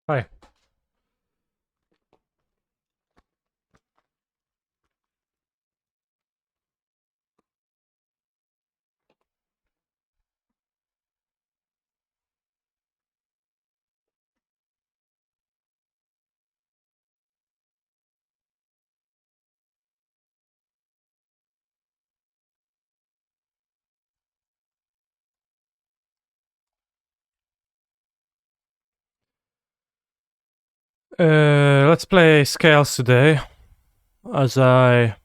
Hi. Let's play Scales today, as I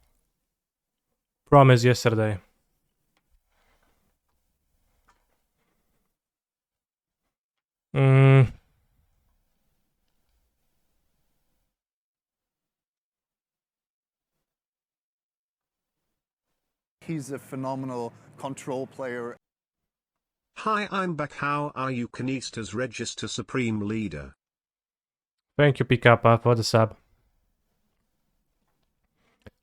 promised yesterday. Mm, He's a phenomenal control player. Hi, I'm back. How are you, Canista's Register Supreme Leader? Thank you, Picapa, for the sub.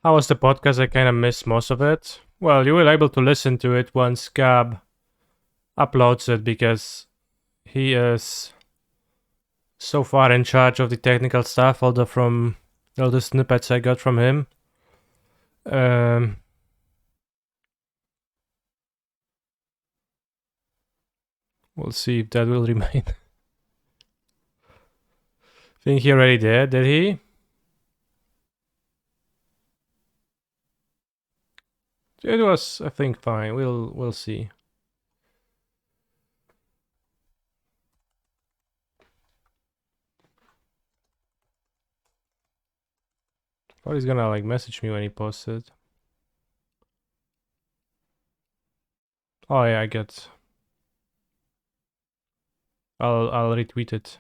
How was the podcast? I kind of missed most of it. Well, you will able to listen to it once Gab uploads it, because he is so far in charge of the technical stuff, although from all the snippets I got from him. We'll see if that will remain. Think he already did he? It was, I think, fine. We'll see. Thought he's gonna like message me when he posts it. Oh yeah, I get. I'll retweet it.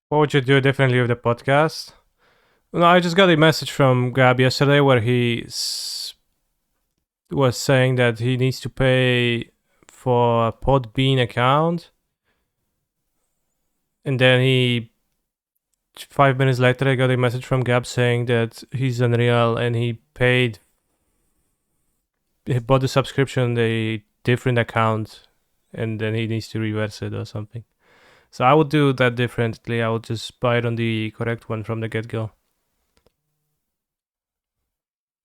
What would you do differently with the podcast? No, I just got a message from Gab yesterday where he was saying that he needs to pay for a Podbean account, and then 5 minutes later I got a message from Gab saying that he's Unreal and he bought the subscription a different account, and then he needs to reverse it or something. So I would do that differently. I would just buy it on the correct one from the get-go.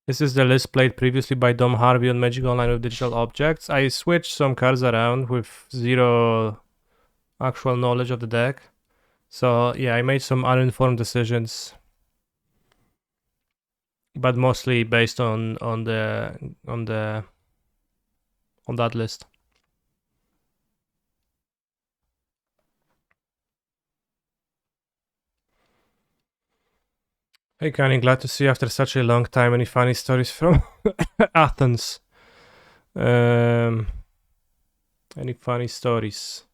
This is the list played previously by Dom Harvey on Magic Online with digital objects. I switched some cards around with zero actual knowledge of the deck. So yeah, I made some uninformed decisions, but mostly based on that list. Hey Connie, glad to see you after such a long time. Any funny stories from Athens? Any funny stories?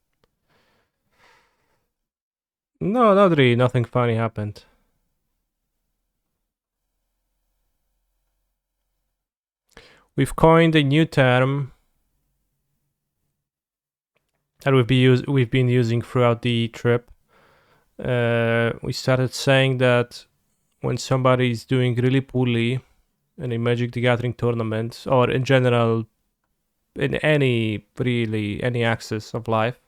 No, not really. Nothing funny happened. We've coined a new term that we've been using throughout the trip. We started saying that when somebody is doing really poorly in a Magic the Gathering tournament, or in general, in any axis of life,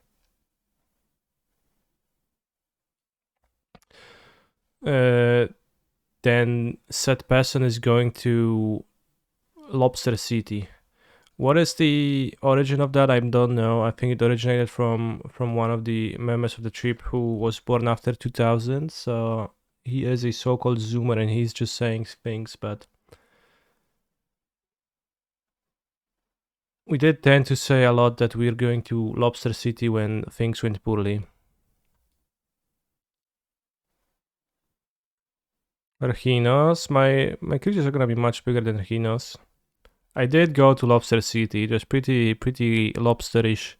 then said person is going to Lobster City. What is the origin of that? I don't know. I think it originated from one of the members of the trip who was born after 2000. So he is a so-called Zoomer, and he's just saying things. But we did tend to say a lot that we're going to Lobster City when things went poorly. Archinos, my creatures are gonna be much bigger than Archinos. I did go to Lobster City. It was pretty lobsterish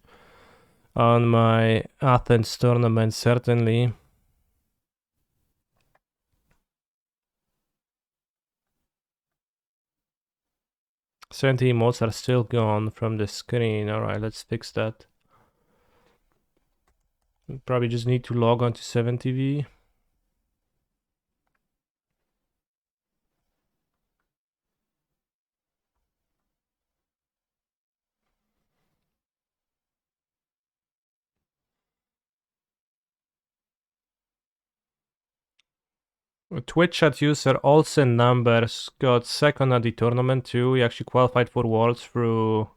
on my Athens tournament, certainly. Senti emotes are still gone from the screen. Alright, let's fix that. We probably just need to log on to 7TV. Twitch chat user Olsen Numbers got second at the tournament too. He actually qualified for Worlds through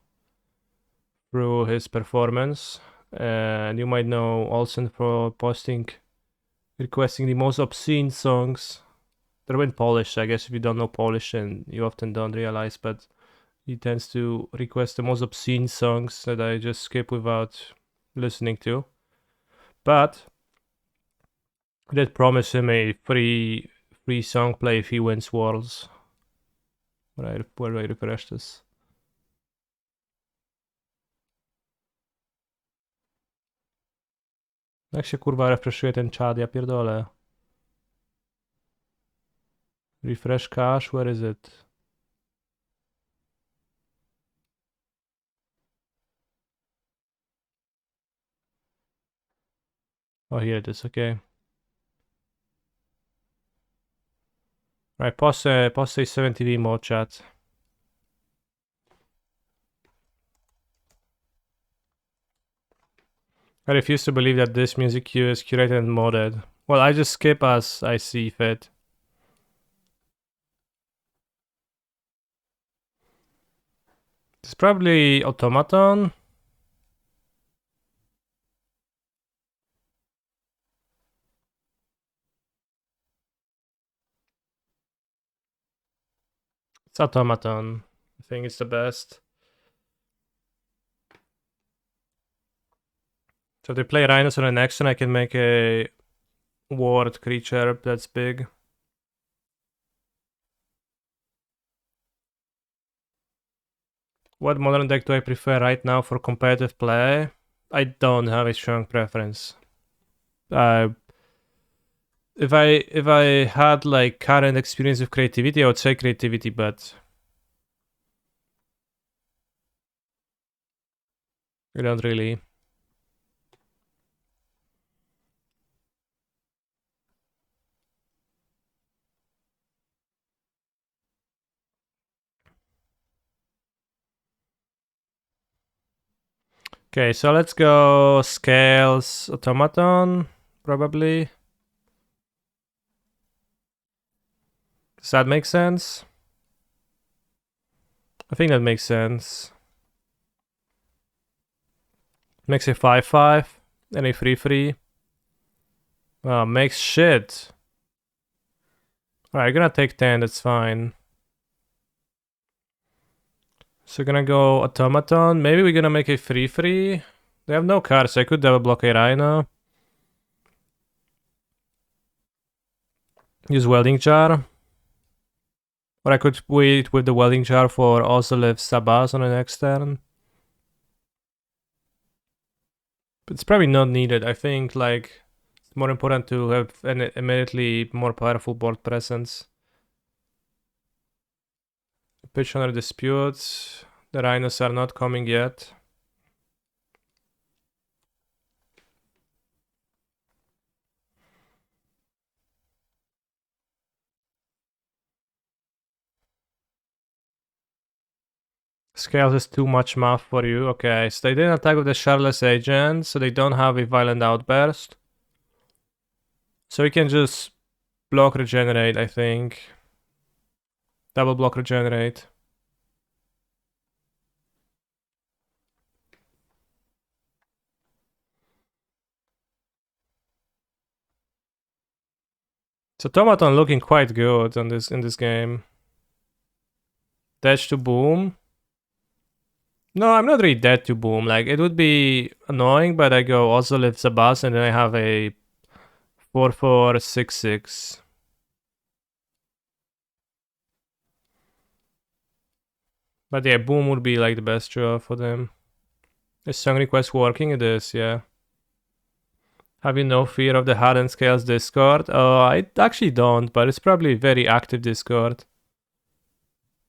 his performance. And you might know Olsen for requesting the most obscene songs. They're in Polish, I guess if you don't know Polish, and you often don't realize, but he tends to request the most obscene songs that I just skip without listening to. But I did promise him a free song play if he wins Worlds. Where do I refresh this? Jak się kurwa refreshuje ten czat, ja pierdolę. Refresh cache, where is it? Oh, here it is, okay. Right, pause a 7TV mode chat. I refuse to believe that this music queue is curated and modded. Well, I just skip as I see fit. It's probably Automaton. It's Automaton. I think it's the best. So if they play Rhinos on the next turn, I can make a ward creature that's big. What modern deck do I prefer right now for competitive play? I don't have a strong preference. If I had like current experience with creativity, I would say creativity, but I don't really. Okay, so let's go Scales Automaton, probably. Does that make sense? I think that makes sense. Makes a 5/5 and a 3/3. Oh, makes shit. Alright, gonna take 10, that's fine. So gonna go Automaton. Maybe we're gonna make a 3/3. They have no cards, so I could double block a Rhino. Use Welding Jar. Or I could wait with the Welding Jar for Ozelev Sabaz on the next turn. But it's probably not needed. I think like it's more important to have an immediately more powerful board presence. Pitch under disputes. The Rhinos are not coming yet. Scales is too much math for you. Okay, so they didn't attack with the Charless Agent, so they don't have a Violent Outburst. So we can just block Regenerate, I think. Double block Regenerate. So Tomaton looking quite good on in this game. Dash to Boom. No, I'm not really dead to boom. Like, it would be annoying, but I go also live Zabaz, and then I have a 4/4/6/6. But yeah, boom would be like the best draw for them. Is Song Request working? It is, yeah. Have you no fear of the Hardened Scales Discord? Oh, I actually don't, but it's probably very active Discord.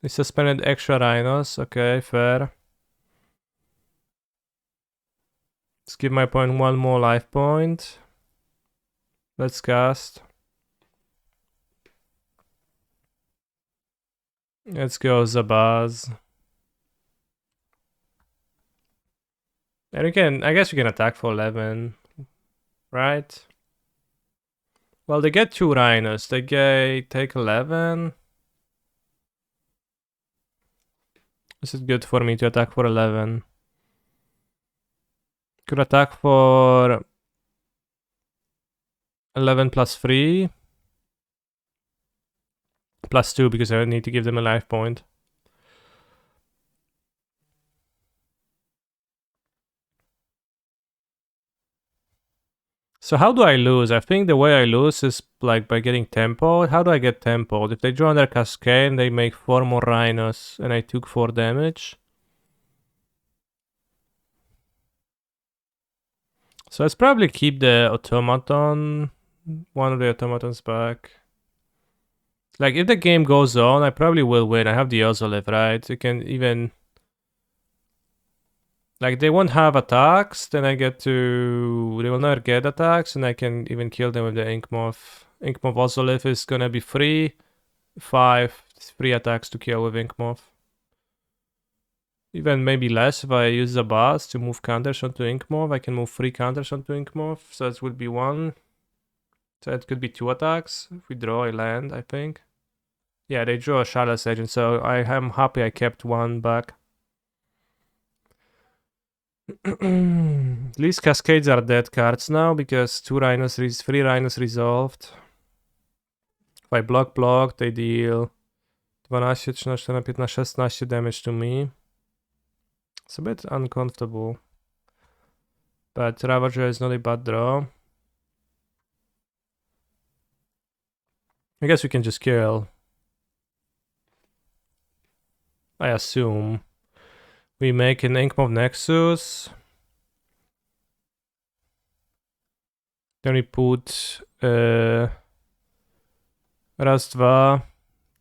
They suspended extra rhinos. Okay, fair. Let's give my point one more life point. Let's cast. Let's go Zabaz. And we can, I guess we can attack for 11, right? Well, they get 2 rhinos. They take 11. This is good for me to attack for 11. Could attack for 11 plus 3. Plus 2 because I need to give them a life point. So how do I lose? I think the way I lose is like by getting tempo. How do I get tempo? If they draw their cascade, they make 4 more rhinos and I took 4 damage. So let's probably keep the automaton, one of the automatons back. Like if the game goes on, I probably will win. I have the Ozolive, right? You can even... Like they won't have attacks, then I get to... They will never get attacks and I can even kill them with the Inkmoth. Inkmoth Ozolive is gonna be free. 5 free attacks to kill with Inkmoth. Even maybe less if I use the boss to move counters onto Inkmoth. I can move 3 counters onto Inkmoth, so it would be 1. So it could be 2 attacks. If we draw a land, I think. Yeah, they draw a Shadowless Agent, so I am happy I kept 1 back. These Cascades are dead cards now because 3 rhinos resolved. If I block, they deal 12, 13, 14, 15, 16 damage to me. It's a bit uncomfortable. But Ravager is not a bad draw. I guess we can just kill. I assume. We make an Inkmoth Nexus. Then we put raz, 2, 3,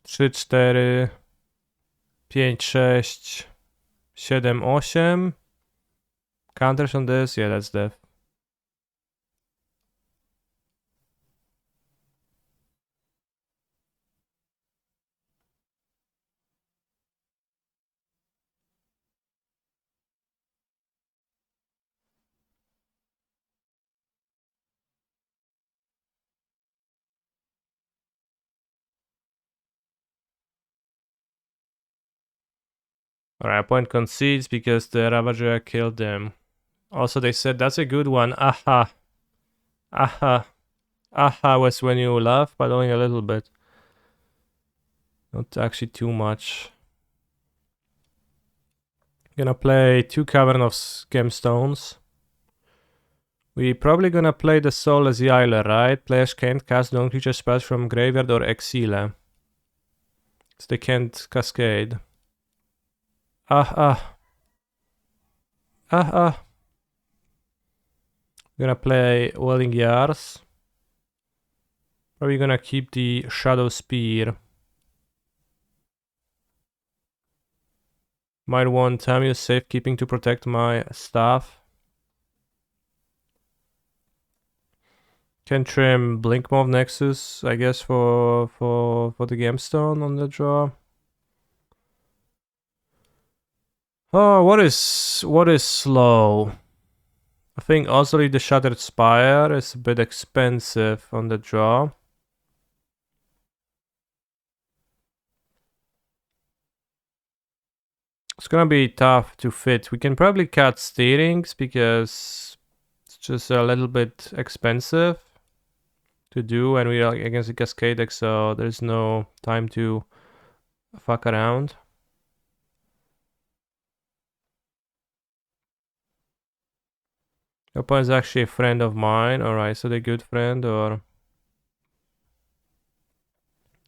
4, 5, 6, 7, 8. Counters on this? Yeah, that's death. Alright, point concedes because the Ravager killed them. Also, they said that's a good one. Aha. Aha. Aha was when you laugh, but only a little bit. Not actually too much. Gonna play 2 Cavern of Gemstones. We probably gonna play the Soulless Hyler, right? Players can't cast non-creature spells from graveyard or exile. So they can't cascade. Ah. Gonna play Welling Yards. Probably gonna keep the Shadow Spear. Might want Tamu's Safekeeping to protect my staff. Can trim Blinkmoth Nexus, I guess, for the Gemstone on the draw. Oh, what is slow? I think also the Shattered Spire is a bit expensive on the draw. It's gonna be tough to fit. We can probably cut Steerings because it's just a little bit expensive to do, and we are against the Cascade deck, so there's no time to fuck around. Opponent is actually a friend of mine. Alright, so they're a good friend or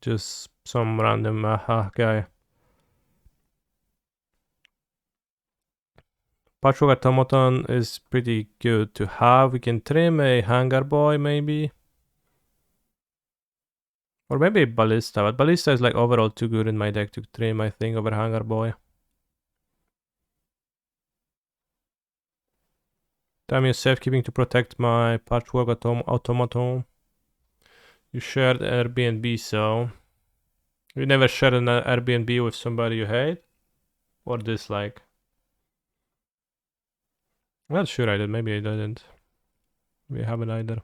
just some random guy. Patchwork Automaton is pretty good to have. We can trim a Hangar Boy maybe. Or maybe a Ballista, but Ballista is like overall too good in my deck to trim, I think, over Hangar Boy. Time is safekeeping to protect my Patchwork Automaton. You shared Airbnb, so... You never shared an Airbnb with somebody you hate? Or dislike? Not sure I did, maybe I didn't. We haven't either.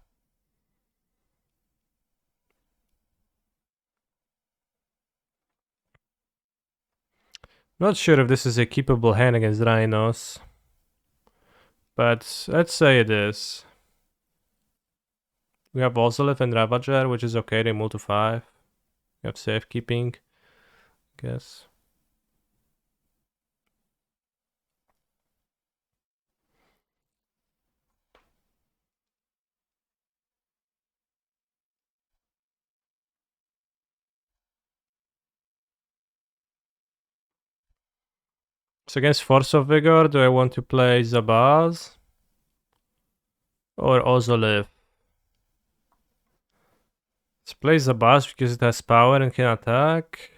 Not sure if this is a keepable hand against Rhinos. But let's say it is. We have Ozolith and Ravager, which is okay, they move to 5. We have safekeeping, I guess. So against Force of Vigor, do I want to play Zabaz? Or Ozolith? Let's play Zabaz because it has power and can attack.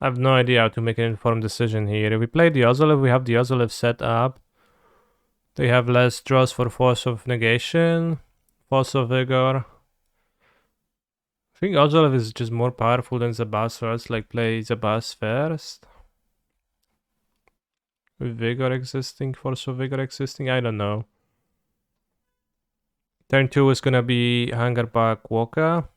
I have no idea how to make an informed decision here. If we play the Ozolith, we have the Ozolith set up. They have less draws for Force of Negation, Force of Vigor. I think Ozolith is just more powerful than Zabaz, so let's like play Zabaz first. With Vigor existing, Force of Vigor existing, I don't know. Turn 2 is gonna be Hangarback Walker.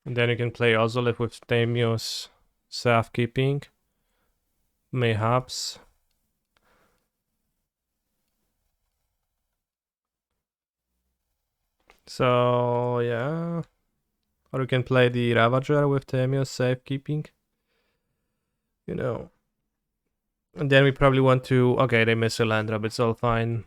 And then you can play Ozolith with Thamios Safekeeping. Mayhaps. So, yeah. Or you can play the Ravager with Thamios Safekeeping. You know. And then we probably want to... Okay, they miss a land drop, it's all fine.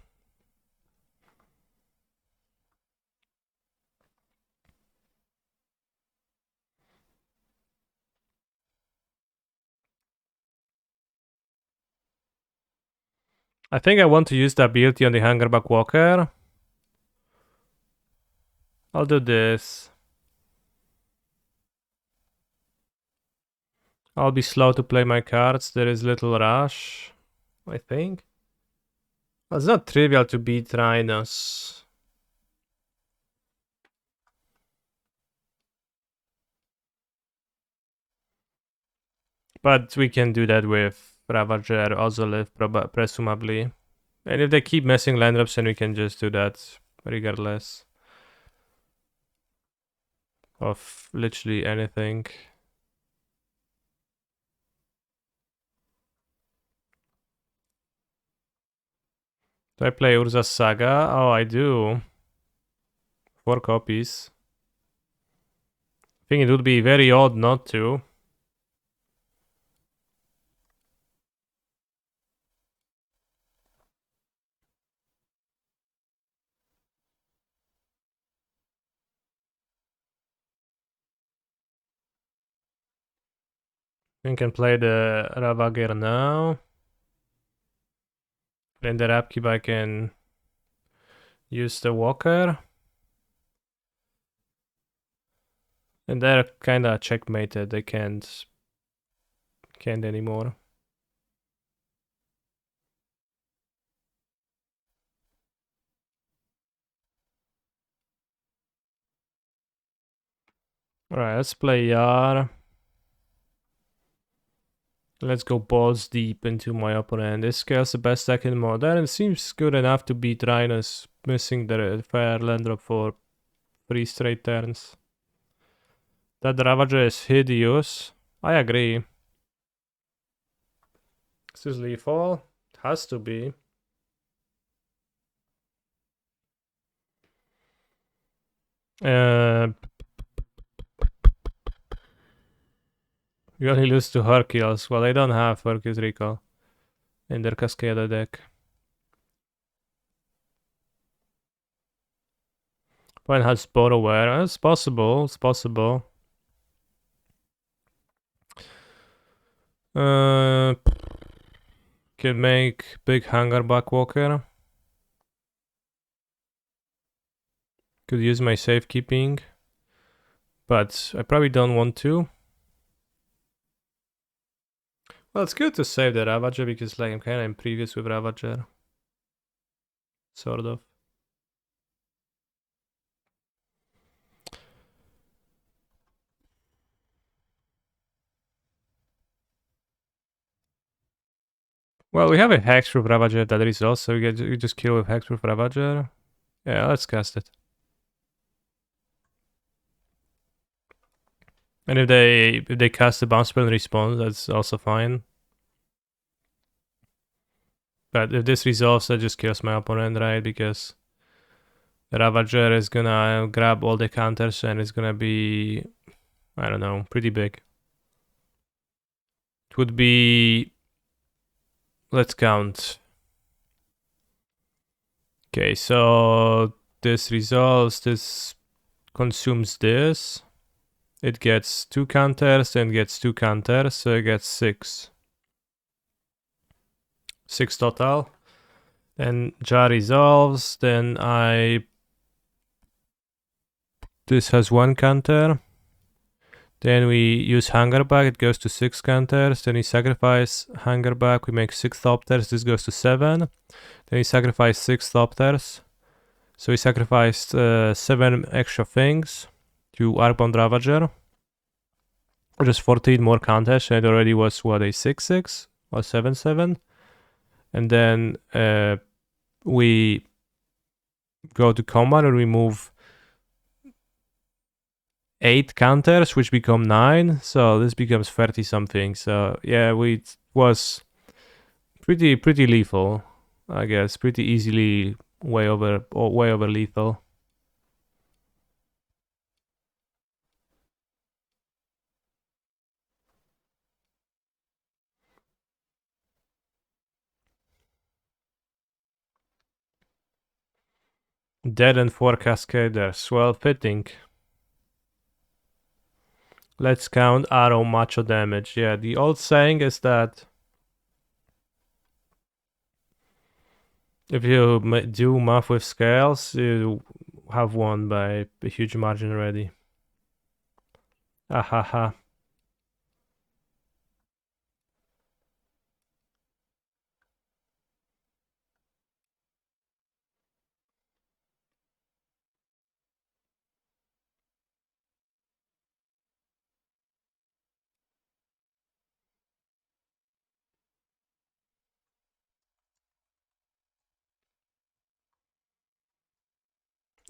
I think I want to use the ability on the Hangarback Walker. I'll do this. I'll be slow to play my cards. There is little rush, I think. Well, it's not trivial to beat Rhinos. But we can do that with Ravager, Ozolith, presumably. And if they keep messing land drops, then we can just do that regardless of literally anything. Do I play Urza's Saga? Oh, I do. 4 copies. I think it would be very odd not to. We can play the Ravager now. In the upkeep I can use the Walker. And they're kinda checkmated, they can't anymore. Alright, let's play Yar. Let's go balls deep into my opponent. This scales the best deck in Modern. It seems good enough to beat Rhinos, missing the fair land drop for 3 straight turns. That Ravager is hideous. I agree. This is lethal. It has to be. You only lose to Hercules. Well, they don't have Hercules Recall in their Cascada deck. Point has Borrowware. It's possible. It's possible. Can make big Hangar Backwalker. Could use my safekeeping, but I probably don't want to. Well, it's good to save the Ravager because like I'm kind of in previous with Ravager. Sort of. Well, we have a Hexproof Ravager that is also you just kill with Hexproof Ravager. Yeah, let's cast it. And if they cast the bounce spell and respawn, that's also fine. But if this resolves, that just kills my opponent, right? Because the Ravager is gonna grab all the counters and it's gonna be, I don't know, pretty big. It would be, let's count. Okay, so this resolves, this consumes this. It gets 2 counters and gets 2 counters, so it gets 6. 6 total. Then Jar resolves, then this has 1 counter. Then we use Hangerback, it goes to 6 counters. Then we sacrifice Hangerback, we make 6 Thopters, this goes to 7. Then we sacrifice 6 Thopters. So we sacrificed 7 extra things to Archbound Ravager. Just 14 more counters, and it already was, what, a 6-6 or 7-7? And then we go to combat and we move 8 counters, which become 9. So this becomes 30 something. So yeah, it was pretty lethal, I guess. Pretty easily way over lethal. Dead and 4 Cascaders. Well, fitting. Let's count arrow macho damage. Yeah, the old saying is that if you do math with scales, you have won by a huge margin already. Ahaha.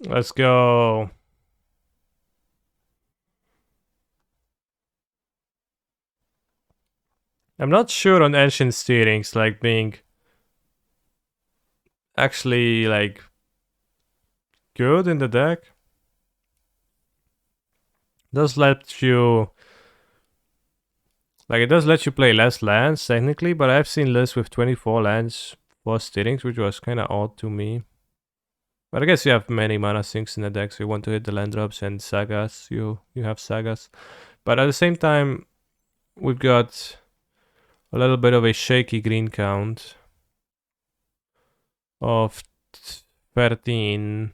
Let's go. I'm not sure on Ancient Steerings, like being actually like good in the deck. Does let you it does let you play less lands technically, but I've seen lists with 24 lands for Steerings, which was kind of odd to me. But I guess you have many mana sinks in the deck, so you want to hit the land drops and sagas. You have sagas, but at the same time, we've got a little bit of a shaky green count of 13.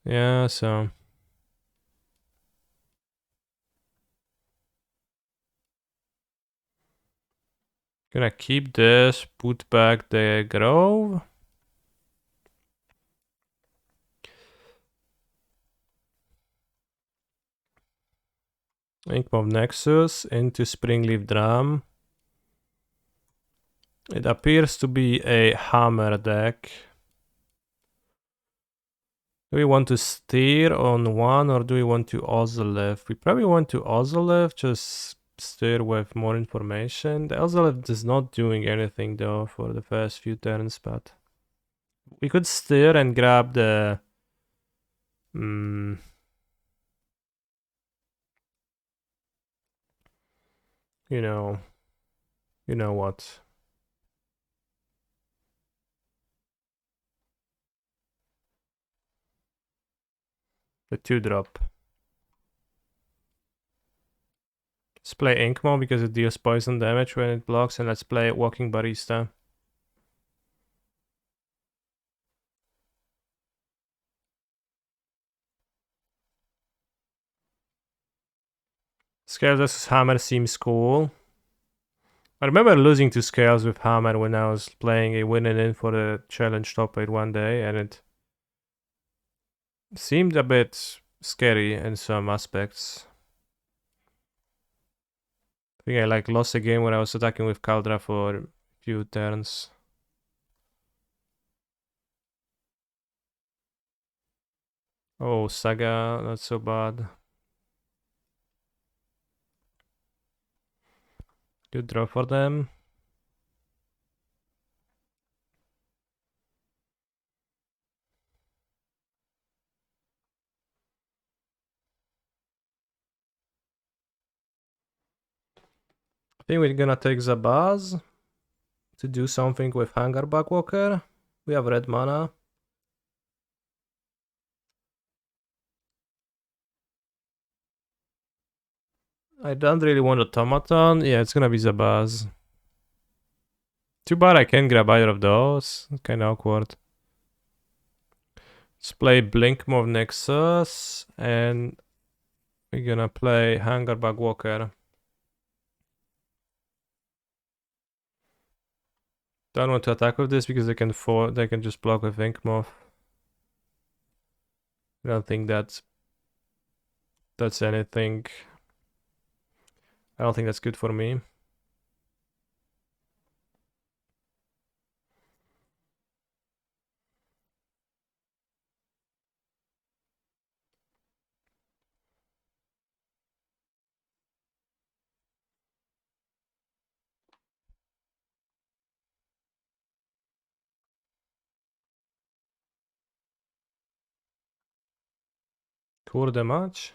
Yeah, so gonna keep this, put back the Grove. Inkmoth Nexus into Springleaf Drum. It appears to be a hammer deck. Do we want to steer on 1 or do we want to Ozolith? We probably want to Ozolith, just steer with more information. The Ozolith is not doing anything though for the first few turns, but we could steer and grab the You know, you know what? The 2-drop. Let's play Inkmo because it deals poison damage when it blocks, and let's play Walking Barista. Scales vs Hammer seems cool. I remember losing to Scales with Hammer when I was playing a winning in for the challenge top 8 one day, and it seemed a bit scary in some aspects. I think I like lost a game when I was attacking with Kaldra for a few turns. Oh, Saga, not so bad. Good draw for them. I think we're gonna take Zabaz to do something with Hangar Backwalker. We have red mana. I don't really want Automaton. Yeah, it's gonna be Zabaz. Too bad I can't grab either of those. Kinda awkward. Let's play Blinkmore Nexus, and we're gonna play Hangar Backwalker. Don't want to attack with this because they can just block with Inkmoth. I don't think that's anything. I don't think that's good for me. Kurde mać.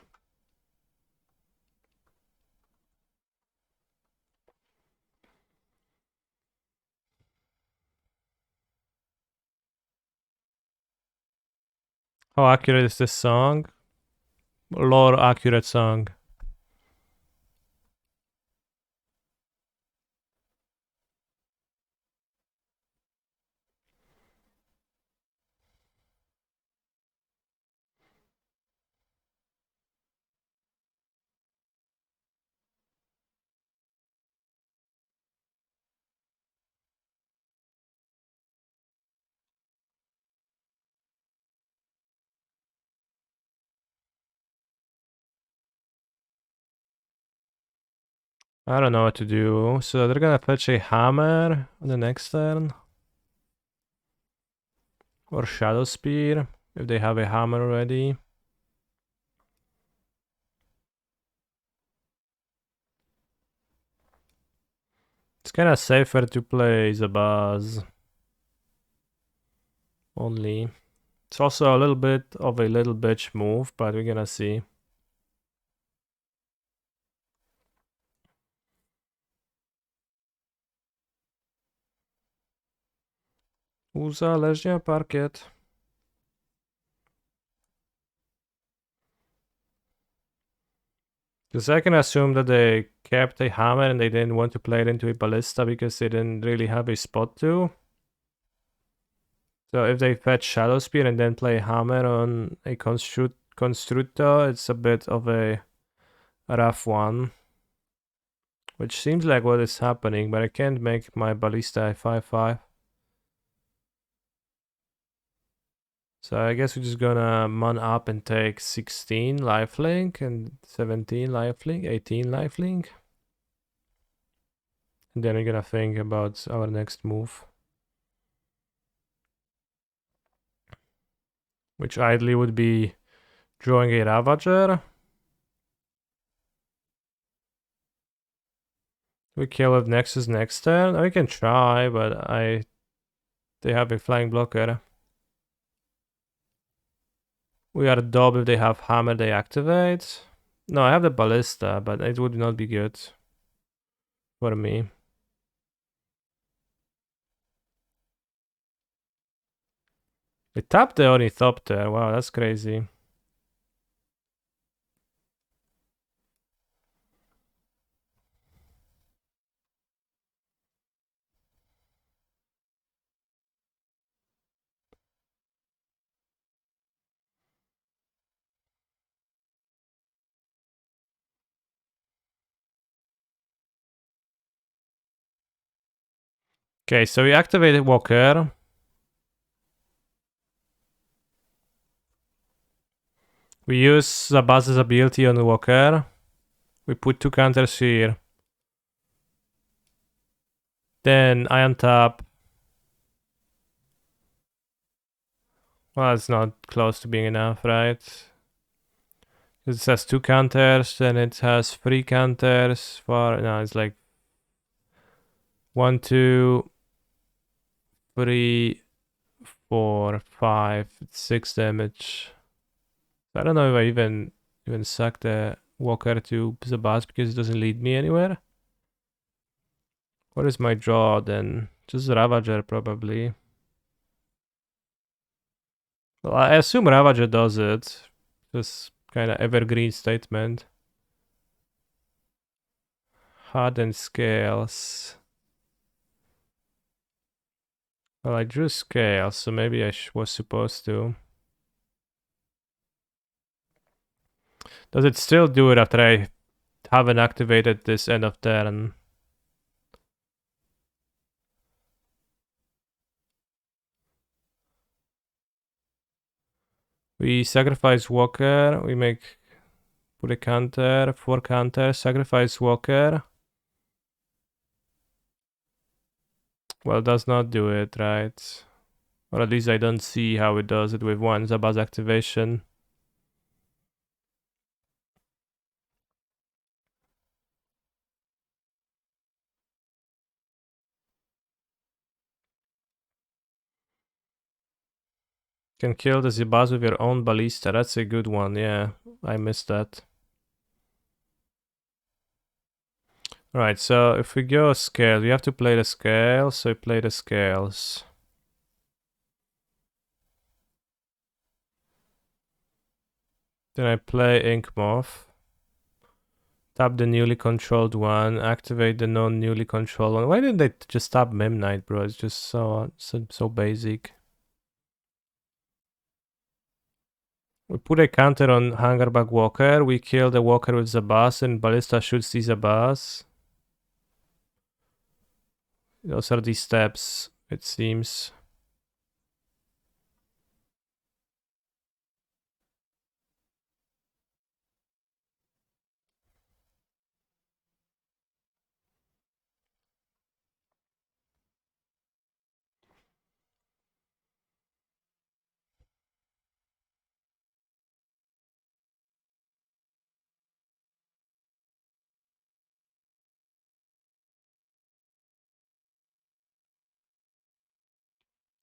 How accurate is this song? Lore accurate song. I don't know what to do. So they're gonna fetch a hammer on the next turn. Or Shadow Spear, if they have a hammer already. It's kinda safer to play Zabaz. Only. It's also a little bit of a little bitch move, but we're gonna see. Uzależnia parkiet. Because I can assume that they kept a hammer and they didn't want to play it into a ballista because they didn't really have a spot to. So if they fetch Shadow Spear and then play hammer on a Constructo, it's a bit of a rough one. Which seems like what is happening, but I can't make my ballista a 5/5. So I guess we're just gonna man up and take 16 lifelink and 17 lifelink, 18 lifelink. And then we're gonna think about our next move. Which ideally would be drawing a Ravager. We kill with Nexus next turn. We can try, but they have a flying blocker. We are dope if they have hammer, they activate. No, I have the ballista, but it would not be good for me. They tapped the Ornithopter. Wow, that's crazy. Okay, so we activated Walker. We use Zabaz's ability on Walker. We put 2 counters here. Then I untap. Well, it's not close to being enough, right? It has 2 counters, then it has 3 counters for... No, it's like 1, 2, 3, 4, 5, 6 damage. I don't know if I even suck the Walker to the boss because it doesn't lead me anywhere. What is my draw then? Just Ravager probably. Well, I assume Ravager does it. Just kind of evergreen statement. Hardened Scales. Well, I drew Scales, so maybe I was supposed to. Does it still do it after I haven't activated this end of turn? We sacrifice Walker, we put a counter, 4 counters, sacrifice Walker. Well, it does not do it, right? Or at least I don't see how it does it with one Zabaz activation. Can kill the Zabaz with your own ballista. That's a good one, yeah. I missed that. Right, so if we go scale, you have to play the scale, so play the scales. Then I play Ink Moth. Tap the newly controlled one, activate the non-newly controlled one. Why didn't they just tap Memnite, bro? It's just so basic. We put a counter on Hangerback Walker. We kill the Walker with Zabaz, and Ballista shoots the Zabaz. Those are the steps, it seems.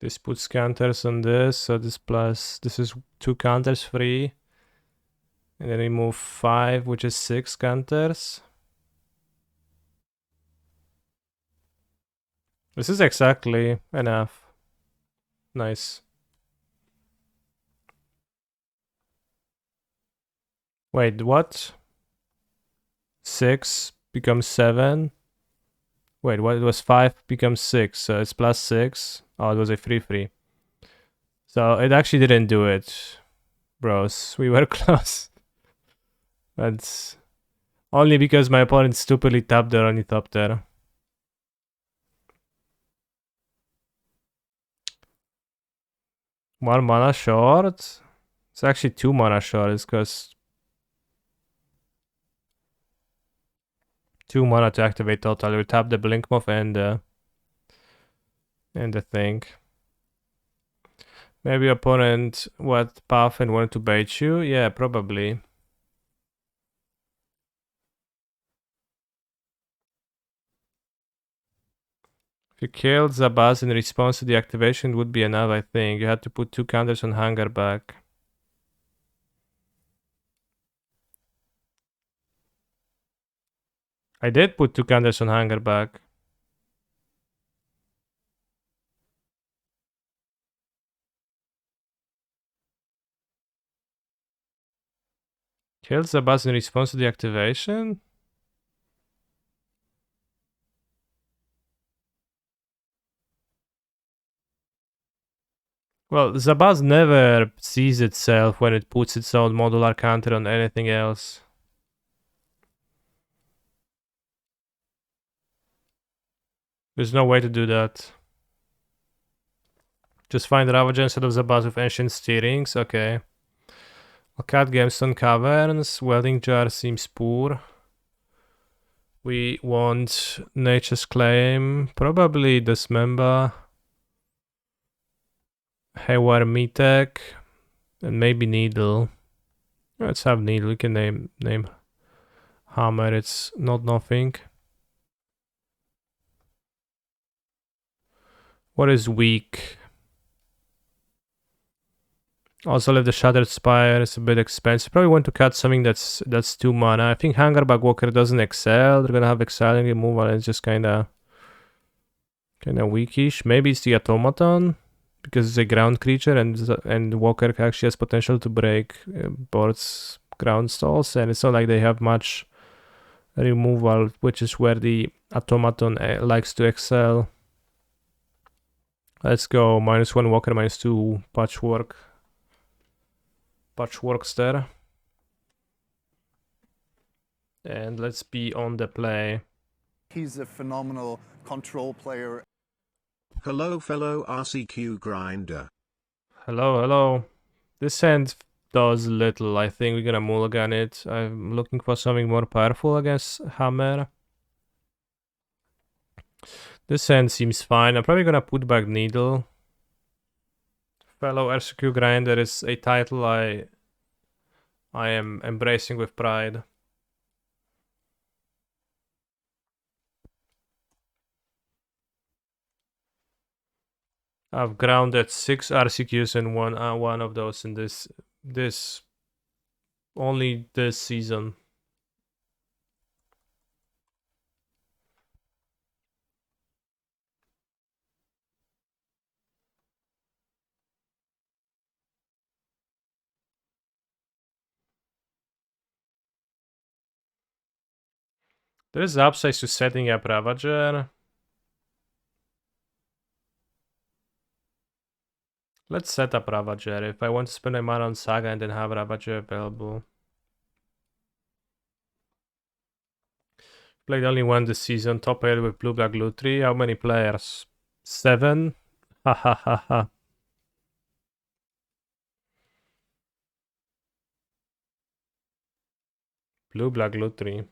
This puts counters on this, so this is 2 counters free. And then we move 5, which is 6 counters. This is exactly enough. Nice. Wait, what? 6 becomes 7. Wait, what? It was 5 becomes 6, so it's plus 6. Oh, it was a 3-3. So it actually didn't do it, bros. We were close. That's only because my opponent stupidly tapped the Ornithopter. One mana short? It's actually 2 mana short, it's because 2 mana to activate total. We tap the Blink Moth and the thing. Maybe opponent what path and wanted to bait you? Yeah, probably. If you killed Zabaz in response to the activation, it would be enough, I think. You had to put 2 counters on Hangerback. I did put 2 counters on Hunger back. Kills the boss in response to the activation? Well, Zabaz never sees itself when it puts its own modular counter on anything else. There's no way to do that. Just find Ravager instead of Zabaz with Ancient Steerings, okay. I'll cut Gemstone Caverns, Welding Jar seems poor. We want Nature's Claim, probably Dismember, Haywire Metek, and maybe Needle. Let's have Needle, we can name Hammer, it's not nothing. What is weak? Also, if the Shattered Spire is a bit expensive, probably want to cut something that's 2 mana. I think Hungerback Walker doesn't excel. They're gonna have excelling removal, and it's just kinda weakish. Maybe it's the Automaton because it's a ground creature, and Walker actually has potential to break board's ground stalls, and it's not like they have much removal, which is where the Automaton likes to excel. Let's go -1 Walker, -2 Patchwork. Patchworks there. And let's be on the play. He's a phenomenal control player. Hello fellow RCQ grinder. Hello. This hand does little. I think we're gonna mulligan it. I'm looking for something more powerful against Hammer. This hand seems fine. I'm probably gonna put back Needle. Fellow RCQ grinder is a title I am embracing with pride. I've grounded 6 RCQs and one of those in this only this season. There is upsides to setting up Ravager. Let's set up Ravager if I want to spend my mana on Saga and then have Ravager available. Played only one this season, top 8 with Blue Black Lutri. How many players? 7? Ha ha ha ha. Blue Black Lutri.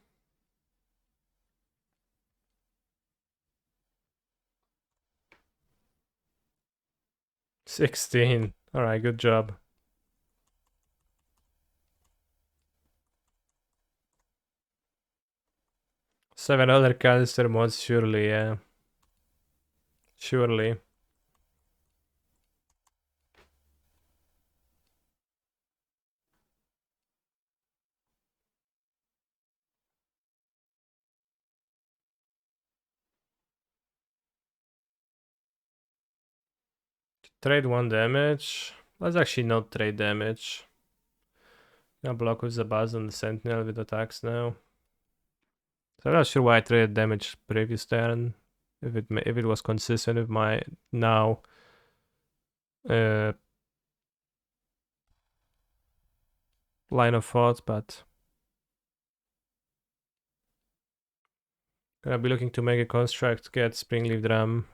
16. Alright, good job. Seven other canister mods, surely, yeah. Surely. Trade 1 damage. Let's actually not trade damage. Gonna block with the Buzz and the Sentinel with attacks now. So I'm not sure why I traded damage previous turn. If it was consistent with my now line of thought, but gonna be looking to make a construct, get Springleaf Drum.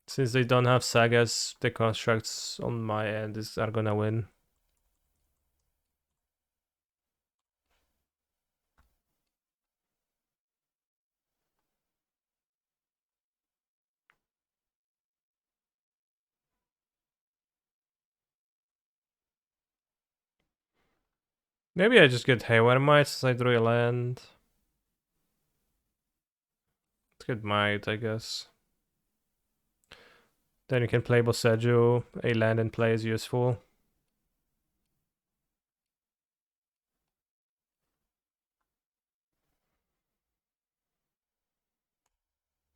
Since they don't have sagas, the constructs on my end are gonna win. Maybe I just get Haywire Might since I drew a land. Let's get Might, I guess. Then you can play Boseju. A land in play is useful. .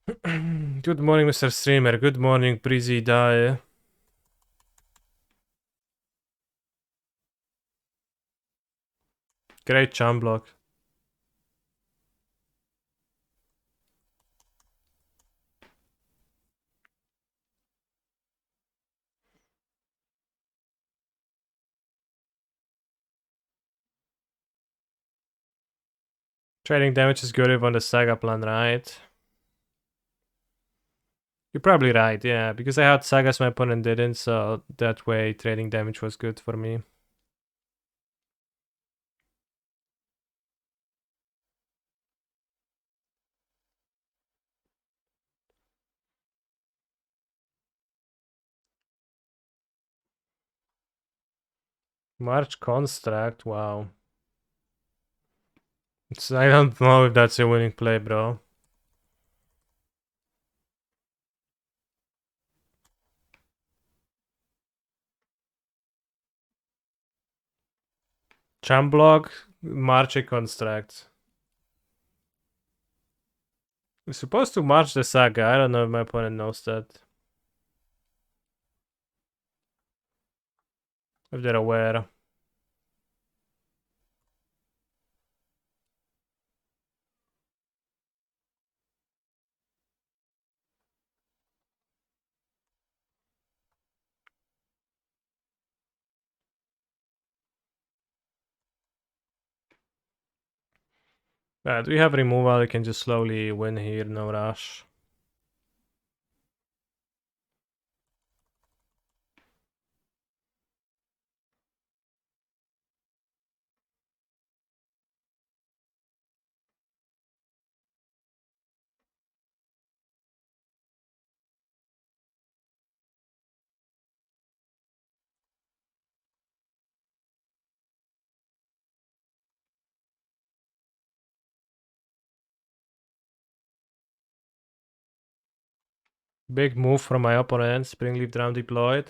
Good morning, Mr. Streamer. Good morning, Breezy Die. Great charm block. Trading damage is good if on the Saga plan, right? You're probably right, yeah, because I had Sagas, my opponent didn't, so that way trading damage was good for me. March Construct, wow. I don't know if that's a winning play, bro. Champ block, March a Construct. We're supposed to march the Saga. I don't know if my opponent knows that. If they're aware. Do we have removal? We can just slowly win here, no rush. Big move from my opponent. Springleaf Drum deployed.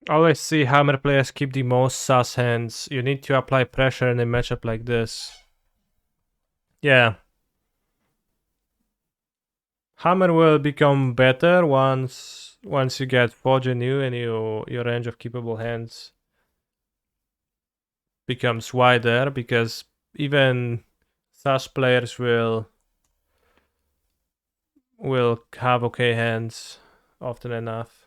Always see hammer players keep the most sus hands. You need to apply pressure in a matchup like this. Yeah. Hammer will become better once you get Forge anew and your range of keepable hands becomes wider, because even sus players will have okay hands often enough.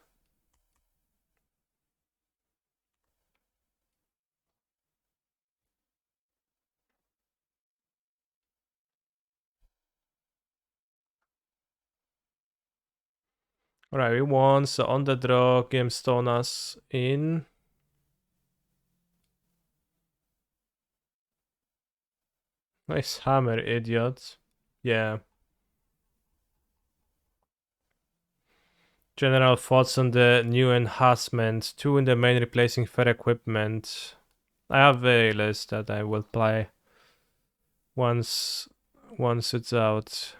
Alright, we won, so on the draw, game stone us in. Nice hammer, idiot. Yeah. General thoughts on the new enhancement. 2 in the main replacing fair equipment. I have a list that I will play once it's out.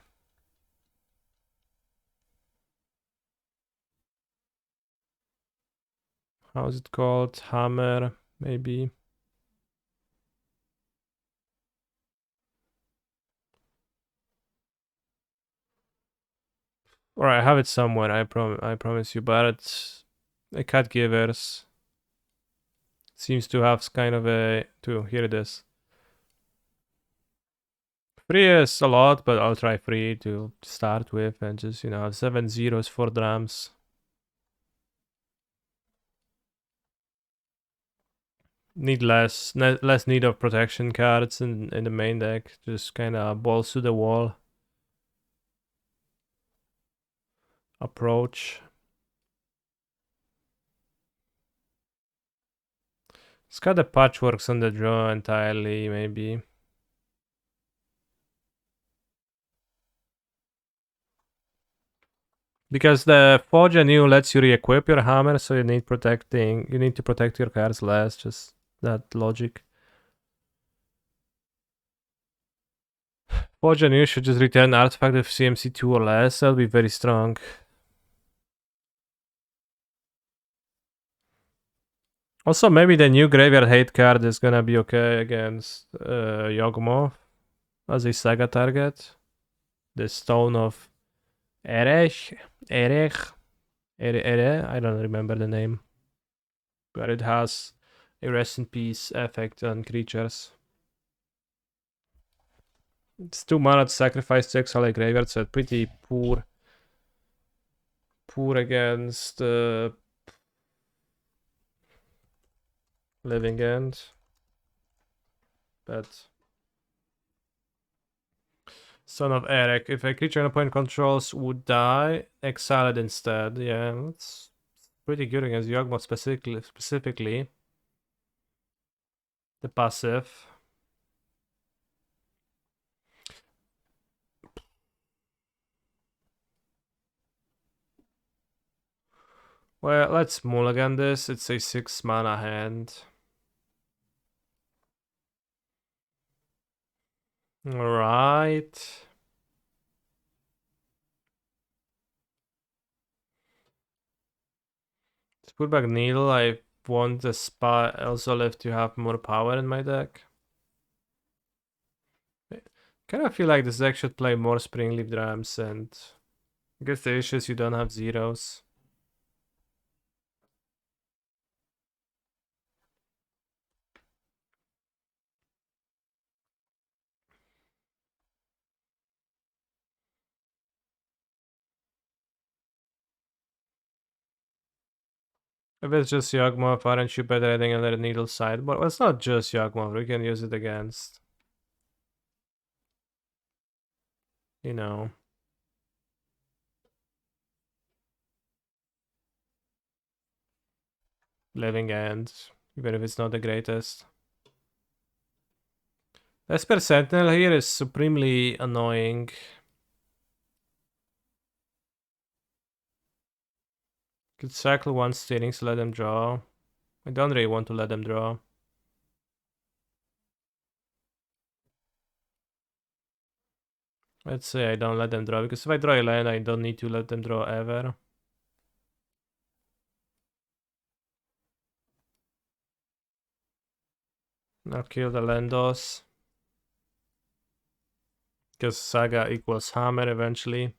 How's it called? Hammer, maybe. Alright, I have it somewhere, I promise you, but it's a cat givers. Seems to have kind of a here it is. 3 is a lot, but I'll try 3 to start with and just, 7 zeros for drums. Need less need of protection cards in the main deck. Just kind of balls to the wall approach. It's got the patchworks on the draw entirely, maybe. Because the Forge anew lets you re-equip your hammer, so you need to protect your cards less, just that logic. Fortune, you should just return artifact of CMC 2 or less. That'll be very strong. Also, maybe the new Graveyard Hate card is gonna be okay against Yawgmoth as a saga target. The Stone of Erech? I don't remember the name. But it has a rest in peace effect on creatures. It's 2 mana to sacrifice to exile a graveyard, so it's pretty poor. Poor against Living End. But Son of Eric. If a creature an opponent controls would die, exile it instead. Yeah, that's pretty good against Yawgmoth specifically. The passive. Well, let's mulligan this. It's a 6 mana hand. Alright. Let's put back Needle. I want the spot also left to have more power in my deck. Kind of feel like this deck should play more Springleaf Drams, and I guess the issue is you don't have zeros. If it's just Yawgmoth, aren't you better adding another Needle sideboard? Well, it's not just Yawgmoth, we can use it against, you know, Living End, even if it's not the greatest. Esper Sentinel here is supremely annoying. Could cycle one stealings to let them draw. I don't really want to let them draw. Let's say I don't let them draw, because if I draw a land, I don't need to let them draw ever. I'll kill the Landos. Because Saga equals Hammer eventually.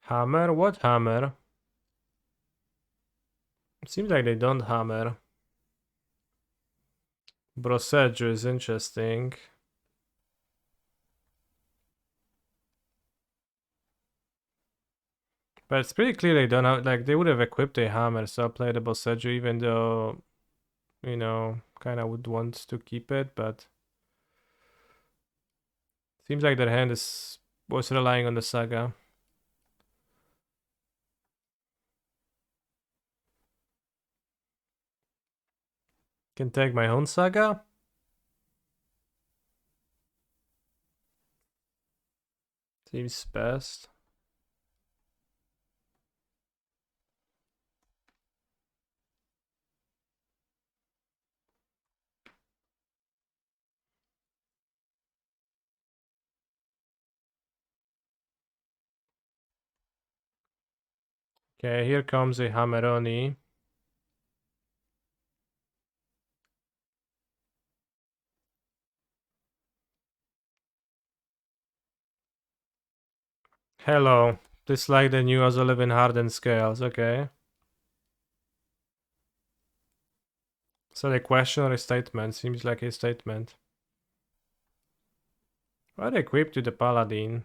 Hammer? What hammer? It seems like they don't hammer. Broseggio is interesting. But it's pretty clear they don't have, like, they would have equipped a hammer, so I'll play the Broseggio even though, you know, kind of would want to keep it, but seems like their hand was relying on the Saga. Can take my own Saga? Seems best. Okay, here comes a Hammeroni. Hello. This like the new Azolevin hardened scales, okay. So the question or a statement? Seems like a statement. What equipped to the Paladin?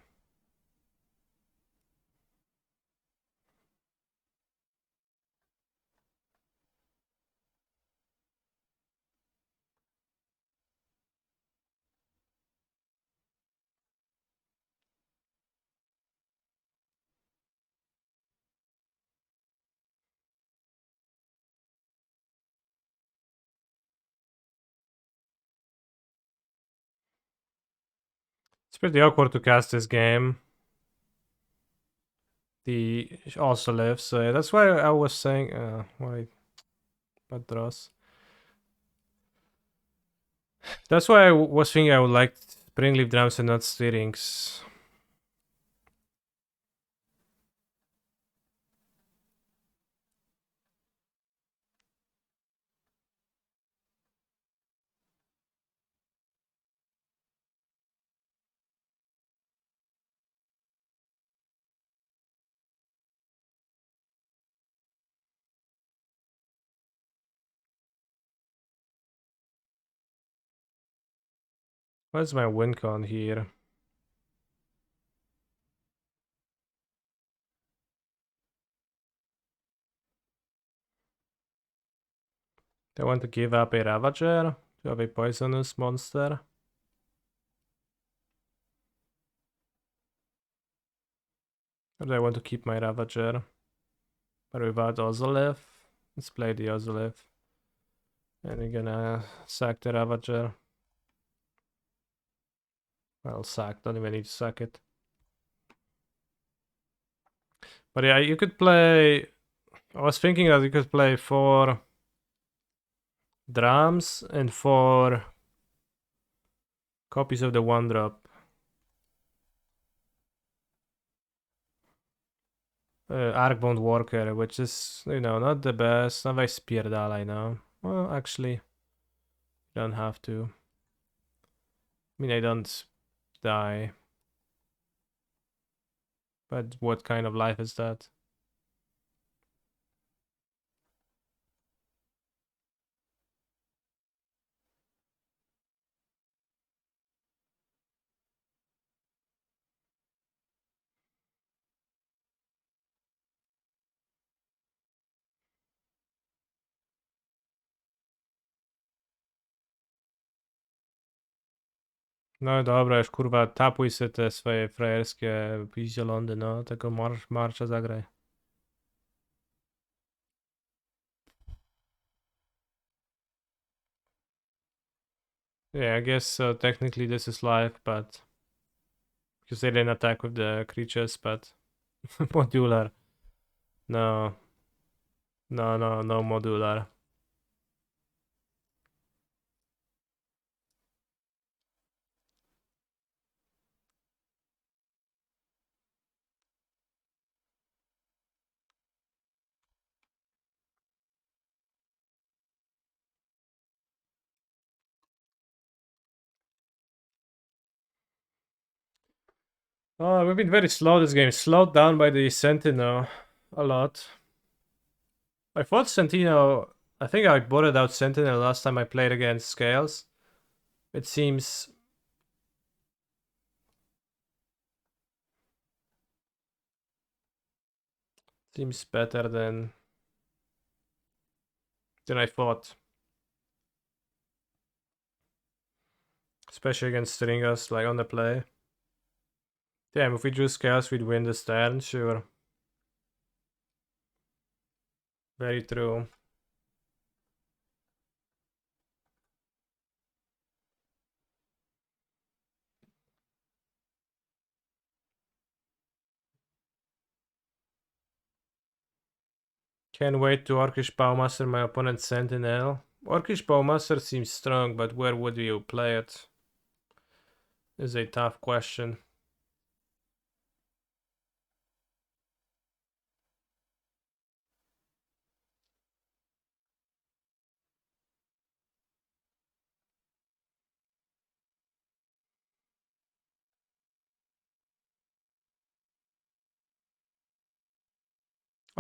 It's pretty awkward to cast this game. the also lives. So yeah, that's why I was saying why bad draws. That's why I was thinking I would like Springleaf Drums and not Steerings. What's my win con here? Do I want to give up a Ravager to have a poisonous monster? Or do I want to keep my Ravager? But without Ozolith? Let's play the Ozolith. And we're gonna sack the Ravager. Well, sack, don't even need to sack it. But yeah, you could play... I was thinking that you could play 4 drums and 4 copies of the 1-drop. Arcbound Worker, which is, you know, not the best. Not very Spierdal, I know. Well, actually, you don't have to. I mean, I don't die. But what kind of life is that? No dobra, już kurwa, tapuj sobie te swoje frajerskie pizdzielondy, no. Tego marsza zagraj. Yeah, I guess technically this is live, but... Because they didn't attack with the creatures, but... modular. No. No modular. Oh, we've been very slow this game. Slowed down by the Sentinel a lot. I thought Sentinel... I think I botted out Sentinel last time I played against Scales. It seems... Seems better than I thought. Especially against Stringas, like on the play. Damn, if we drew Scales, we'd win this turn, sure. Very true. Can't wait to Orcish Bowmaster my opponent's Sentinel. Orcish Bowmaster seems strong, but where would you play it? Is a tough question.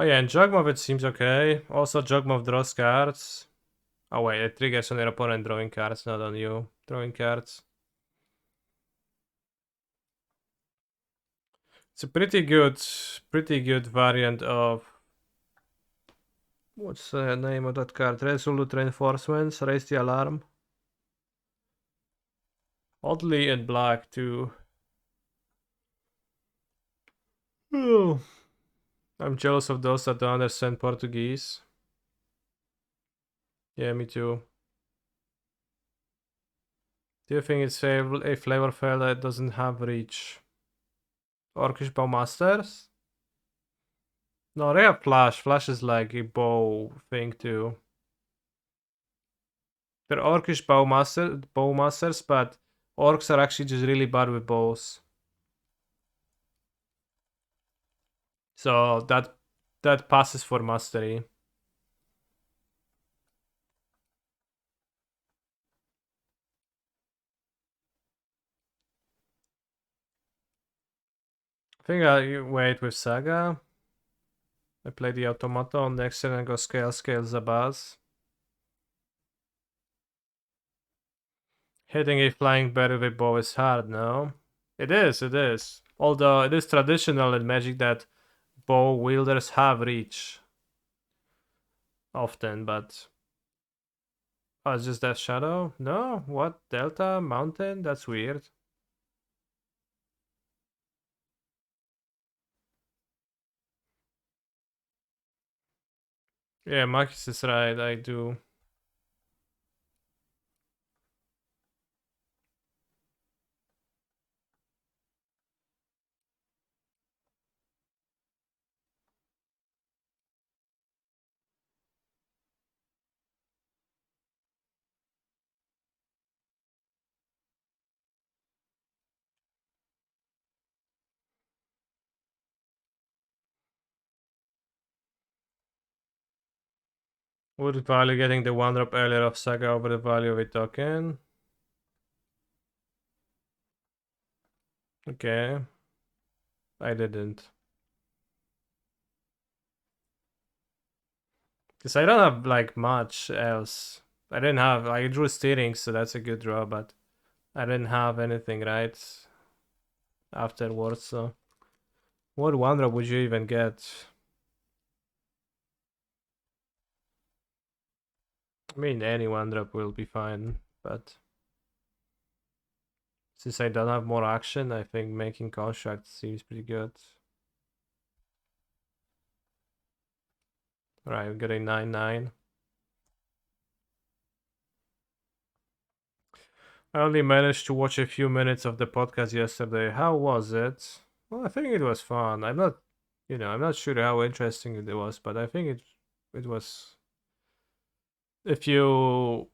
Oh yeah, and Jugmov it seems okay. Also Jugmov draws cards. Oh wait, it triggers on your opponent drawing cards, not on you drawing cards. It's a pretty good variant of... What's the name of that card? Resolute Reinforcements, raise the alarm. Oddly in black too. Oh. I'm jealous of those that don't understand Portuguese. Yeah, me too. Do you think it's a flavor file that doesn't have reach? Orcish Bowmasters? No, they have flash. Flash is like a bow thing too. They're orcish bowmasters, but orcs are actually just really bad with bows. So that passes for mastery. I think I wait with Saga. I play the automaton next turn and go scale Zabaz. Hitting a flying bird with a bow is hard, no? It is. Although it is traditional in Magic that bow wielders have reach. Often, but... Oh, it's just that shadow? No? What? Delta? Mountain? That's weird. Yeah, Marcus is right, I do. Would value getting the 1-drop earlier of Saga over the value of a token? Okay. I didn't. Because I don't have like much else. I drew steering, so that's a good draw, but I didn't have anything right afterwards, so what 1-drop would you even get? I mean, any 1-drop will be fine, but since I don't have more action, I think making construct seems pretty good. Alright, we got a 9/9. I only managed to watch a few minutes of the podcast yesterday. How was it? Well, I think it was fun. I'm not sure how interesting it was, but I think it was. If you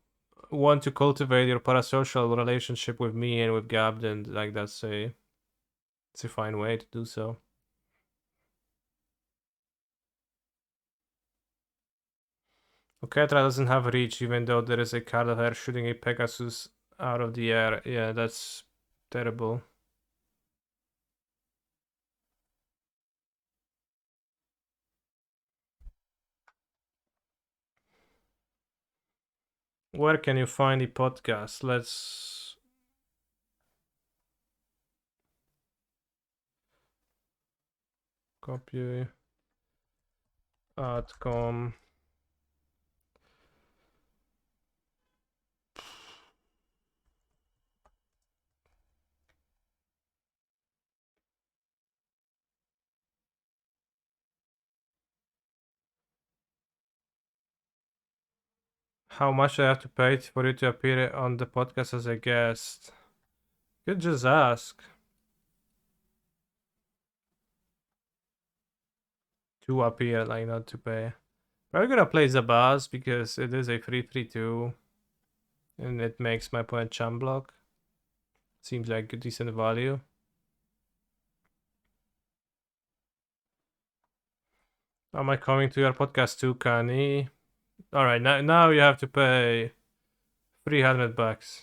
want to cultivate your parasocial relationship with me and with Gab, then like it's a fine way to do so. Oketra doesn't have reach, even though there is a card of her shooting a Pegasus out of the air. Yeah, that's terrible. Where can you find the podcast? Let's copy outcome. How much I have to pay for you to appear on the podcast as a guest? You could just ask to appear, like not to pay. Probably gonna play Zabaz because it is a free 2 and it makes my opponent chum block. Seems like a decent value. Am I coming to your podcast too, Kani? Alright, now you have to pay $300.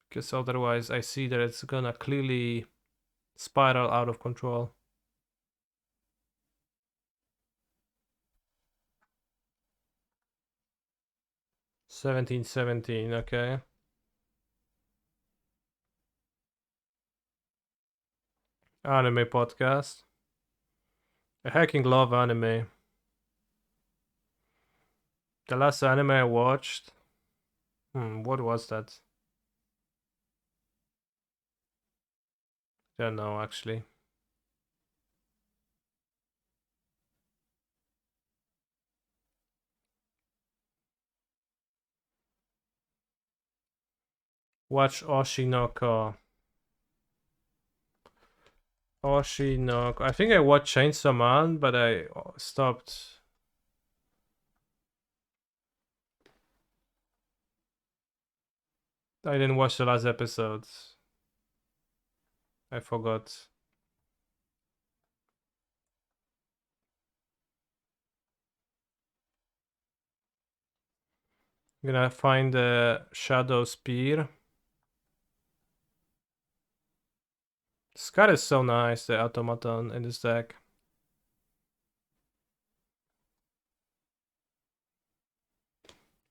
Because otherwise I see that it's gonna clearly spiral out of control. 1717, okay. Anime podcast. I hacking love anime. The last anime I watched. What was that? Don't know actually. Watch Oshinoko. Oshinoko. I think I watched Chainsaw Man, but I stopped. I didn't watch the last episodes. I forgot. I'm gonna find the Shadow Spear. This card is so nice, the automaton in this deck.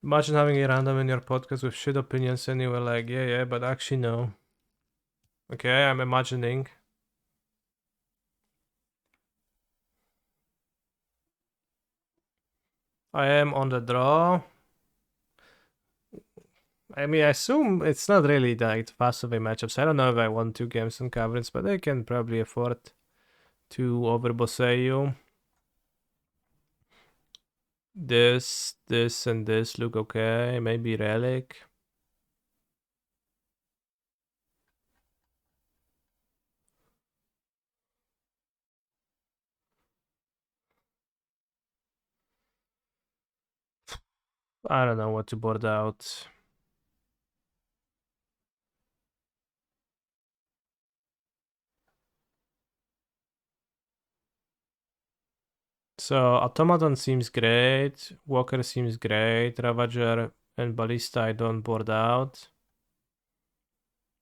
Imagine having a random in your podcast with shit opinions and you were like, yeah, but actually no. Okay, I'm imagining. I am on the draw. I mean, I assume it's not really that fast of a matchup, so I don't know if I want 2 games on Caverns, but I can probably afford to overboss you. This, and this look okay. Maybe Relic. I don't know what to board out. So Automaton seems great. Walker seems great. Ravager and Ballista I don't board out.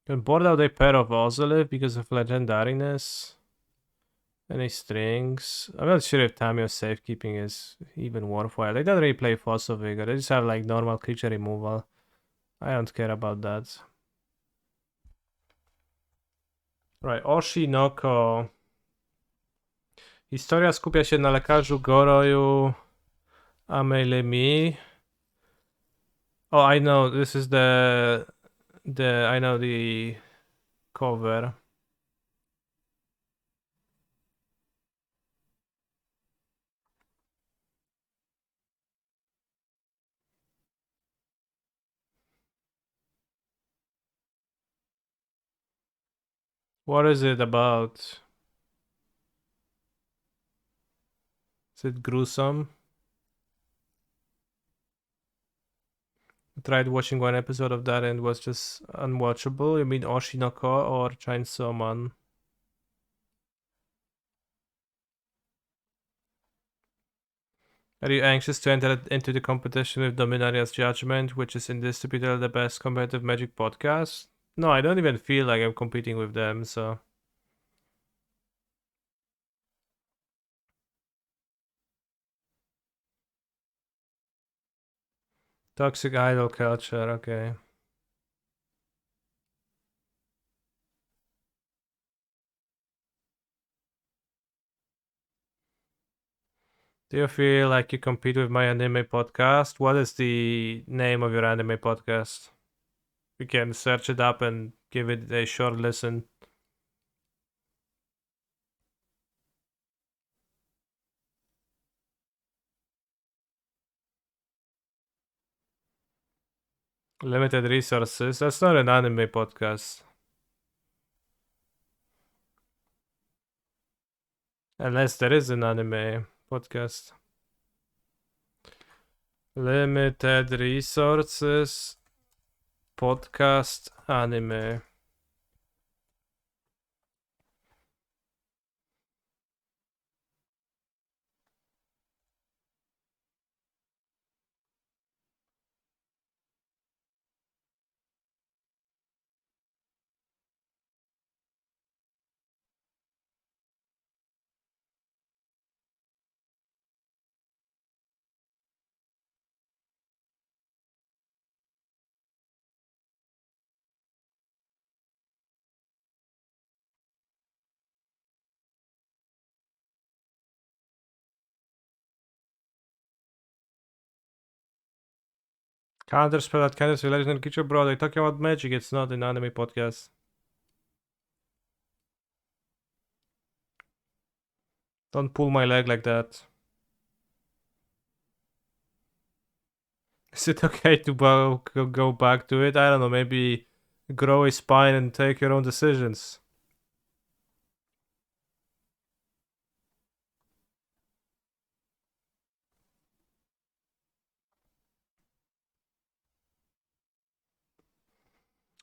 Can board out a pair of Ozolith because of legendariness. Any strings? I'm not sure if Tamio's safekeeping is even worthwhile. They don't really play Fossil Vigor. They just have like normal creature removal. I don't care about that. Right, Oshinoko. Historia skupia się na lekarzu Goroju Amelemi. Oh, I know. This is I know the cover. What is it about? Is it gruesome? I tried watching one episode of that and it was just unwatchable. You mean Oshinoko or Chainsaw Man? Are you anxious to enter into the competition with Dominaria's Judgment, which is indisputably the best competitive Magic podcast? No, I don't even feel like I'm competing with them, so. Toxic idol culture, okay. Do you feel like you compete with my anime podcast? What is the name of your anime podcast? We can search it up and give it a short listen. Limited resources. That's not an anime podcast. Unless there is an anime podcast. Limited resources. Podcast anime. Counterspell that counters a legendary creature, bro. They're talking about magic. It's not an anime podcast. Don't pull my leg like that. Is it okay to go back to it? I don't know. Maybe grow a spine and take your own decisions.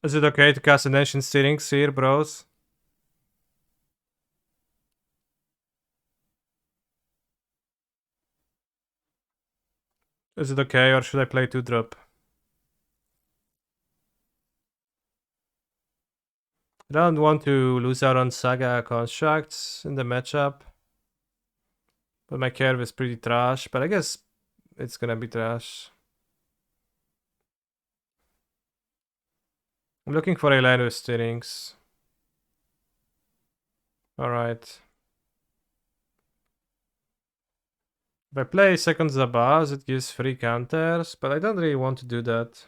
Is it okay to cast an Ancient Steerings here, bros? Is it okay, or should I play 2-drop? I don't want to lose out on Saga constructs in the matchup. But my curve is pretty trash, but I guess it's gonna be trash. I'm looking for a line with steerings. Alright. If I play second Zabaz, it gives free counters, but I don't really want to do that.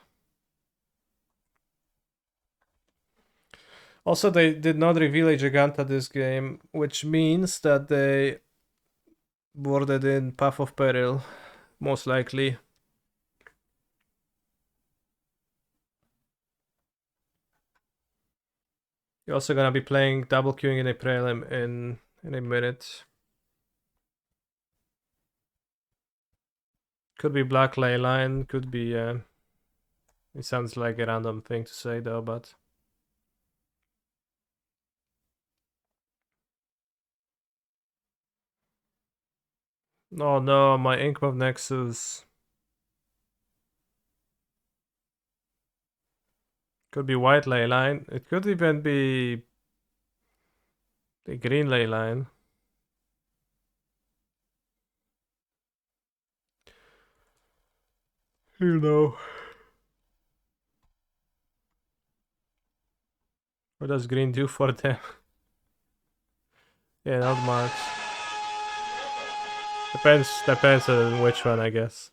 Also, they did not reveal a Giganta this game, which means that they boarded in Path of Peril, most likely. You're also gonna be playing double queuing in a prelim in a minute. Could be Black Leyline, could be it sounds like a random thing to say though, but oh no, my Inkmoth Nexus. Could be white Leyline. It could even be the green Leyline. You know. What does green do for them? Yeah, not much. Depends on which one, I guess.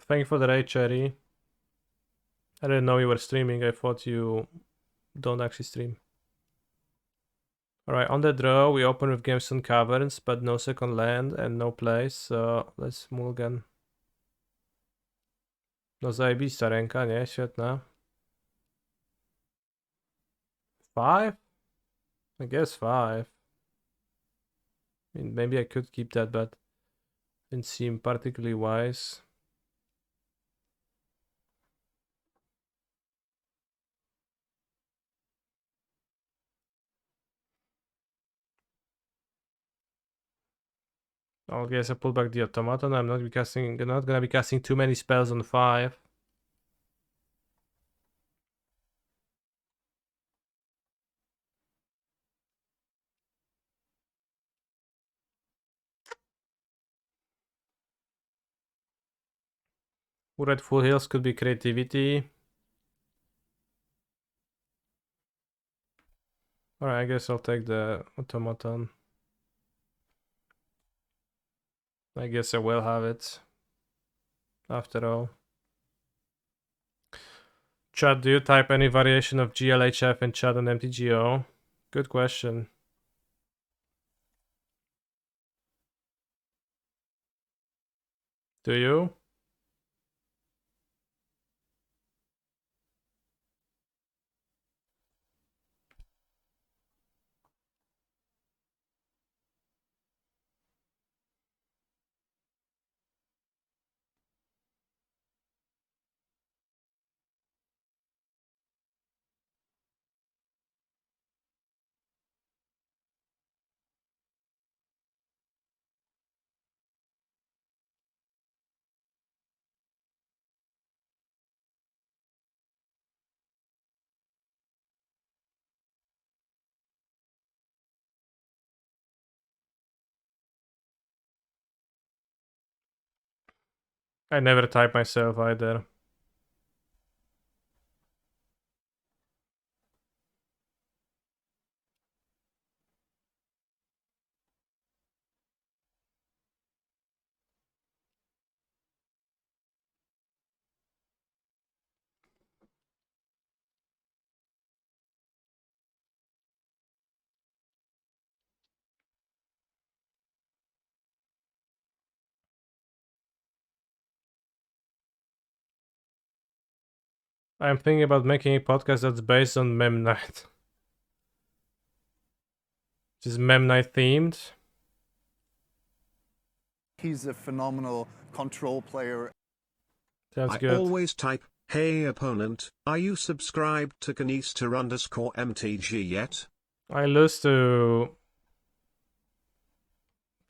Thank you for the raid, Cherry. I didn't know you were streaming. I thought you don't actually stream. Alright, on the draw, we open with Gamestone Caverns, but no second land and no place, so let's mulligan. No zajebista ręka, nie? Świetna. 5? I guess 5. I mean, maybe I could keep that, but didn't seem particularly wise. I guess I pull back the automaton. I'm not gonna be casting too many spells on 5. Red Full Heals could be creativity. Alright, I guess I'll take the automaton. I guess I will have it. After all. Chat, do you type any variation of GLHF in chat on MTGO? Good question. Do you? I never type myself either. I'm thinking about making a podcast that's based on Mem Night. Which is Mem Night themed. He's a phenomenal control player. Sounds I good. always type, hey opponent, are you subscribed to Kanister_MTG yet? I lose to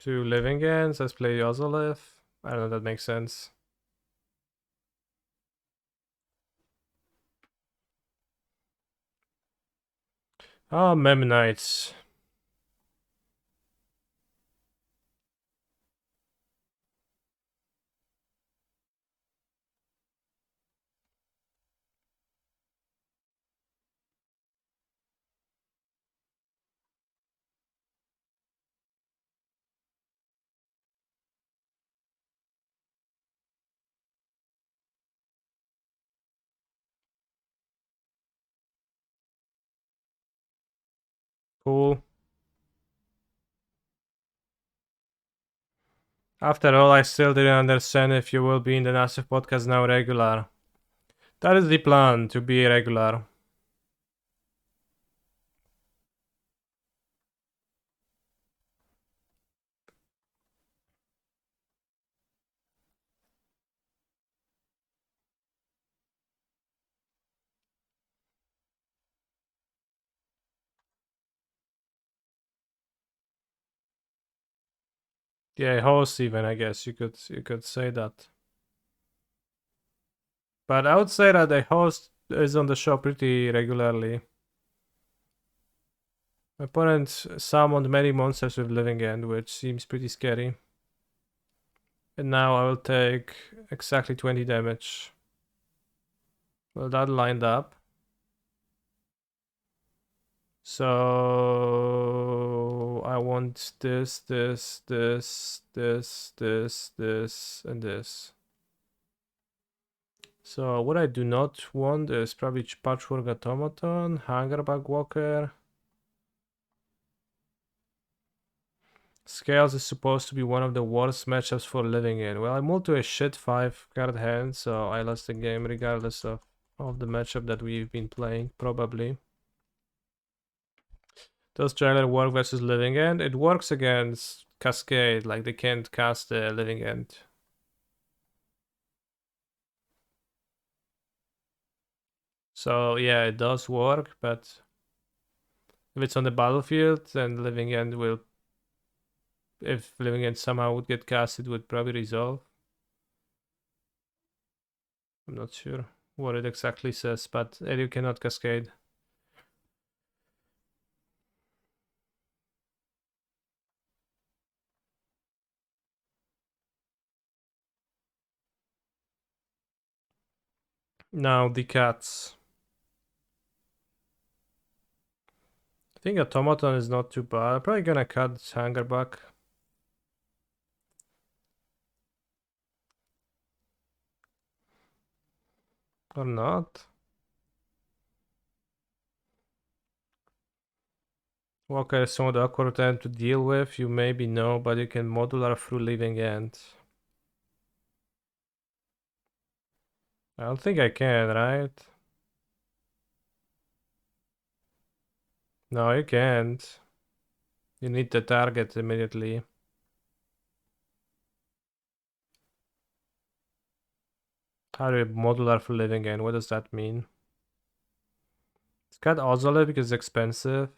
living ends. Let's play Ozolith. I don't know if that makes sense. Oh, Memnites. Cool. After all, I still didn't understand if you will be in the Nassif podcast now regular. That is the plan, to be regular. Yeah, host even, I guess you could say that. But I would say that the host is on the show pretty regularly. My opponent summoned many monsters with Living End, which seems pretty scary. And now I will take exactly 20 damage. Well, that lined up. So I want this, this, this, this, this, this, and this. So what I do not want is probably Patchwork Automaton, Hungerbug Walker. Scales is supposed to be one of the worst matchups for Living In. Well, I moved to a shit 5 card hand, so I lost the game regardless of the matchup that we've been playing, probably. Does Jailer work versus Living End? It works against Cascade, like they can't cast the Living End. So yeah, it does work, but if it's on the battlefield, then Living End will... If Living End somehow would get cast, it would probably resolve. I'm not sure what it exactly says, but you cannot Cascade. Now the cats. I think Automaton is not too bad. I'm probably gonna cut Hangerback. Or not. Walker is somewhat awkward time to deal with. You maybe know, but you can modular through Living End. I don't think I can, right? No, you can't. You need the target immediately. How do you modular for Living End? What does that mean? It's got Ozole because it's expensive.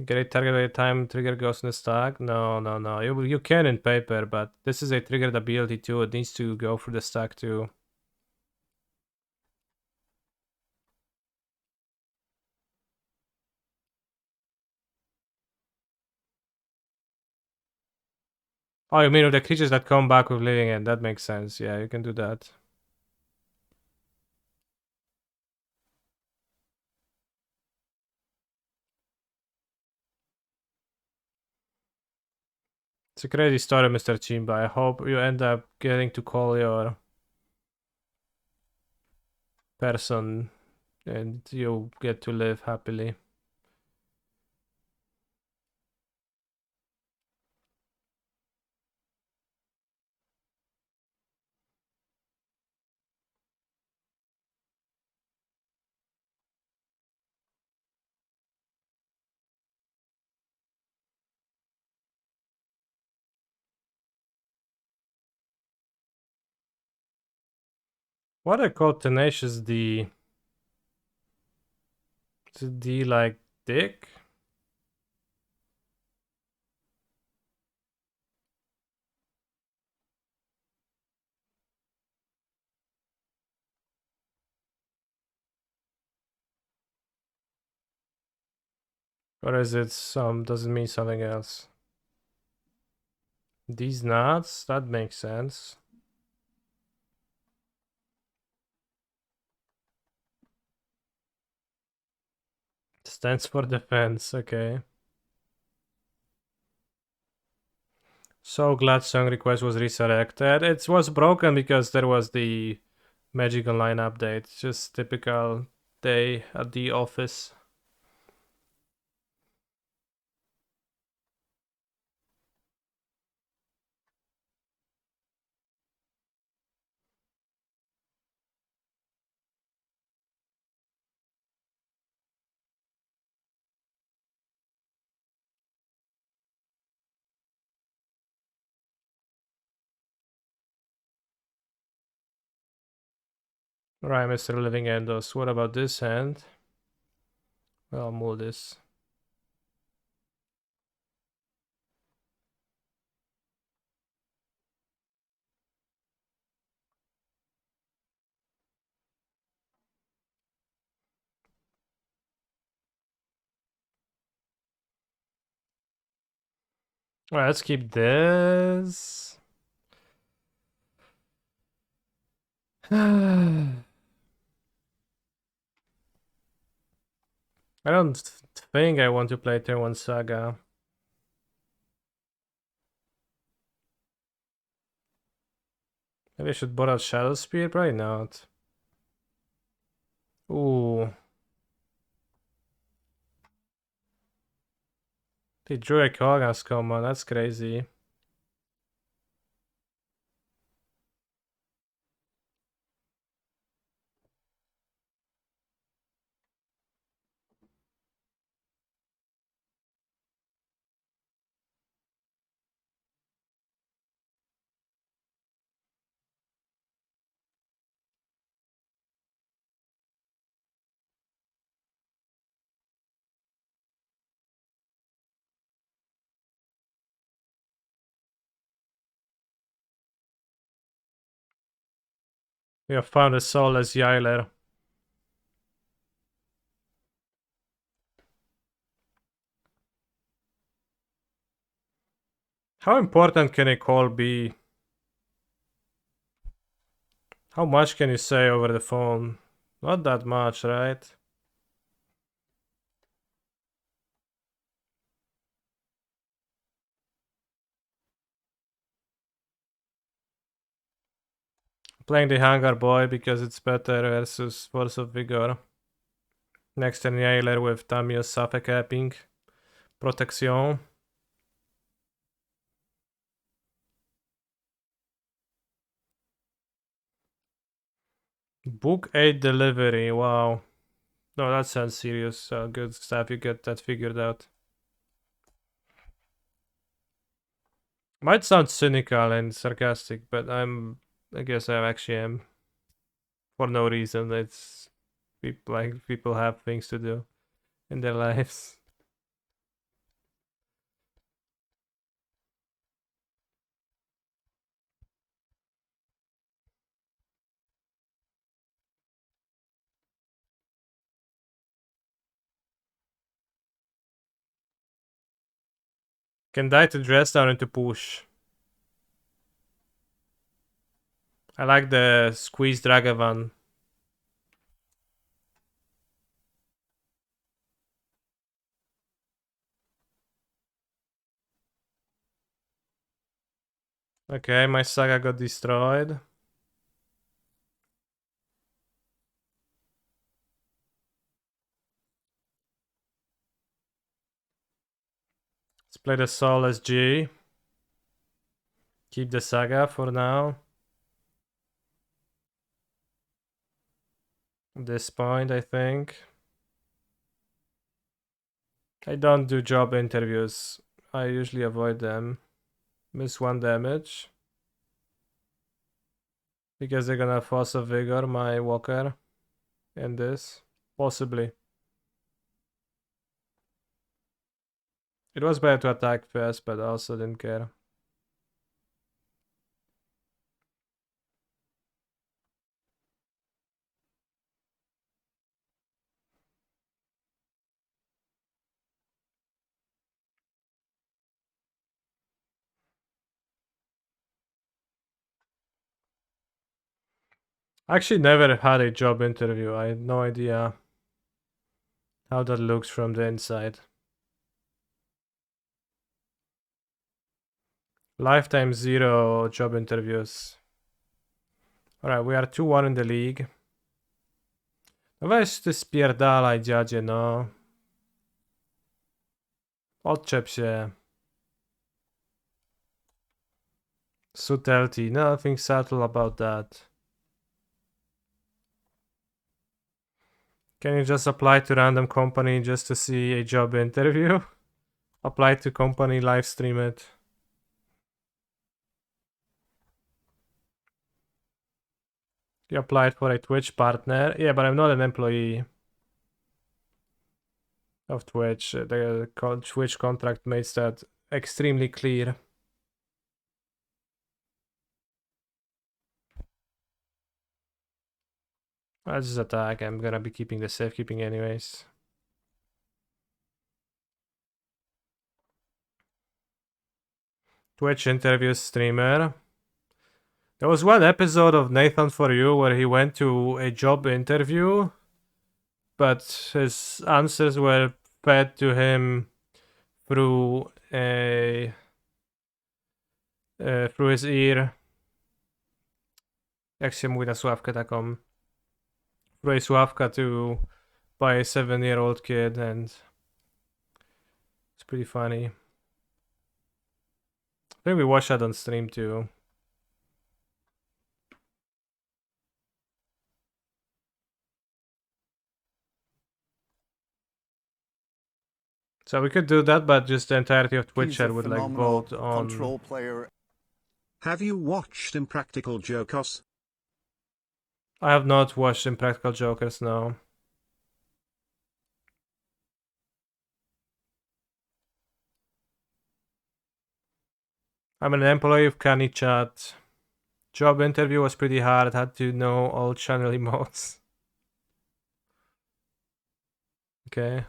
Get a target by the time trigger goes in the stack? No, no, no. You can in paper, but this is a triggered ability too. It needs to go through the stack too. Oh, you mean with the creatures that come back with Living End? That makes sense. Yeah, you can do that. It's a crazy story, Mr. Chimba. I hope you end up getting to call your person and you get to live happily. What I call Tenacious D? Is it D like dick? Or is it does it mean something else? These nuts? That makes sense. Stands for defense, okay. So glad song request was resurrected. It was broken because there was the Magic Online update. Just typical day at the office. Right, Mr. Living Endos. What about this hand? Well, I'll move this. Alright, let's keep this. I don't think I want to play turn 1 Saga. Maybe I should bot out Shadow Spear? Probably not. Ooh. They drew a Koga's common, that's crazy. We have found a soulless Yailer. How important can a call be? How much can you say over the phone? Not that much, right? Playing the Hangar Boy because it's better versus Force of Vigor. Next turn Yailer with Tamio Suffocating. Protection. Book 8 delivery, wow. No, that sounds serious. Good stuff, you get that figured out. Might sound cynical and sarcastic, but I guess I actually am. For no reason. It's people have things to do in their lives. Can die to dress down and to push. I like the squeeze Dragavan. Okay, my saga got destroyed. Let's play the Soul as G. Keep the saga for now. At this point, I think. I don't do job interviews. I usually avoid them. Miss 1 damage. Because they're gonna force a vigor my walker in this. Possibly. It was better to attack first, but I also didn't care. I actually never had a job interview. I had no idea how that looks from the inside. Lifetime 0 job interviews. Alright, we are 2-1 in the league. No weź ty spierdalaj, dziadzie, no. Odczep się. Subtlety, nothing subtle about that. Can you just apply to random company just to see a job interview? Apply to company, live stream it. You applied for a Twitch partner. Yeah, but I'm not an employee of Twitch. The Twitch contract makes that extremely clear. I'll just attack. I'm gonna be keeping the safekeeping anyways. Twitch interview streamer. There was one episode of Nathan For You where he went to a job interview, but his answers were fed to him through a through his ear. Jak się mówi na sławkę taką? Through a sławka to by a 7-year-old kid, and it's pretty funny. I think we watched that on stream too. So we could do that, but just the entirety of Twitch chat would like vote on. Control player. Have you watched Impractical Jokers? I have not watched Impractical Jokers, no. I'm an employee of Canny Chat. Job interview was pretty hard. Had to know all channel emotes. Okay.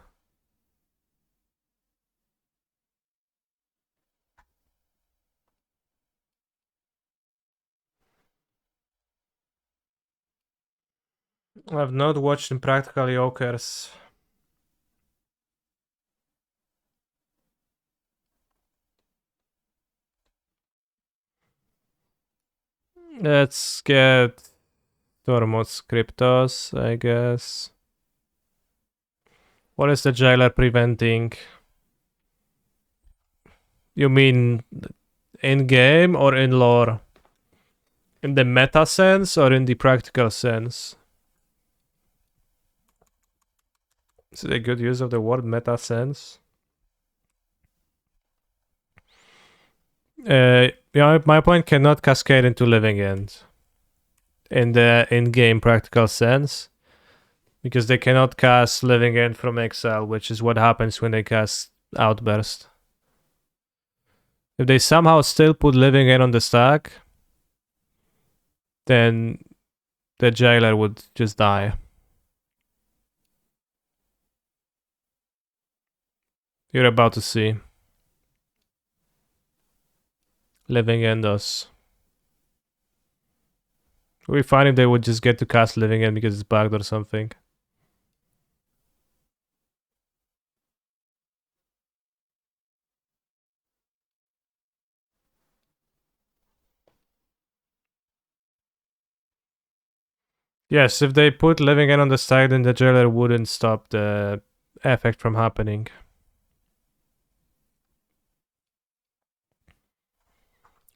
I've not watched Impractical Jokers. Let's get Tormod's Cryptos, I guess. What is the jailer preventing? You mean in-game or in lore? In the meta sense or in the practical sense? Is it a good use of the word meta sense? Yeah, my point cannot cascade into living end in the in-game practical sense, because they cannot cast living end from exile, which is what happens when they cast outburst. If they somehow still put living end on the stack, then the jailer would just die. You're about to see. Living End us. It would be fine if they would just get to cast Living End because it's bugged or something. Yes, if they put Living End on the stack, then the jailer wouldn't stop the effect from happening.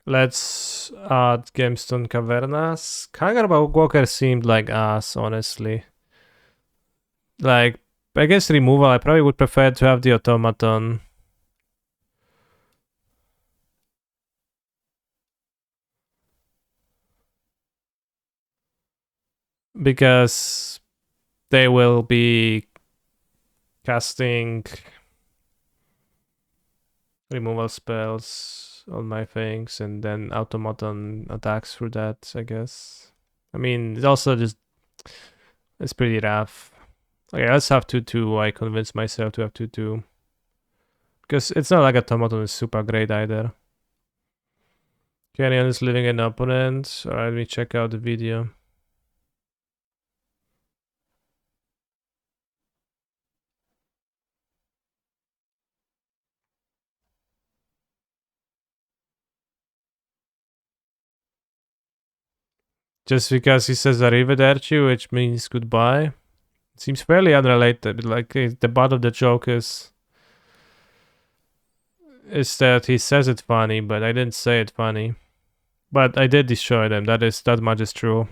Let's add Gemstone Cavernas. Kangar Walker seemed like ass, honestly. Like, I guess removal, I probably would prefer to have the automaton. because they will be casting removal spells on my things and then automaton attacks through that, I guess. I mean, it's also just, it's pretty rough. Okay, let's have 2/2. I convinced myself to have 2/2. Because it's not like automaton is super great either. Canyon is leaving an opponent. Alright, let me check out the video. Just because he says arrivederci, which means goodbye. It seems fairly unrelated. Like, the butt of the joke is that he says it funny, but I didn't say it funny. But I did destroy them. That much is true.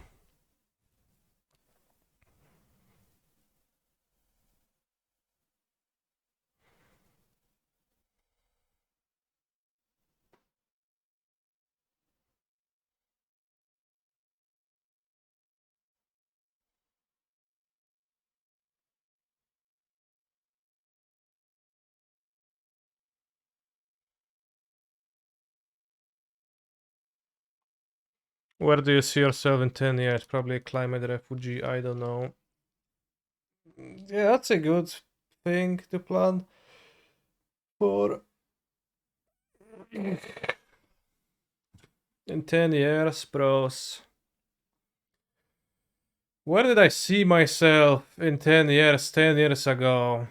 Where do you see yourself in 10 years? Probably a climate refugee, I don't know. Yeah, that's a good thing to plan for. In 10 years, bros. Where did I see myself in 10 years? 10 years ago.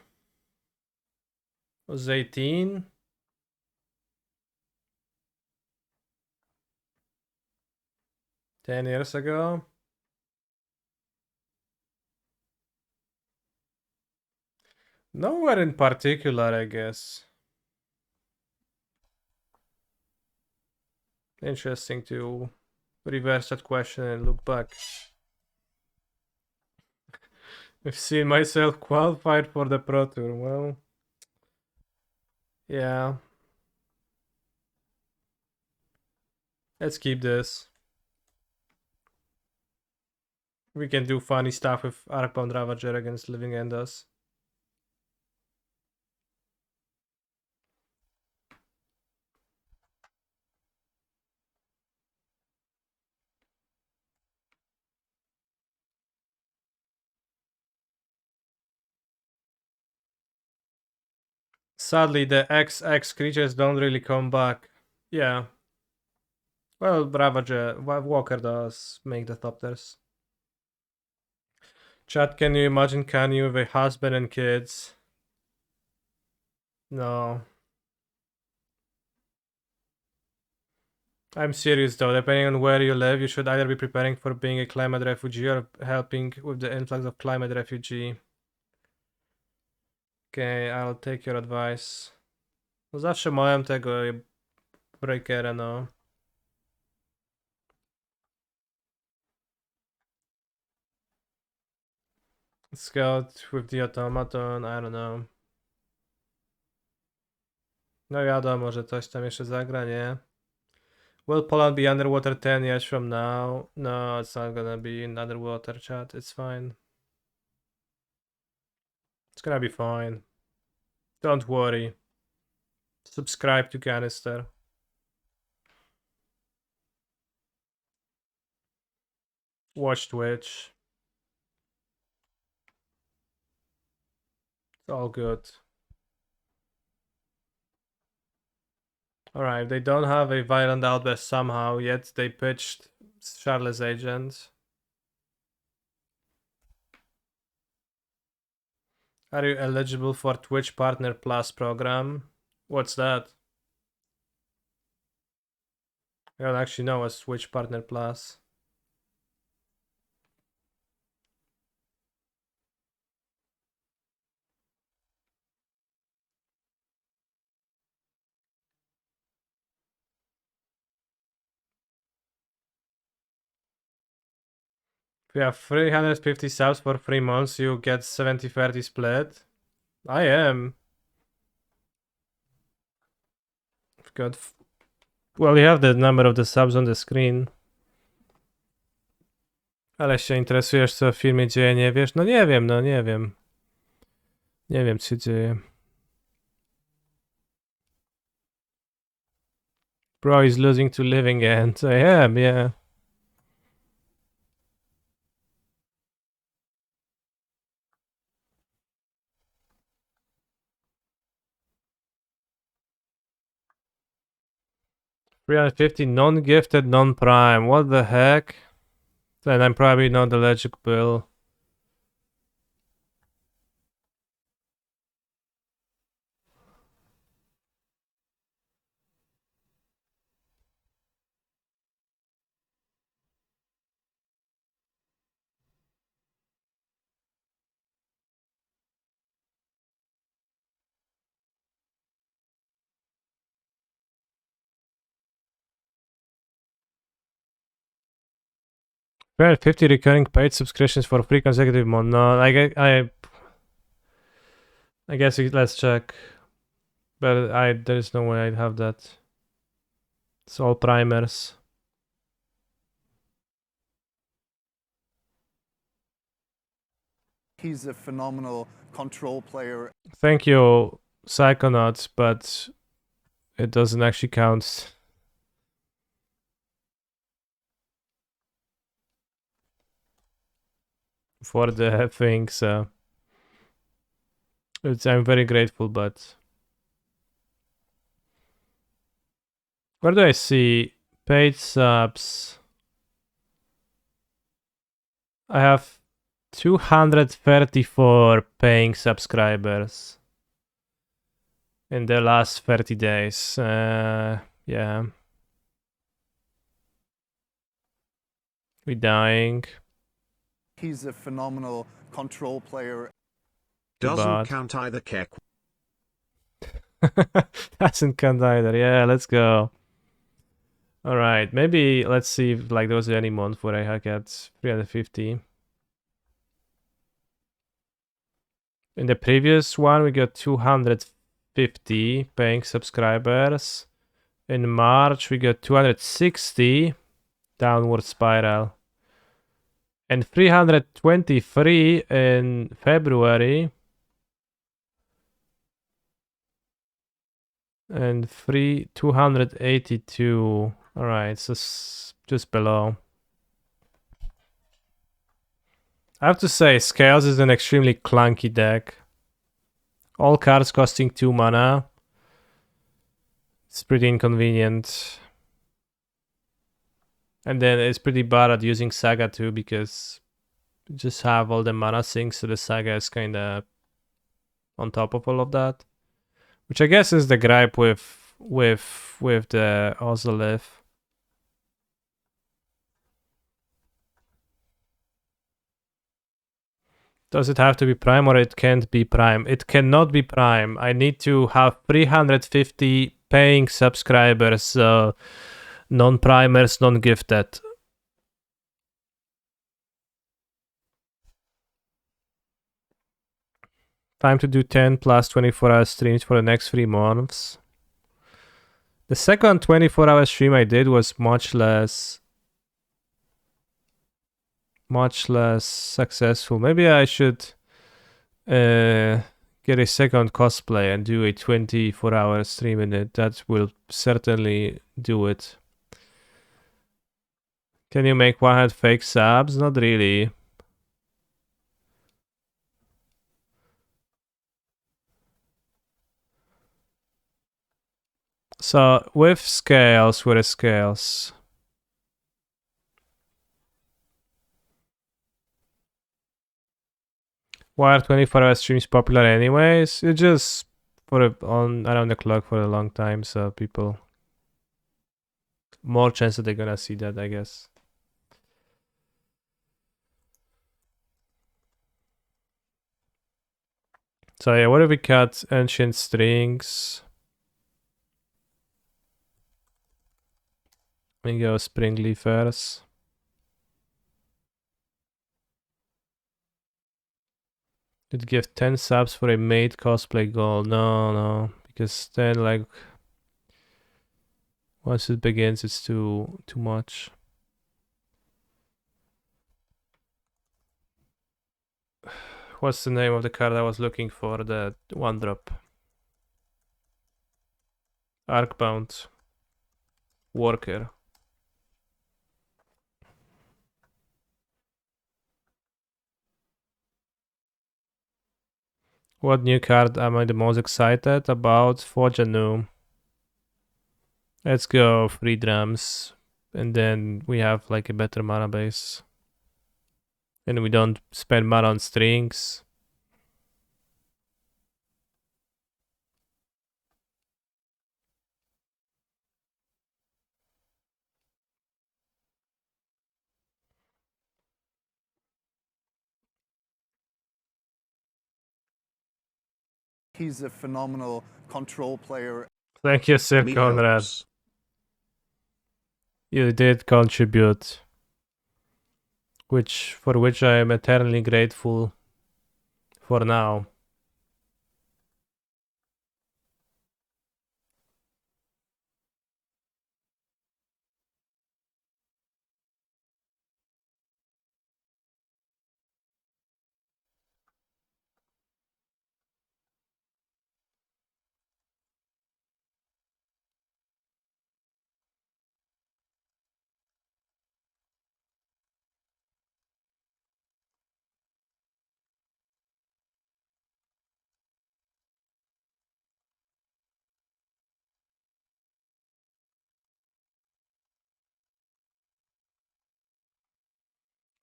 I was 18. 10 years ago. Nowhere in particular, I guess. Interesting to reverse that question and look back. I've seen myself qualified for the Pro Tour. Well, yeah. Let's keep this. We can do funny stuff with Archfiend Ravager against Living Endos. Sadly, the XX creatures don't really come back. Yeah. Well, Ravager, Walker does make the Thopters. Chat, can you imagine Kanye with a husband and kids? No. I'm serious though, depending on where you live, you should either be preparing for being a climate refugee or helping with the influx of climate refugee. Okay, I'll take your advice. No zawsze mają tego breakera, no. Scout with the automaton, I don't know. No wiadomo, że coś tam jeszcze zagra, nie? Will Poland be underwater 10 years from now? No, it's not gonna be in underwater, chat. It's fine. It's gonna be fine. Don't worry. Subscribe to Canister. Watch Twitch. It's all good. Alright, they don't have a violent outburst somehow, yet they pitched Charlotte's Agent. Are you eligible for Twitch Partner Plus program? What's that? I don't actually know what's Twitch Partner Plus. If you have 350 subs for 3 months, you get 70-30 split. I am. I've got... Well, you have the number of the subs on the screen. Ale się interesujesz, co w filmie dzieje, nie wiesz? No nie wiem, no nie wiem. Nie wiem, co się dzieje. Bro is losing to living end. I am, yeah. $350 non-gifted, non-prime. What the heck? Then I'm probably not eligible. Well, 50 recurring paid subscriptions for 3 consecutive months. No, I guess let's check. But there's no way I'd have that. It's all primers. He's a phenomenal control player. Thank you, Psychonauts, but it doesn't actually count. For the thing, so I'm very grateful, but where do I see paid subs? I have 234 paying subscribers in the last 30 days. Yeah. We dying. He's a phenomenal control player. Doesn't But count either, Keck. doesn't count either. Yeah, let's go. All right, maybe let's see if like there was any month where I got 350. In the previous one, we got 250 paying subscribers. In March, we got 260, downward spiral. And 323 in February. And 282. Alright, so just below. I have to say, Scales is an extremely clunky deck. All cards costing 2 mana. It's pretty inconvenient. And then it's pretty bad at using Saga too, because you just have all the mana sinks, so the Saga is kinda on top of all of that. Which I guess is the gripe with the Ozolith. Does it have to be prime or it can't be prime? It cannot be prime. I need to have 350 paying subscribers, non-primers, non-gifted. Time to do 10 plus 24-hour streams for the next 3 months. The second 24-hour stream I did was much less successful. Maybe I should get a second cosplay and do a 24-hour stream in it. That will certainly do it. Can you make 100 fake subs? Not really. So with scales, where is scales? Why are 24-hour streams popular anyways? It's just on around the clock for a long time, so people more chance that they're gonna see that, I guess. So yeah, what if we cut ancient strings? We go spring leafers. You'd give 10 subs for a maid cosplay goal. No, because then like once it begins, it's too much. What's the name of the card I was looking for? The 1-drop. Arcbound. Worker. What new card am I the most excited about? Forge anew. Let's go 3 drums. And then we have like a better mana base. And we don't spend mana on strings. He's a phenomenal control player. Thank you, Sir Me Conrad. helps. You did contribute. For which I am eternally grateful for now.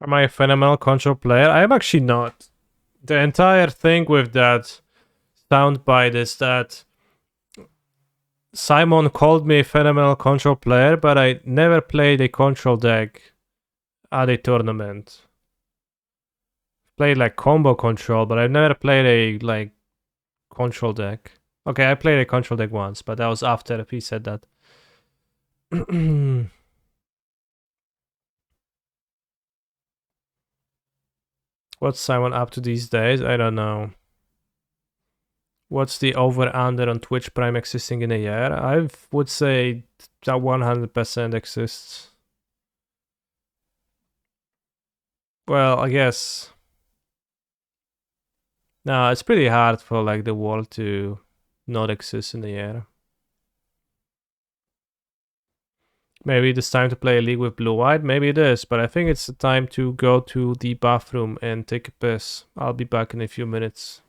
Am I a phenomenal control player? I'm actually not. The entire thing with that soundbite is that Simon called me a phenomenal control player, but I never played a control deck at a tournament. Played like combo control, but I've never played a like control deck. Okay, I played a control deck once, but that was after he said that. What's Simon up to these days? I don't know. What's the over-under on Twitch Prime existing in a year? I would say that 100% exists. Well, I guess. No, it's pretty hard for like the world to not exist in a year. Maybe it's time to play a league with blue-white. Maybe it is, but I think it's the time to go to the bathroom and take a piss. I'll be back in a few minutes.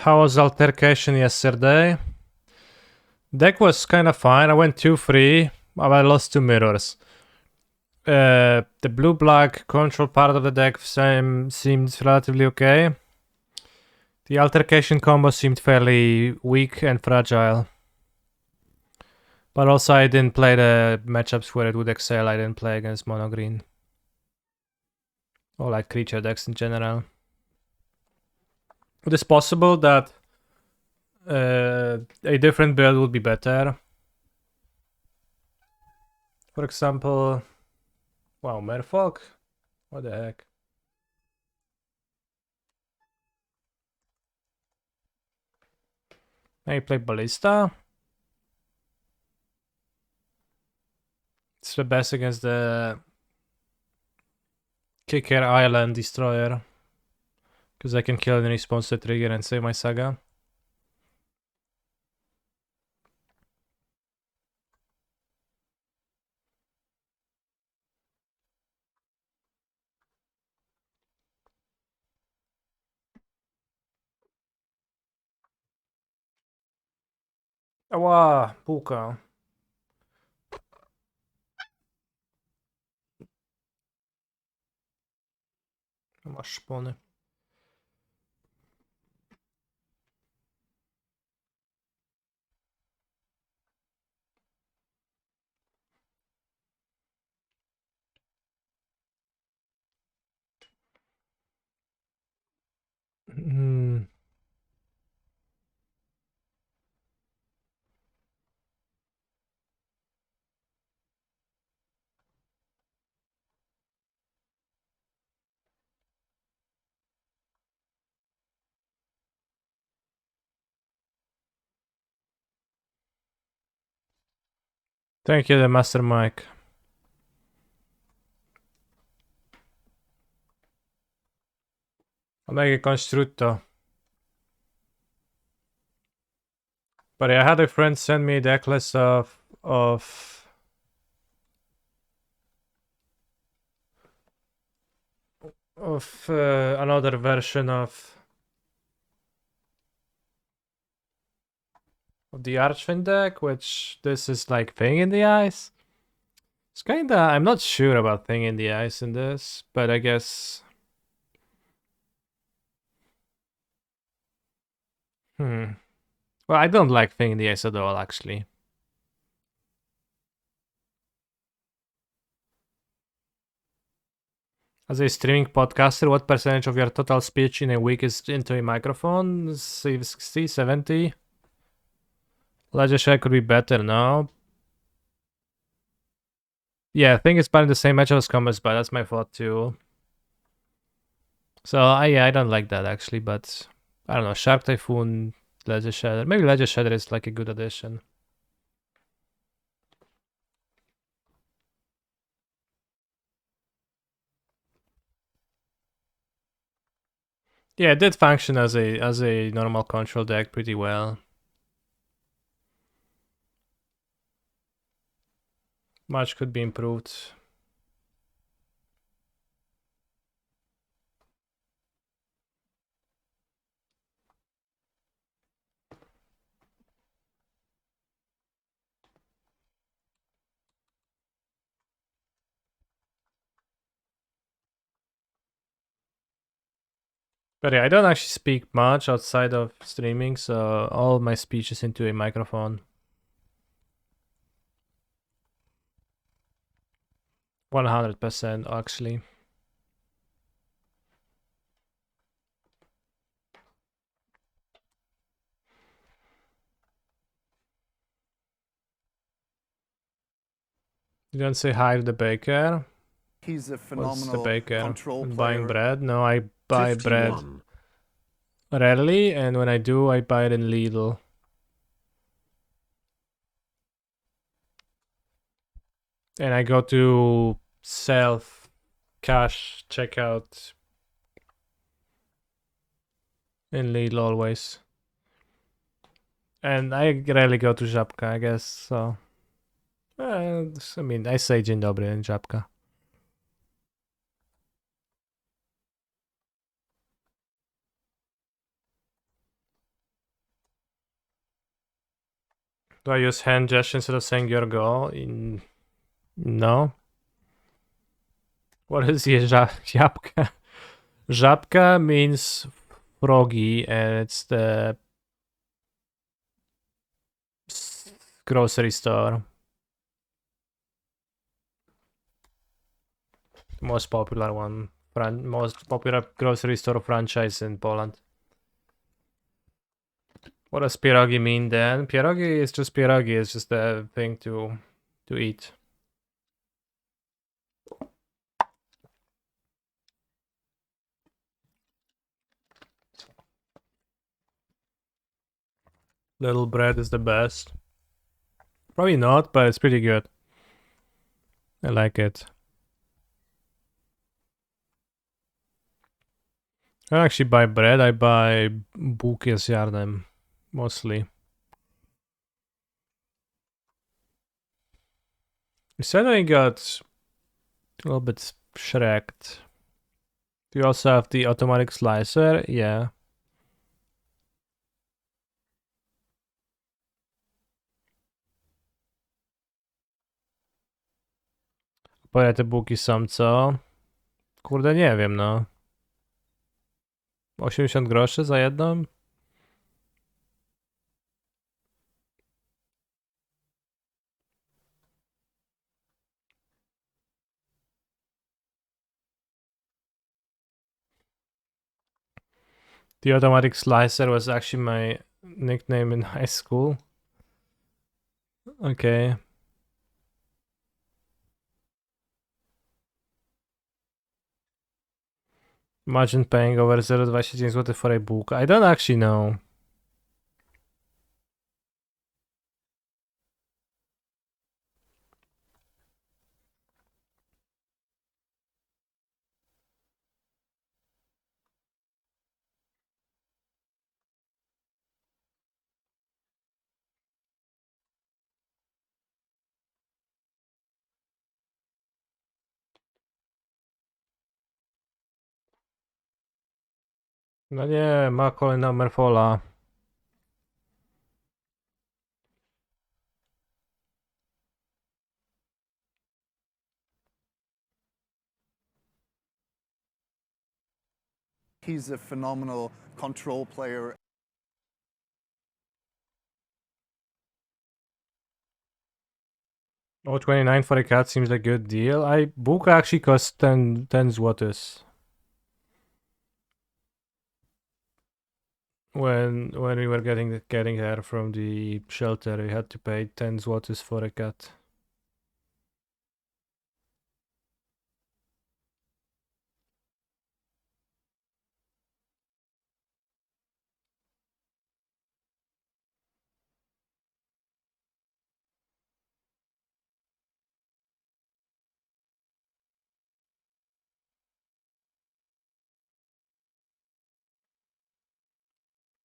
How was Altercation yesterday? Deck was kind of fine. I went 2-3, but I lost 2 mirrors. The blue-black control part of the deck seemed relatively okay. The Altercation combo seemed fairly weak and fragile. But also I didn't play the matchups where it would excel. I didn't play against mono green. Or like creature decks in general. It is possible that a different build would be better. For example, wow, Merfolk? What the heck? Maybe play Ballista? It's the best against the Kicker Island Destroyer. Because I can kill it in response to the trigger and save my saga. Ała, puka. Masz szpony. Thank you, the Master Mike. I'll make a Constructo. But I had a friend send me a deck list of another version of the Archfiend deck, which this is like Thing in the Ice. It's kinda, I'm not sure about Thing in the Ice in this, but I guess... Well, I don't like Thing in the Ice at all, actually. As a streaming podcaster, what percentage of your total speech in a week is into a microphone? 60, 70? Ledger Share could be better now. Yeah, I think it's part of the same matchup as Commerce, but that's my thought too. So I don't like that actually, but I don't know. Shark Typhoon, Ledger Shatter. Maybe Ledger Shatter is like a good addition. Yeah, it did function as a normal control deck pretty well. Much could be improved. But yeah, I don't actually speak much outside of streaming, so all my speech is into a microphone. 100% actually. You don't say hi to the baker? He's a What's the phenomenal baker? control I'm player. buying bread? No, I buy bread 51. rarely, and when I do, I buy it in Lidl. And I go to self cash checkout in Lidl always. And I rarely go to Żabka, I guess, so... I mean, I say dzień dobry in Żabka. Do I use hand gesture instead of saying your go? No. What is jabka? Żabka means froggy, and it's the grocery store. Most popular one. Most popular grocery store franchise in Poland. What does pierogi mean then? Pierogi is just pierogi. It's just a thing to eat. Little bread is the best. Probably not, but it's pretty good. I like it. I don't actually buy bread. I buy bułki z ziarnem, mostly. You said I got a little bit shreked. Do you also have the automatic slicer? Yeah. Po ile te bułki są, co? Kurde, nie wiem, no. 80 groszy za jedną? The automatic slicer was actually my nickname in high school. Okay. Imagine paying over 0,29 zł for a book. I don't actually know. No nie, ma kolejna Merfola. He's a phenomenal control player. Oh, 29 for a cat seems like a good deal. Book actually costs 10 złotys. When we were getting her from the shelter, we had to pay 10 złotys for a cat.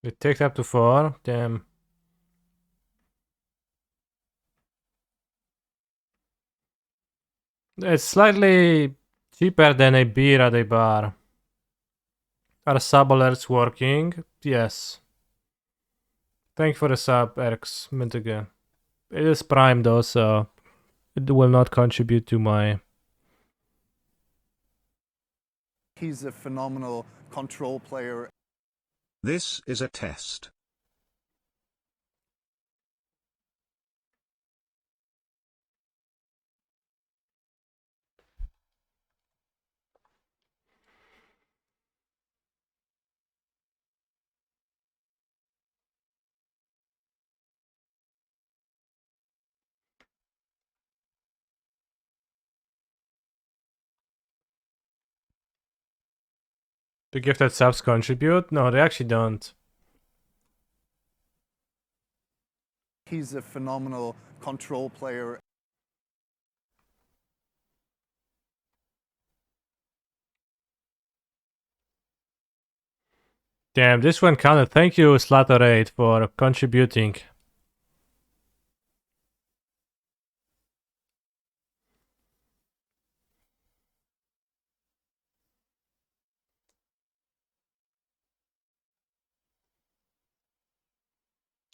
It takes up to 4. Damn. It's slightly cheaper than a beer at a bar. Are sub alerts working? Yes. Thank you for the sub, Erx Mintige. It is Prime though, so it will not contribute to my... He's a phenomenal control player. This is a test. Do gifted subs contribute? No, they actually don't. He's a phenomenal control player. Damn, this one counted. Thank you, Slaterade, for contributing.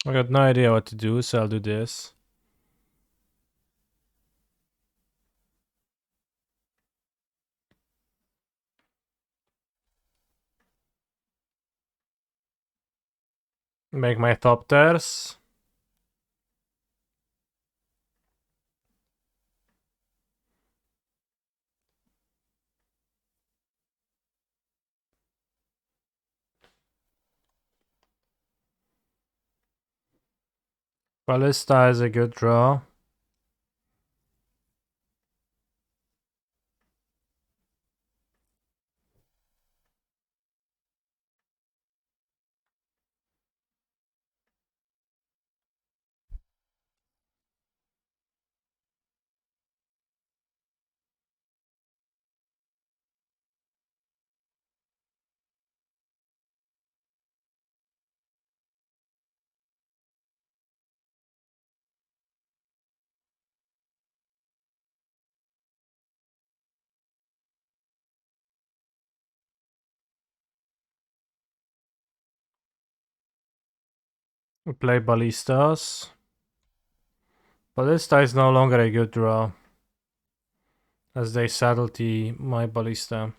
I got no idea what to do, so I'll do this. Make my top tiers. Ballista is a good draw. We play ballistas. Ballista is no longer a good draw, as they saddle my ballista.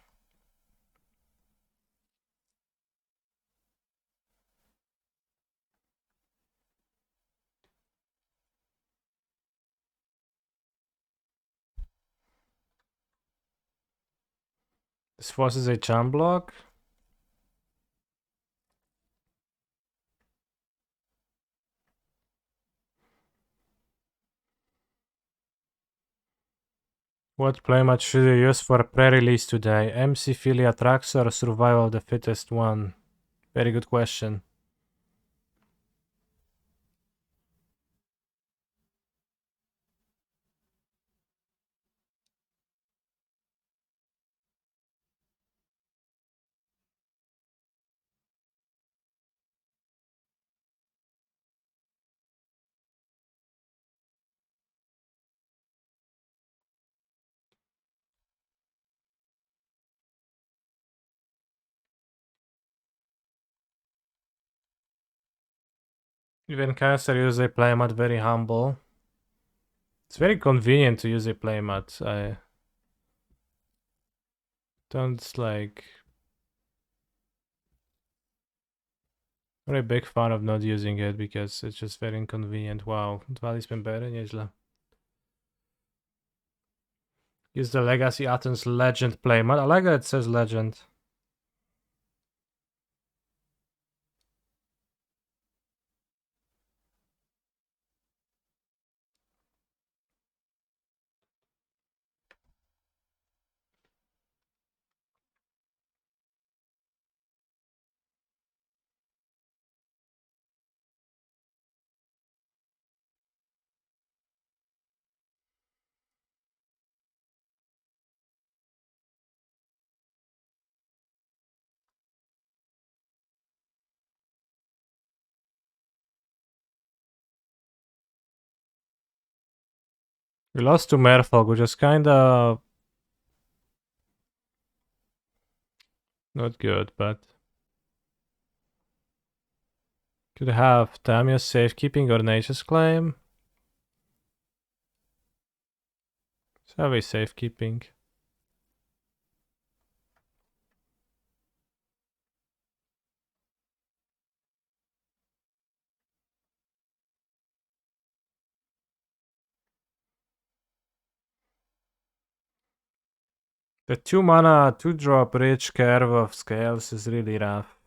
This forces a charm block. What playmat should you use for pre-release today? MC Philia Trax or Survival of the Fittest one? Very good question. Even Cancer use a playmat very humble. It's very convenient to use a playmat. I don't like... I'm a big fan of not using it because it's just very inconvenient. Wow, 2 Pembery, nieźle. Use the Legacy Athens Legend playmat. I like that it says Legend. We lost to Merfolk, which is kinda... not good, but... Could have Tamiya's Safekeeping or Nature's Claim. Let's have a Safekeeping. The 2 mana, 2-drop rich Curve of Scales is really rough.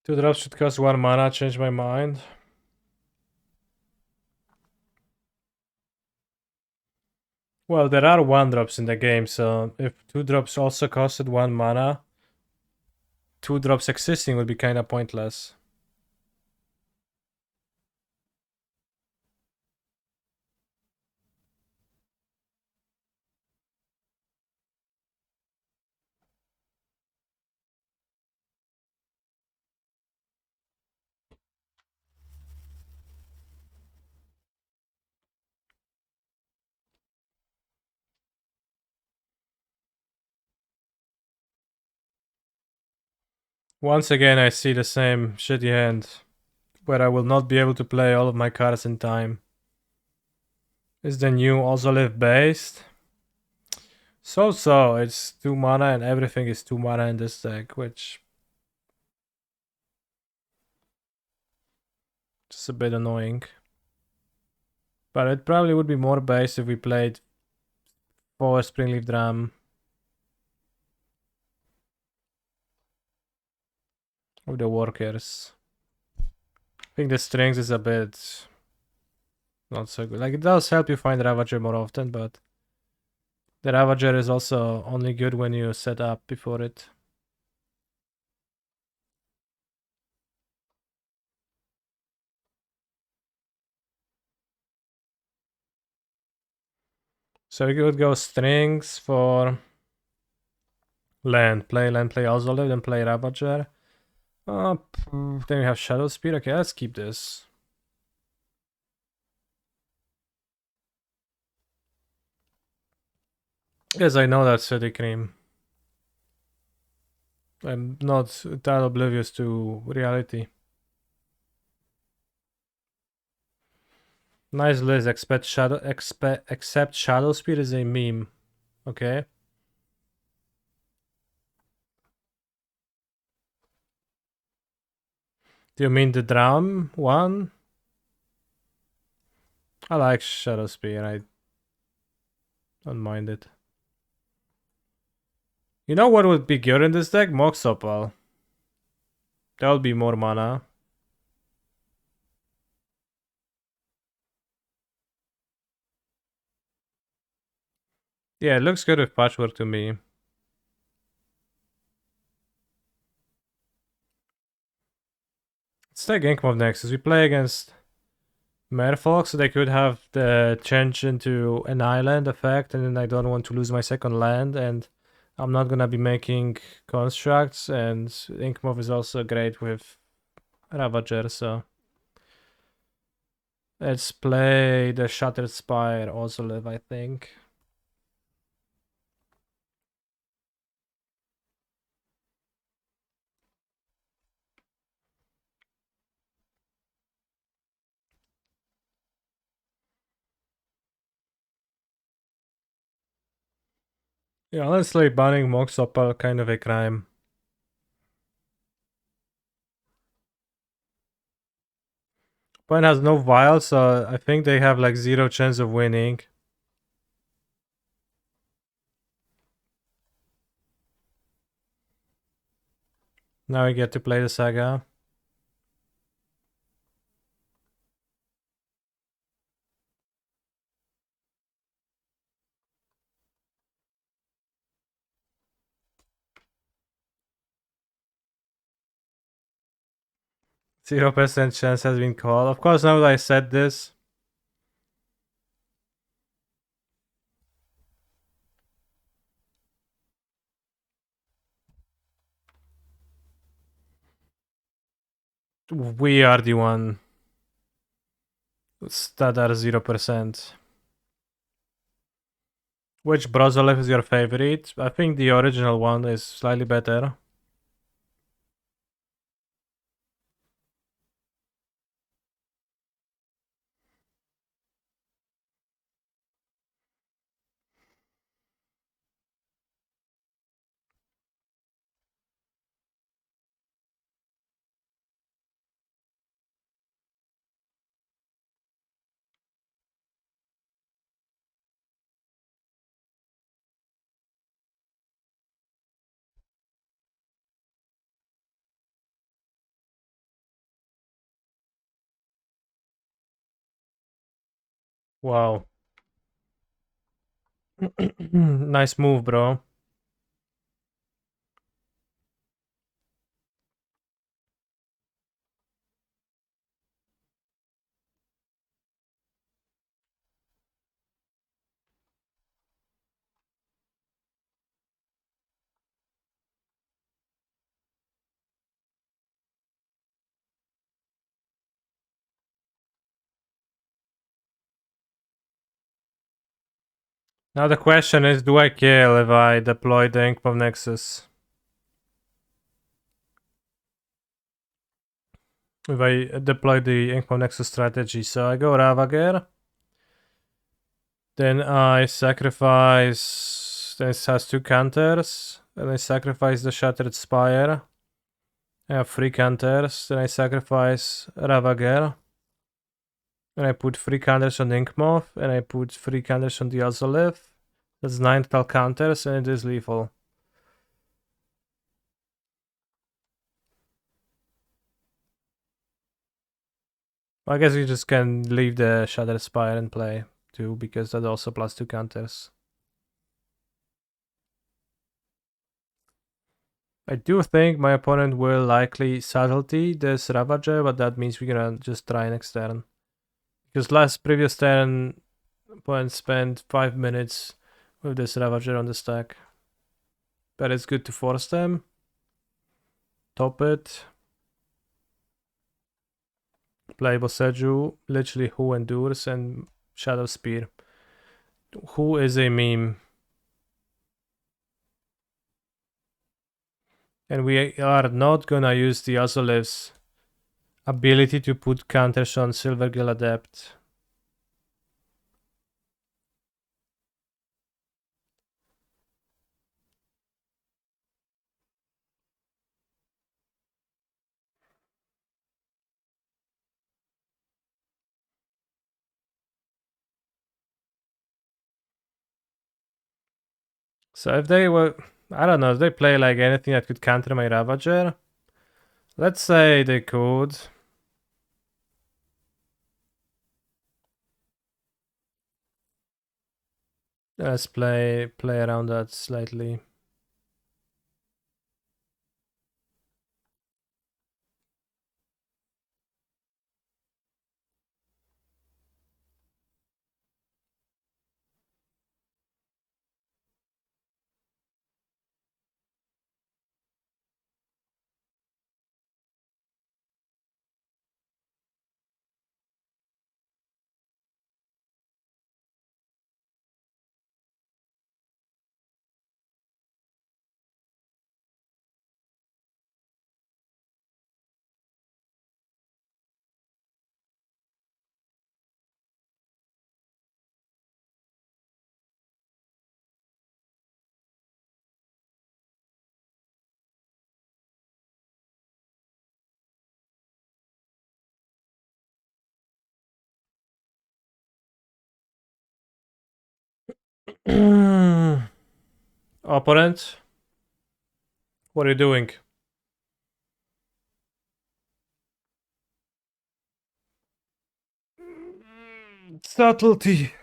Two drops should cost 1 mana, change my mind. Well, there are 1-drops in the game, so if 2-drops also costed 1 mana, 2-drops existing would be kinda pointless. Once again, I see the same shitty hand, where I will not be able to play all of my cards in time. Is the new also live based? So, it's 2 mana and everything is 2 mana in this deck, which is a bit annoying. But it probably would be more based if we played 4 Springleaf Drum with the workers. I think the strings is a bit not so good. Like, it does help you find Ravager more often, but the Ravager is also only good when you set up before it. So we could go strings for land, play Ozolive, then play Ravager. Then we have Shadow Speed. Okay, let's keep this. Yes, I know that City Cream. I'm not that oblivious to reality. Nice list. Except Shadow Speed is a meme. Okay. Do you mean the drum one? I like Shadow Speed. I don't mind it. You know what would be good in this deck? Mox Opal. That would be more mana. Yeah, it looks good with Patchwork to me. Let's take Inkmoth next. As we play against Merfolk, so they could have the change into an island effect, and then I don't want to lose my second land, and I'm not gonna be making constructs, and Inkmoth is also great with Ravager, so let's play the Shattered Spire also live, I think. Yeah, honestly, banning Mox Opal kind of a crime. Point has no vial, so I think they have like 0 chance of winning. Now we get to play the Saga. Zero percent chance has been called. Of course, now that I said this, we are the one that are 0%. Which Brozolev is your favorite? I think the original one is slightly better. Wow. Nice move, bro. Now the question is, do I kill if I deploy the Ink of Nexus? If I deploy the Ink of Nexus strategy. So I go Ravager. Then I sacrifice... This has 2 counters. Then I sacrifice the Shattered Spire. I have 3 counters. Then I sacrifice Ravager. And I put 3 counters on Inkmoth. And I put 3 counters on the Ozolith. That's 9 total counters, and it is lethal. I guess you just can leave the Shattered Spire and play too, because that also plus 2 counters. I do think my opponent will likely subtlety this Ravager, but that means we're gonna just try next turn. Because previous turn, opponent spent 5 minutes with this Ravager on the stack. But it's good to force them. Top it. Play Boseju, literally Who Endures, and Shadow Spear. Who is a meme. And we are not gonna use the Ozolith's ability to put counters on Silvergill Adept. So if they were, I don't know, if they play like anything that could counter my Ravager, let's say they could. Let's play around that slightly. Opponent, what are you doing? Subtlety.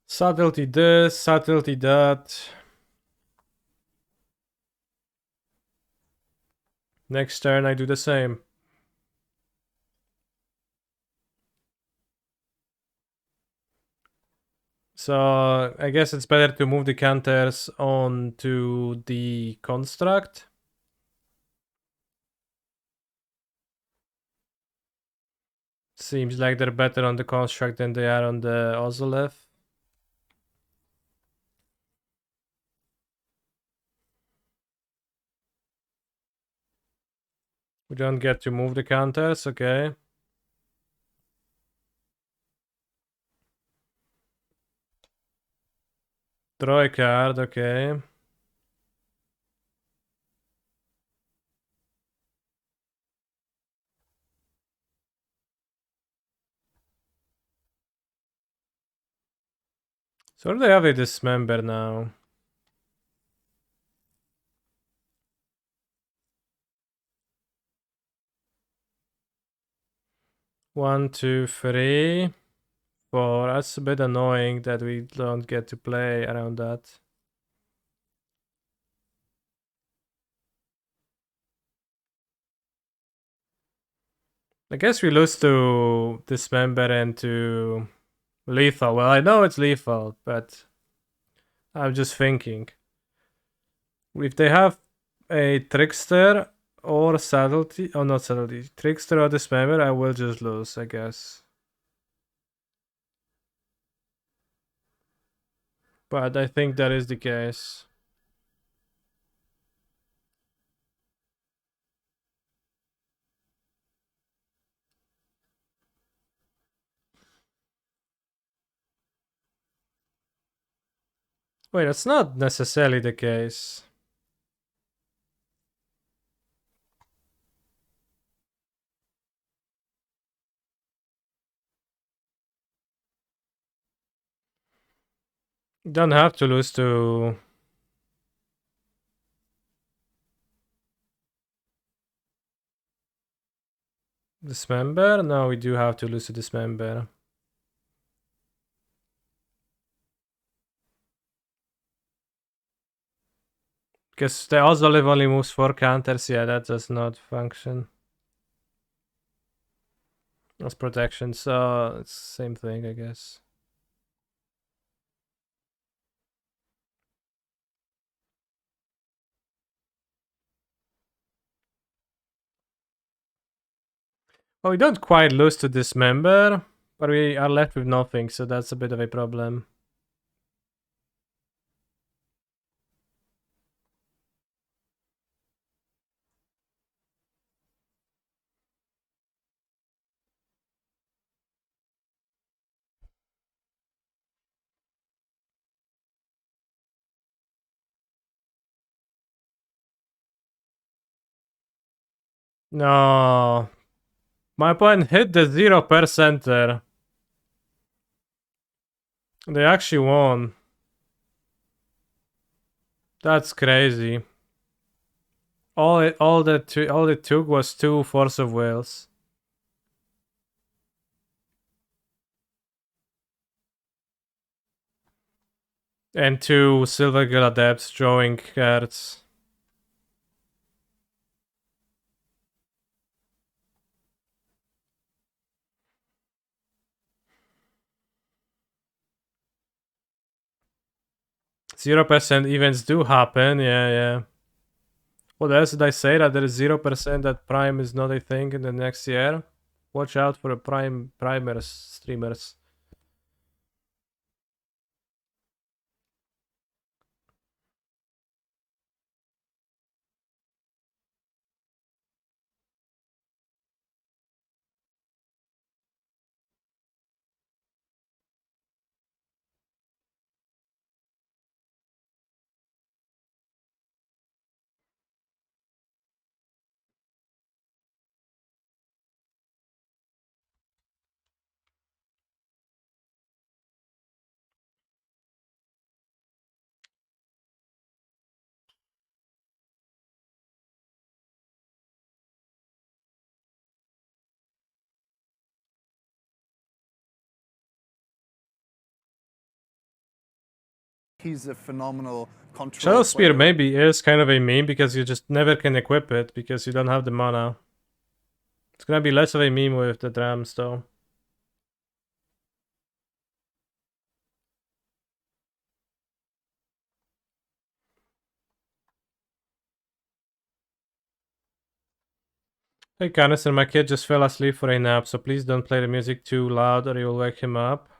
Subtlety this, subtlety that. Next turn I do the same. So I guess it's better to move the counters on to the construct. Seems like they're better on the construct than they are on the Ozolith. We don't get to move the counters, okay. Draw a card, okay. So do they have a dismember now? One, two, three. 4. That's a bit annoying that we don't get to play around that. I guess we lose to Dismember and to Lethal. Well, I know it's lethal, but I'm just thinking. If they have a Trickster or Subtlety, oh not Subtlety, Trickster or Dismember, I will just lose, I guess. But I think that is the case. Wait, that's not necessarily the case. You don't have to lose to Dismember. No, we do have to lose to Dismember. Because the Ozolive only moves 4 counters, yeah, that does not function as protection, so it's the same thing, I guess. Well, we don't quite lose to Dismember, but we are left with nothing, so that's a bit of a problem. No. My opponent hit the 0%er. They actually won. That's crazy. All it took was 2 Force of Wills. And 2 Silver Gill Adepts drawing cards. %0 events do happen, yeah. What else did I say? That there is 0% that Prime is not a thing in the next year? Watch out for the primers streamers. He's a phenomenal control Shadow Spear player. maybe is kind of a meme because you just never can equip it because you don't have the mana. It's gonna be less of a meme with the drams though. Hey Canister, my kid just fell asleep for a nap, so please don't play the music too loud or you'll wake him up.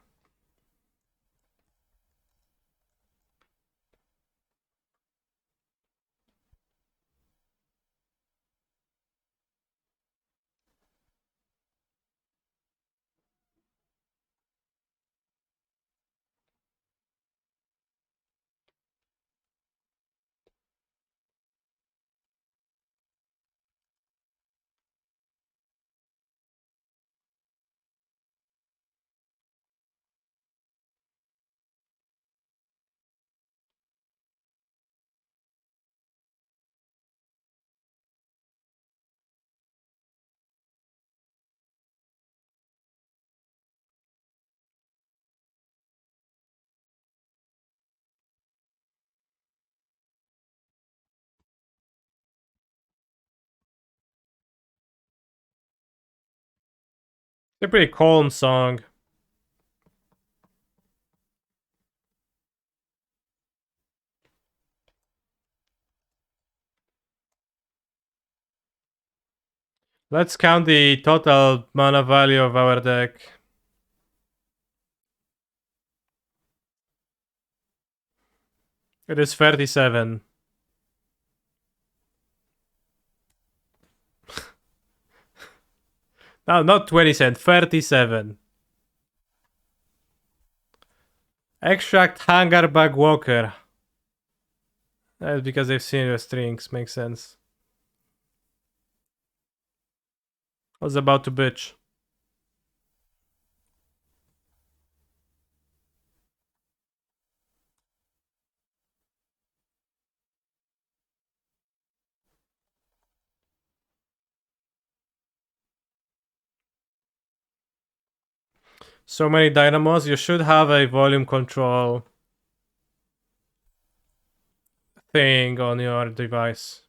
a pretty calm song. Let's count the total mana value of our deck. It is 37. No, not 20 cent, 37. Extract Hangar Bag Walker. That's because they've seen your strings, makes sense. I was about to bitch. So many dynamos, you should have a volume control thing on your device.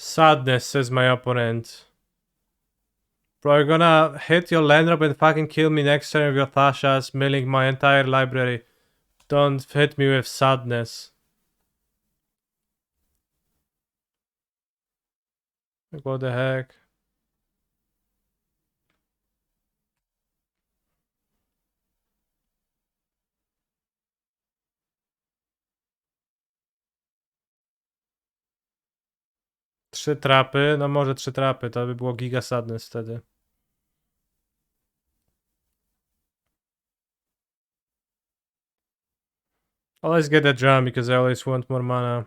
Sadness, says my opponent. Bro, you're gonna hit your land drop and fucking kill me next turn with your Thashas, milling my entire library. Don't hit me with sadness. Like, what the heck? Trzy trapy? No może trzy trapy, to by było giga sadness wtedy. Always get a drum because I always want more mana.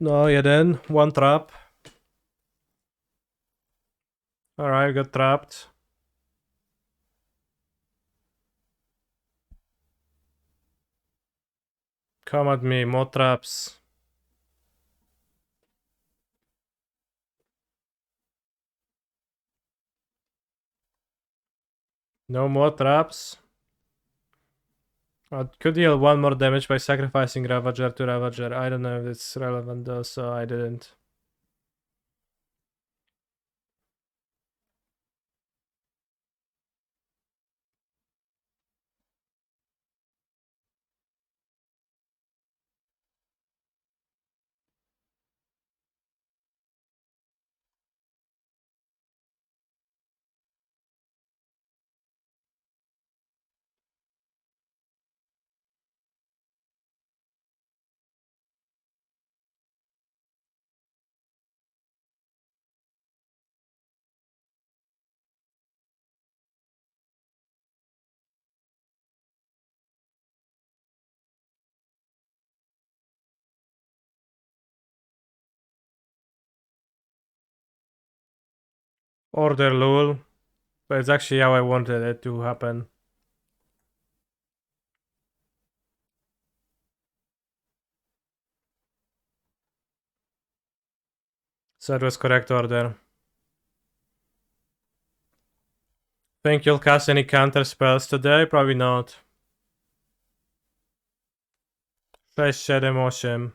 No, jeden. One trap. Alright, got trapped. Come at me, more traps. No more traps. I could deal one more damage by sacrificing Ravager to Ravager. I don't know if it's relevant though, so I didn't. Order Lul. But it's actually how I wanted it to happen. So it was correct order. Think you'll cast any counter spells today? Probably not. 6, 7, 8.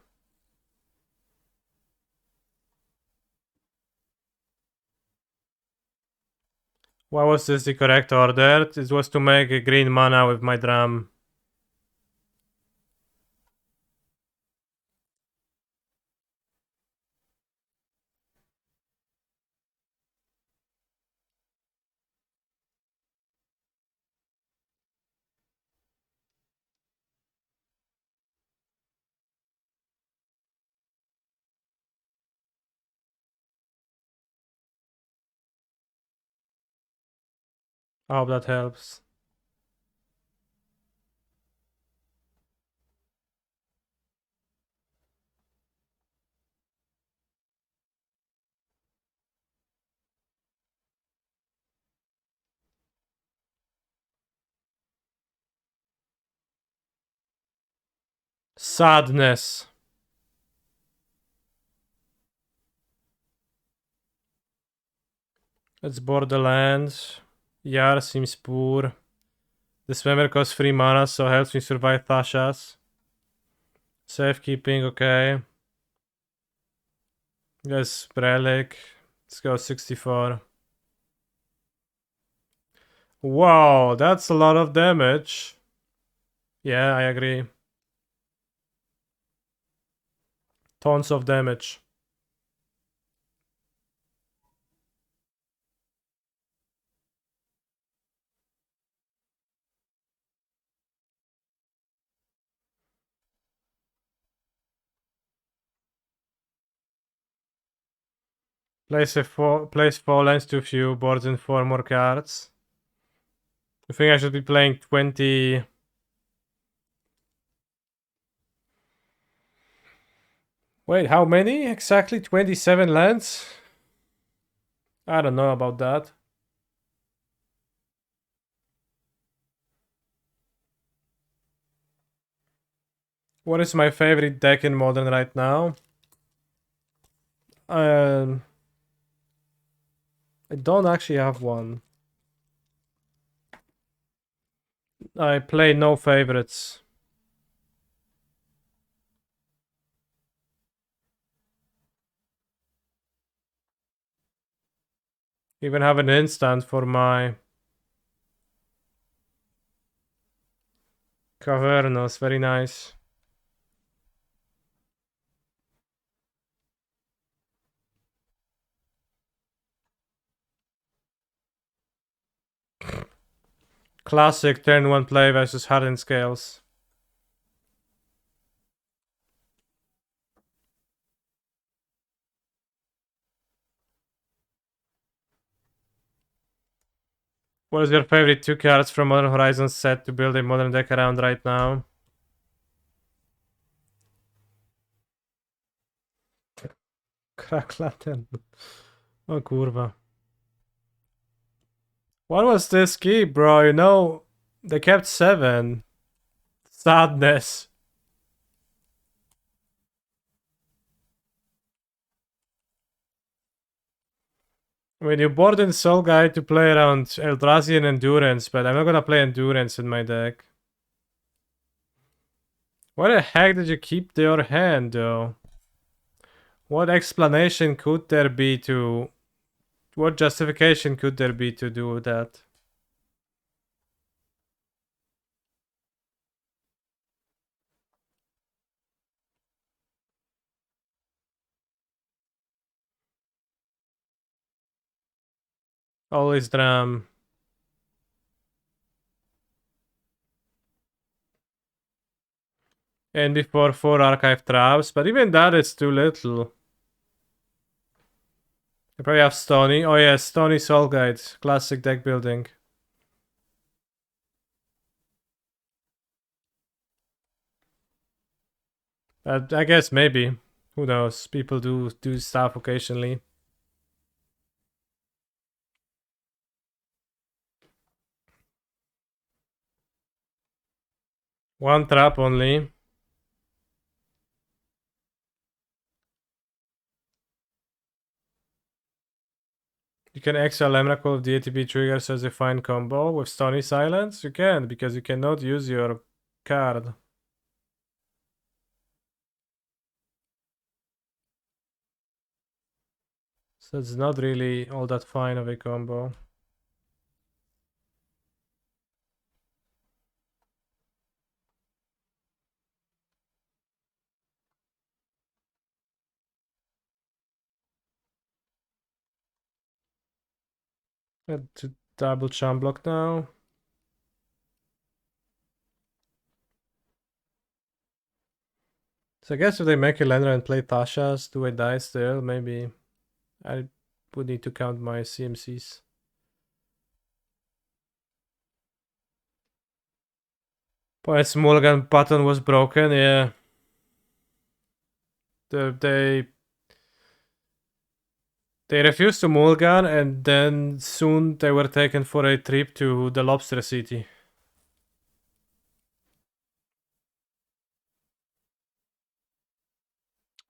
Why was this the correct order? It was to make a green mana with my drum. I hope that helps. Sadness. Let's Borderlands. Yar seems poor. The swimmer costs 3 mana, so helps me survive Thashas. Safekeeping, okay. Yes, Relic. Let's go 64. Wow, that's a lot of damage. Yeah, I agree. Tons of damage. Place 4 lands too few, boards in 4 more cards. I think I should be playing 20. Wait, how many? Exactly 27 lands? I don't know about that. What is my favorite deck in Modern right now? I don't actually have one. I play no favorites. Even have an instant for my Cavernos, very nice. Classic turn 1 play versus Hardened Scales. What is your favorite 2 cards from Modern Horizons set to build a modern deck around right now? Crack Lantern. Oh kurwa. What was this key, bro? You know, they kept 7. Sadness. I mean, you bought in Soul Guide to play around Eldrazi and Endurance, but I'm not gonna play Endurance in my deck. Why the heck did you keep your hand, though? What explanation could there be to... What justification could there be to do that? Always drum. And before 4 archive traps, but even that is too little. I probably have Stony. Oh yeah, Stony Soul Guide. Classic deck building. I guess maybe. Who knows? People do stuff occasionally. One trap only. You can exile Emrakul if the ATB triggers as a fine combo with Stony Silence? You can, because you cannot use your card. So it's not really all that fine of a combo. To double charm block now. So I guess if they make a lander and play Tasha's, do I die still? Maybe. I would need to count my CMCs. But Mulligan button was broken, yeah. They refused to mulligan, and then soon they were taken for a trip to the Lobster City.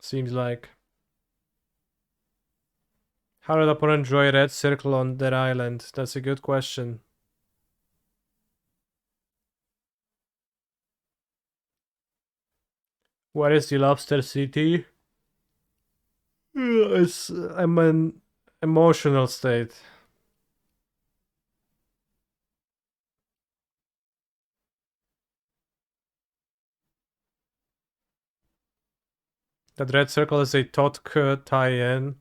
Seems like. How did opponent draw a red circle on their island? That's a good question. Where is the lobster city? I'm an emotional state. That red circle is a Totk tie-in.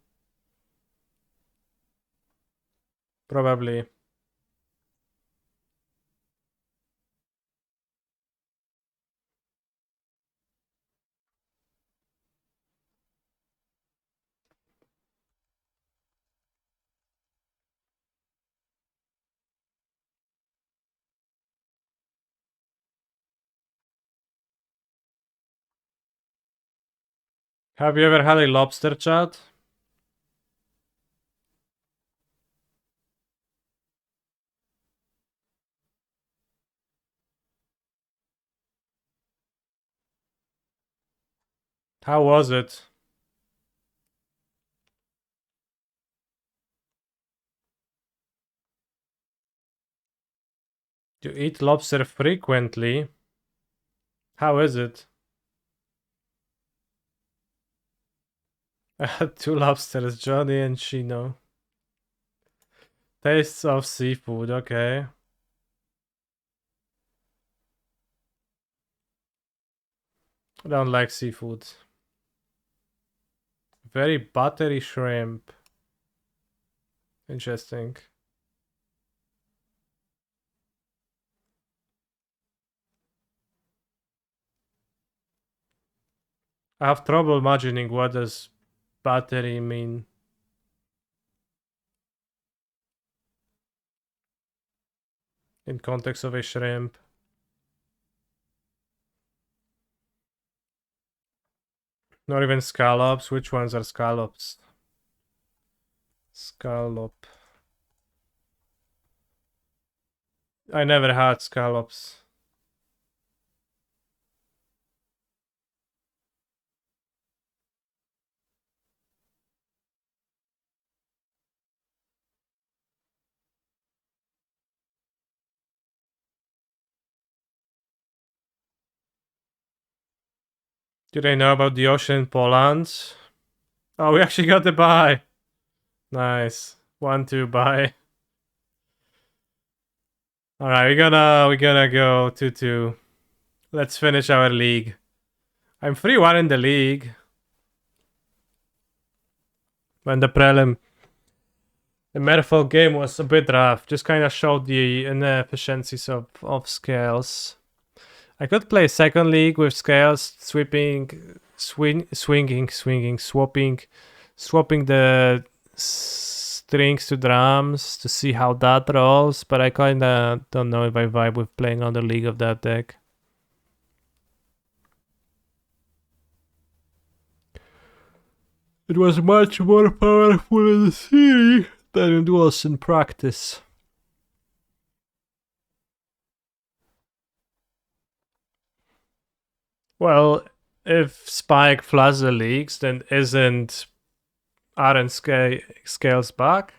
Probably. Have you ever had a lobster chat? How was it? You eat lobster frequently? How is it? I had 2 lobsters, Johnny and Chino. Tastes of seafood, okay. I don't like seafood. Very buttery shrimp. Interesting. I have trouble imagining what does buttery mean. In context of a shrimp. Not even scallops. Which ones are scallops? Scallop. I never had scallops. Did I know about the ocean in Poland? Oh, we actually got the buy. Nice. 1-2 buy. Alright, we're gonna go 2-2. Let's finish our league. I'm 3-1 in the league. When the prelim, the Merfolk game was a bit rough. Just kind of showed the inefficiencies of scales. I could play second league with scales, sweeping, swinging, swapping the strings to drums to see how that rolls, but I kinda don't know if I vibe with playing on the league of that deck. It was much more powerful in the theory than it was in practice. Well, if Spike floods the leagues, then aren't scales back?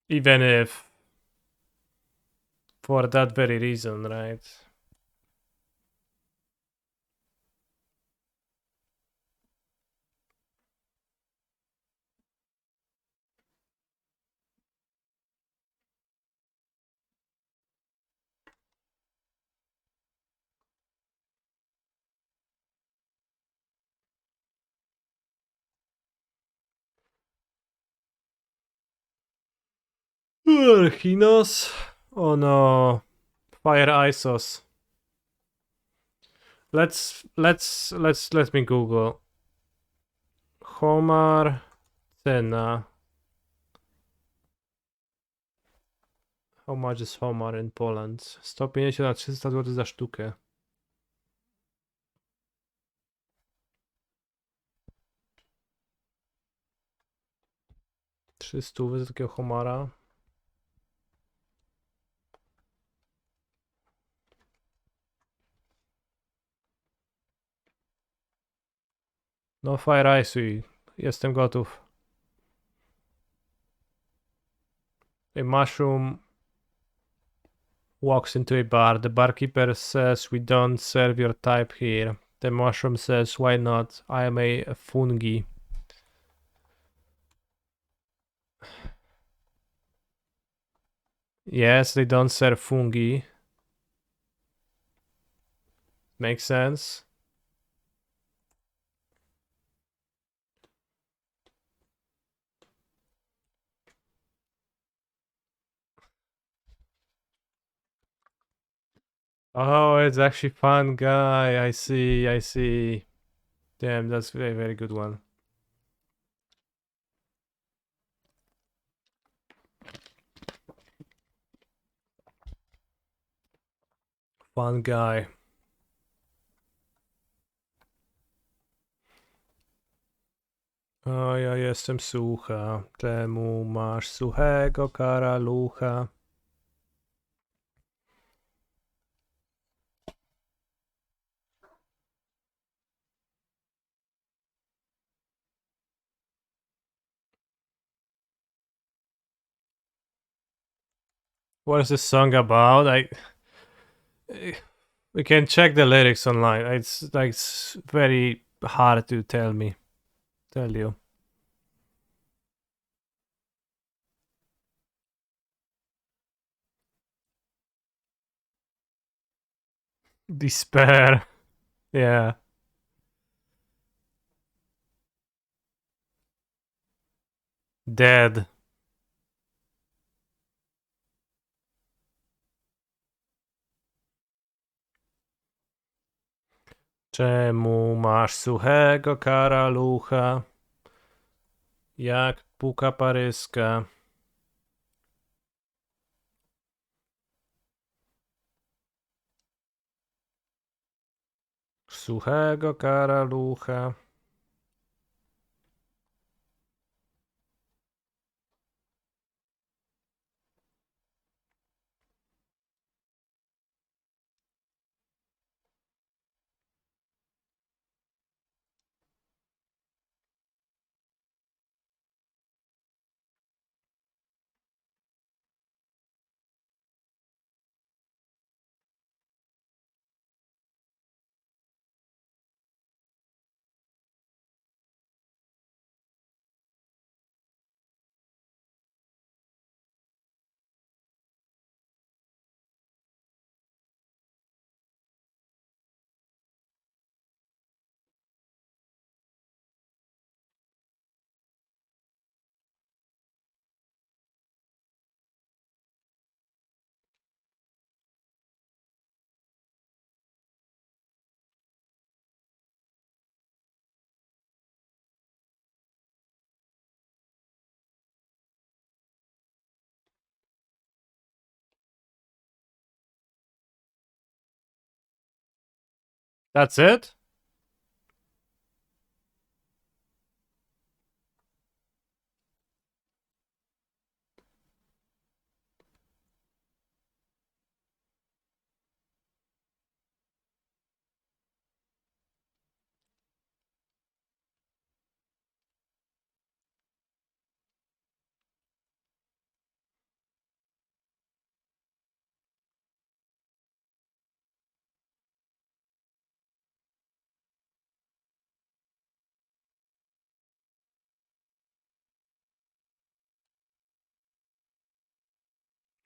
Even if for that very reason, right? Archinos? Oh no. Fire Isos. Let me Google. Homar cena. How much is Homar in Poland? 150 na 300 zł za sztukę. $300 za takiego Homara. No fire ice, jestem gotów. A mushroom walks into a bar. The barkeeper says, "We don't serve your type here." The mushroom says, "Why not? I am a fungi." Yes, they don't serve fungi. Makes sense. Oh, it's actually fun guy. I see, I see. Damn, that's a very, very good one. Fun guy. O, ja jestem sucha. Czemu masz suchego karalucha? What is this song about? We can check the lyrics online. It's very hard to tell you. Despair. Yeah. Dead. Czemu masz suchego karalucha? Jak puka paryska. Suchego karalucha. That's it?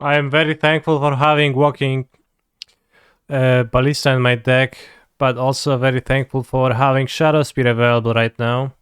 I am very thankful for having walking ballista in my deck, but also very thankful for having Shadow Spear available right now.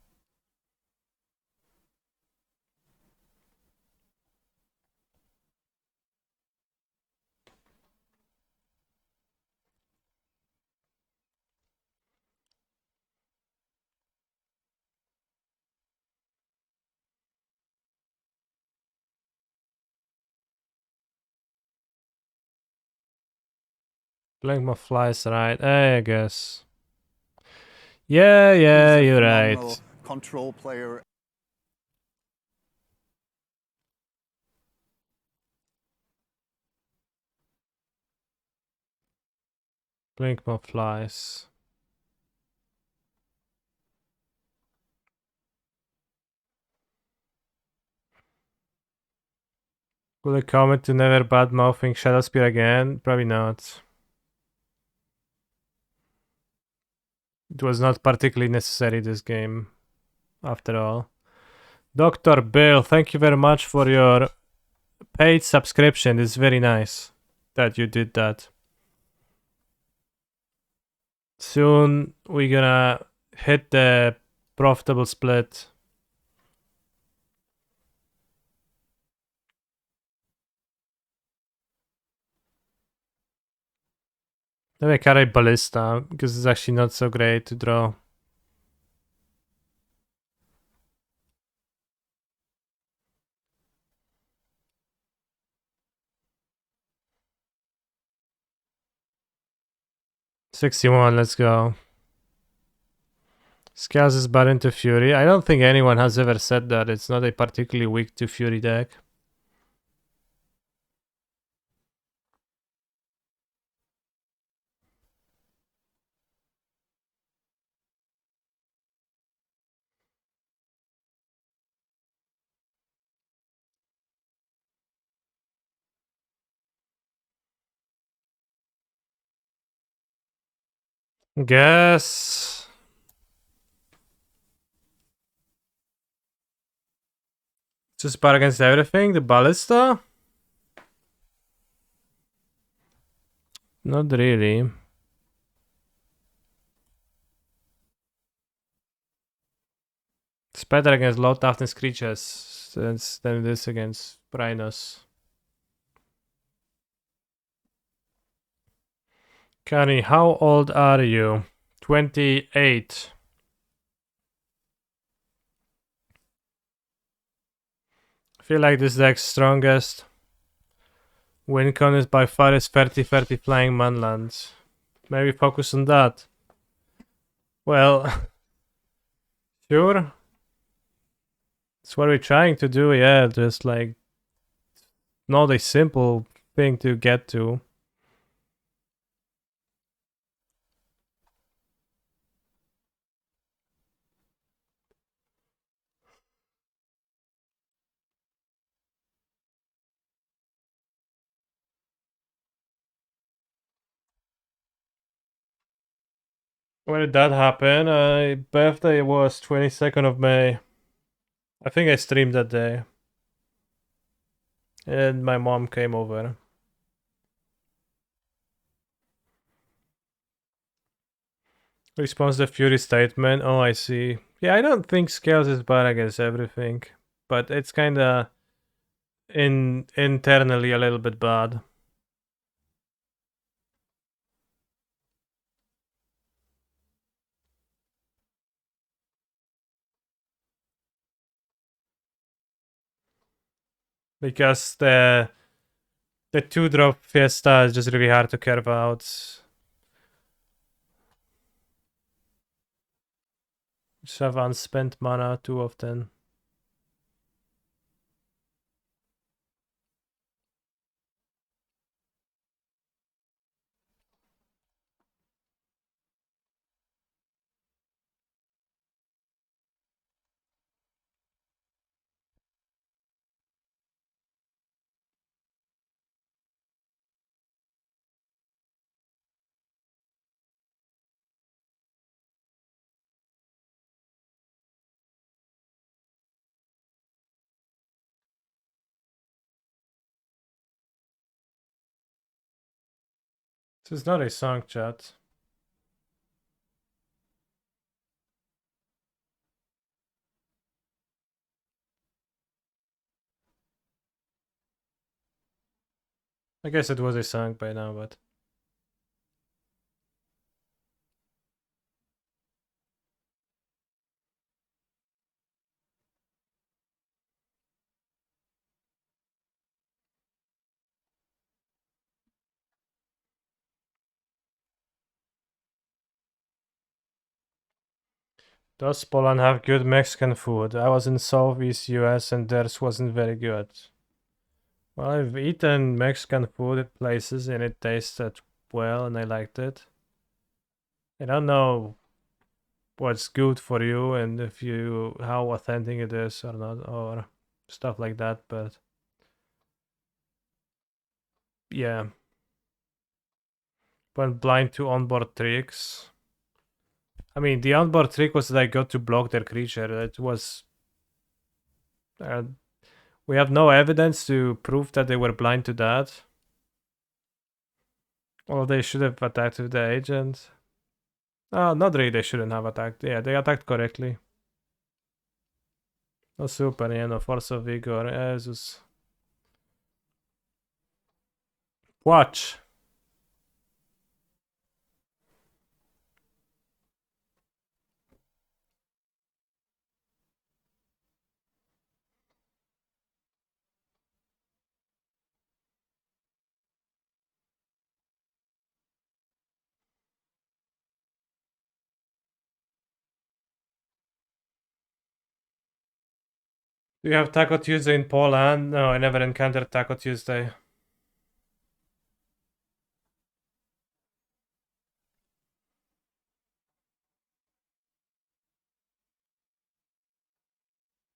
Blink my flies, right? I guess. Yeah, He's a you're phenomenal right. control player. Blink my flies. Will I comment to never bad-mouthing Shadowspear again? Probably not. It was not particularly necessary this game, after all. Dr. Bill, thank you very much for your paid subscription. It's very nice that you did that. Soon we're gonna hit the profitable split. Let me carry Ballista because it's actually not so great to draw. $61, let's go. Scales is bad into Fury. I don't think anyone has ever said that. It's not a particularly weak to Fury deck. Guess. Just bad against everything? The Ballista? Not really. It's better against low toughness creatures than it is against Rhinos. Kari, how old are you? 28. I feel like this deck's strongest win con is by far is 30-30 flying manlands. Maybe focus on that. Well, sure. That's what we're trying to do, yeah, just like not a simple thing to get to. When did that happen? My birthday was 22nd of May. I think I streamed that day. And my mom came over. Response to Fury statement. Oh, I see. Yeah, I don't think Scales is bad against everything. But it's kinda internally a little bit bad. Because the 2-drop Fiesta is just really hard to carve out. Just have unspent mana too often. This is not a song, chat. I guess it was a song by now, but... Does Poland have good Mexican food? I was in Southeast US and theirs wasn't very good. Well, I've eaten Mexican food at places and it tasted well and I liked it. I don't know what's good for you and how authentic it is or not or stuff like that, but Yeah. Went blind to onboard tricks. I mean, the onboard trick was that I got to block their creature. It was... we have no evidence to prove that they were blind to that. Or they should have attacked with the agent. Oh, not really, they shouldn't have attacked. Yeah, they attacked correctly. No super, yeah, no force of vigor. Jesus. Watch. Do you have Taco Tuesday in Poland? No, I never encountered Taco Tuesday.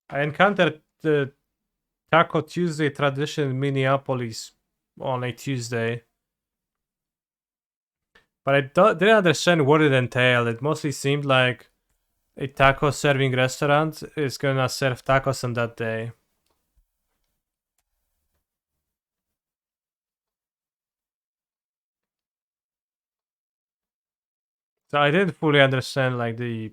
I encountered the Taco Tuesday tradition in Minneapolis on a Tuesday. But I didn't understand what it entailed. It mostly seemed like a taco serving restaurant is gonna serve tacos on that day. So I didn't fully understand like the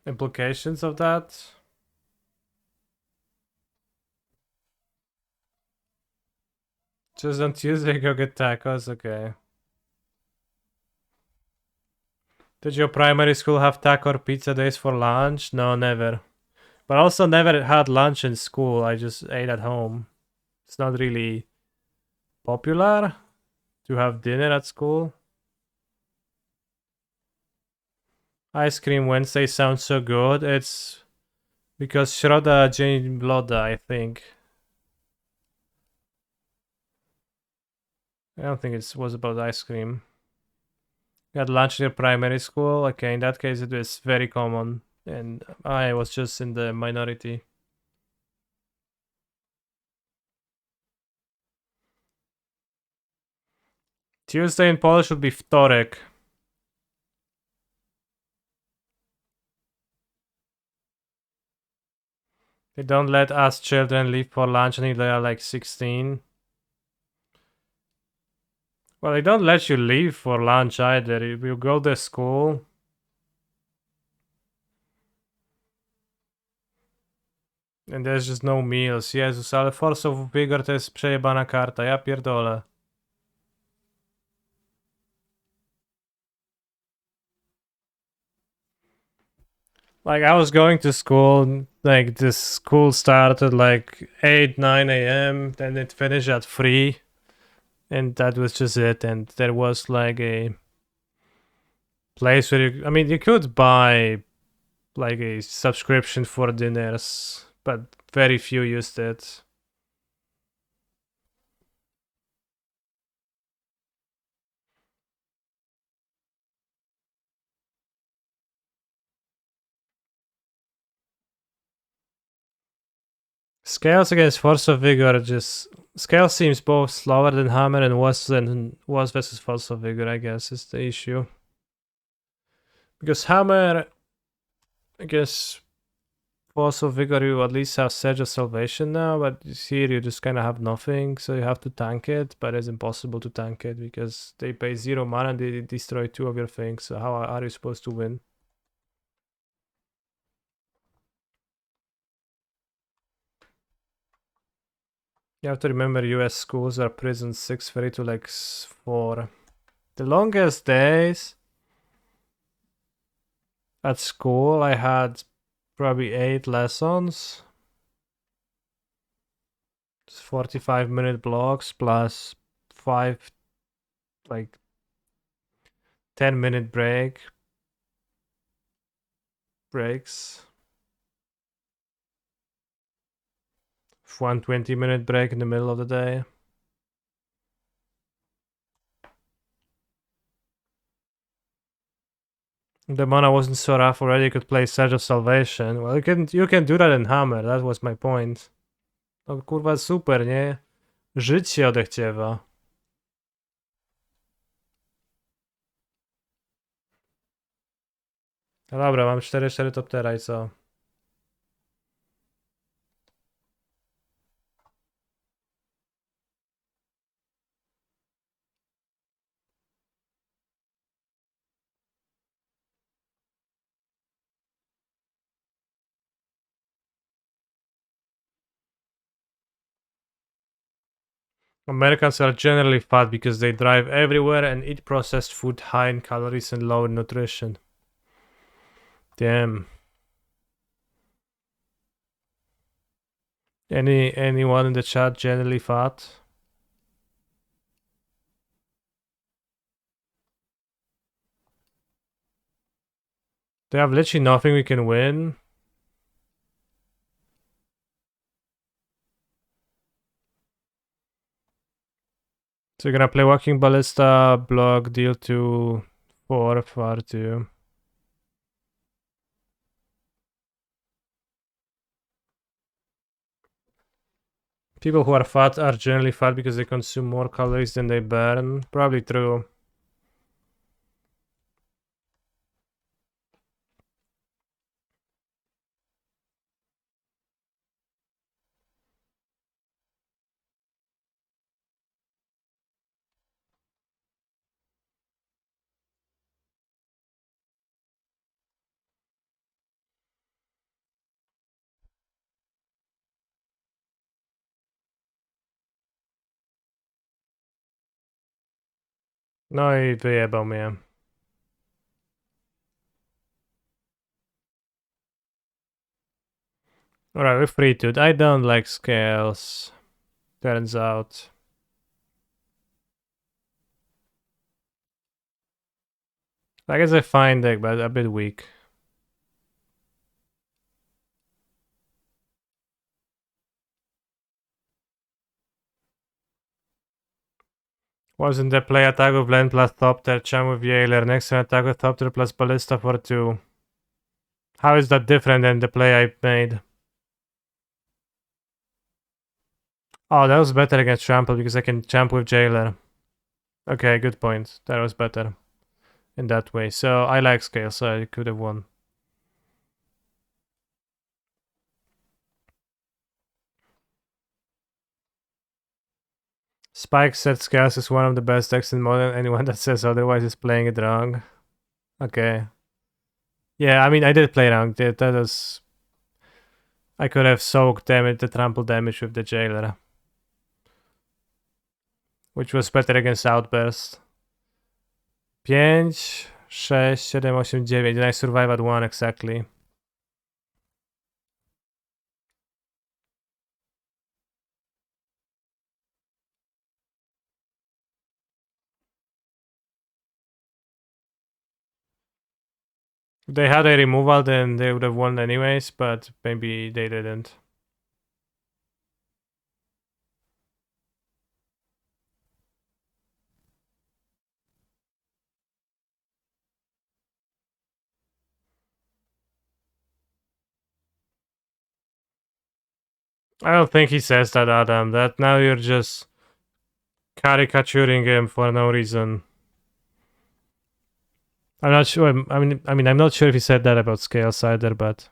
implications of that. Just on Tuesday go get tacos, okay. Did your primary school have taco or pizza days for lunch? No, never. But I also never had lunch in school. I just ate at home. It's not really popular to have dinner at school. Ice Cream Wednesday sounds so good. It's because Shroda Jane Bloda, I think. I don't think it was about ice cream. You had lunch in your primary school? Okay, in that case it was very common. And I was just in the minority. Tuesday in Polish would be wtorek. They don't let us children leave for lunch until they are like 16. Well, they don't let you leave for lunch either. You go to school. And there's just no meals. Jezus, ale Force of Vigor to jest przejebana karta. Ja pierdolę. Like, I was going to school, like, this school started like 8, 9 a.m., then it finished at 3, and that was just it. And there was like a place where you, I mean, you could buy like a subscription for dinners, but very few used it. Scales against Force of Vigor just... Scale seems both slower than Hammer and worse versus Force of Vigor, I guess, is the issue. Because Hammer, I guess, Force of Vigor, you at least have Surge of Salvation now, but here you just kind of have nothing, so you have to tank it, but it's impossible to tank it because they pay 0 mana and they destroy 2 of your things, so how are you supposed to win? You have to remember US schools are prison 6:30 to like 4. The longest days at school I had probably 8 lessons. It's 45-minute blocks plus 5 like 10-minute breaks. 1 20-minute break in the middle of the day. The mana wasn't so rough already. You could play Surge of Salvation. Well, you can do that in Hammer. That was my point. No kurwa super, nie? Żyć się odechciewa. No dobra, mam 4 toptera i co? Americans are generally fat because they drive everywhere and eat processed food high in calories and low in nutrition. Damn. Anyone in the chat generally fat? They have literally nothing we can win. So you're gonna play Walking Ballista, block, deal 2, 4, far 2. People who are fat are generally fat because they consume more calories than they burn. Probably true. No i wyjebał mnie. Alright, we're free dude. I don't like scales. Turns out. I guess a fine deck, but a bit weak. Wasn't the play attack with land plus Thopter, Cham with Jailer, next turn attack with Thopter plus Ballista for 2. How is that different than the play I made? Oh, that was better against Trample because I can champ with Jailer. Okay, good point. That was better in that way. So I like scale, so I could have won. Spike said Scales is one of the best decks in Modern. Anyone that says otherwise is playing it wrong. Okay. Yeah, I mean, I did play wrong. That was... I could have soaked damage, the trample damage with the Jailer. Which was better against Outburst. 5, 6, 7, 8, 9. And I survived at 1 exactly. If they had a removal, then they would have won anyways, but maybe they didn't. I don't think he says that, Adam. That now you're just caricaturing him for no reason. I'm not sure. I mean, I'm not sure if he said that about Scales either, but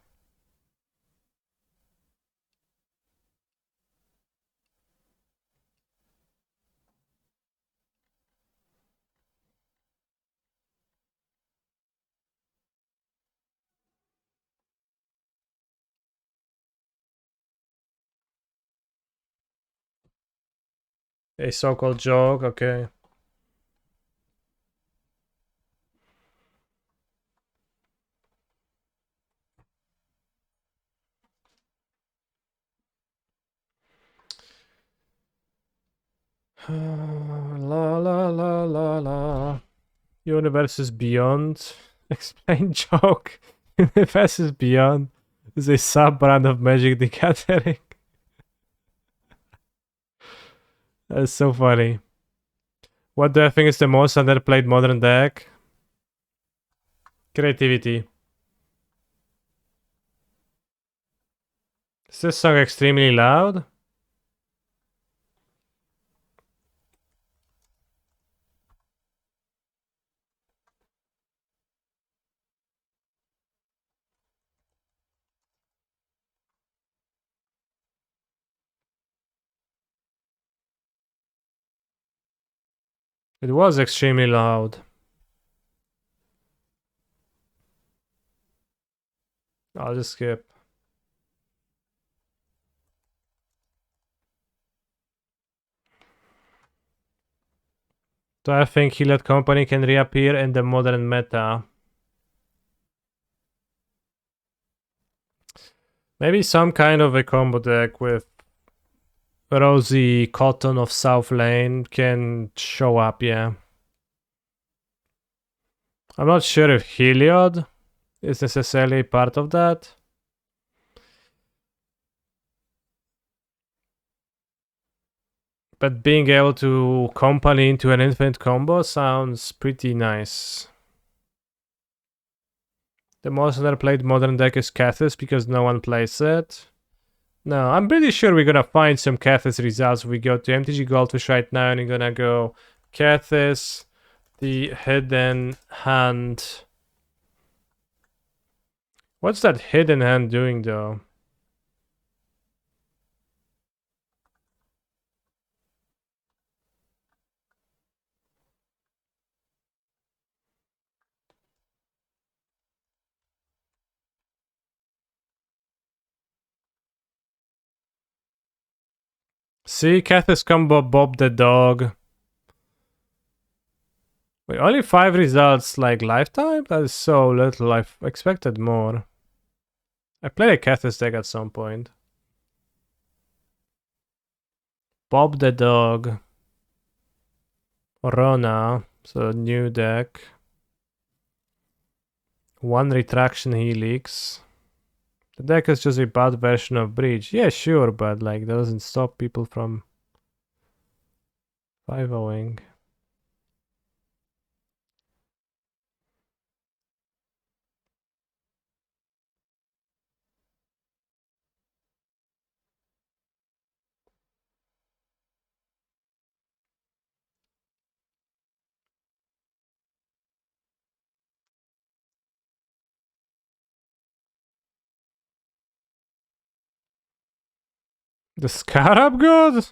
a so-called joke. Okay. La la la la la. Universe is beyond. Explain joke. Universe is beyond is a sub-brand of Magic the Gathering. That's so funny. What do I think is the most underplayed modern deck? Creativity. Is this song extremely loud? It was extremely loud. I'll just skip. Do I think Healed Company can reappear in the modern meta? Maybe some kind of a combo deck with Rosie Cotton of South Lane can show up, yeah. I'm not sure if Heliod is necessarily part of that. But being able to company into an infinite combo sounds pretty nice. The most underplayed modern deck is Cathis because no one plays it. No, I'm pretty sure we're gonna find some Cathis results. We go to MTG Goldfish right now and you're gonna go Cathis, the hidden hand. What's that hidden hand doing though? See, Cathis combo Bob the dog. Wait, only 5 results like lifetime? That is so little. I expected more. I played a Cathis deck at some point. Bob the dog. Rona. So new deck. 1 retraction helix. The deck is just a bad version of Breach. Yeah, sure, but like that doesn't stop people from 5-0ing. The Scarab God?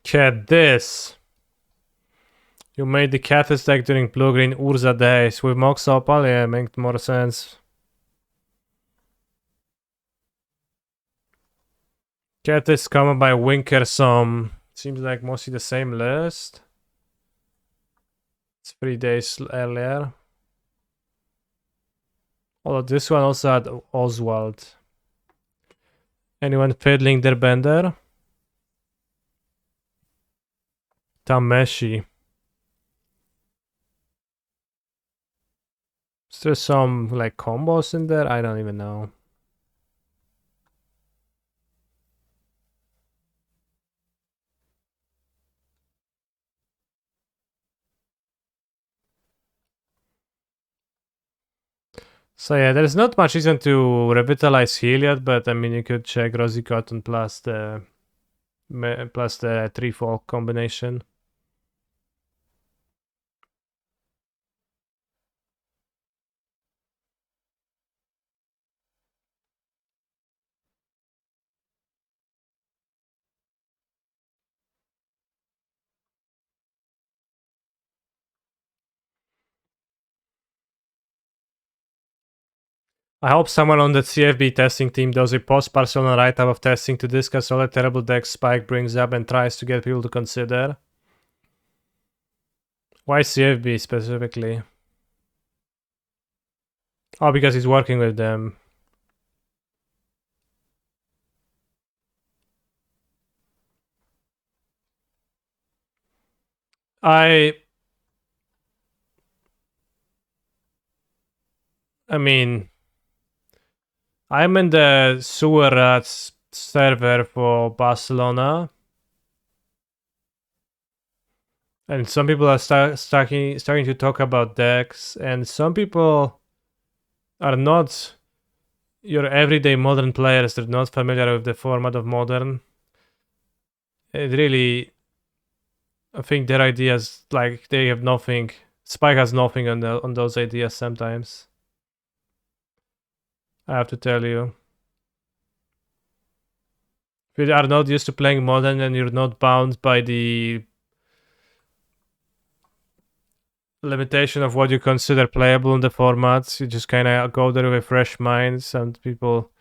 Get this. You made the Cathis deck during blue-green Urza days. With Mox Opal, yeah, makes more sense. Cathis covered by Winkersome. Seems like mostly the same list. It's 3 days earlier. Although this one also had Oswald. Anyone fiddling their bender? Tameshi. Is there some like combos in there? I don't even know. So yeah, there's not much reason to revitalize Heliod, but I mean you could check Rosy Cotton plus the 3-4 combination. I hope someone on the CFB testing team does a post-Barcelona write-up of testing to discuss all the terrible decks Spike brings up and tries to get people to consider. Why CFB specifically? Oh, because he's working with them. I mean, I'm in the sewer rats server for Barcelona. And some people are starting to talk about decks, and some people are not your everyday modern players. They're not familiar with the format of modern. It really, I think their ideas, like they have nothing. Spike has nothing on those ideas sometimes. I have to tell you. If you are not used to playing modern and you're not bound by the limitation of what you consider playable in the formats, you just kind of go there with fresh minds, and people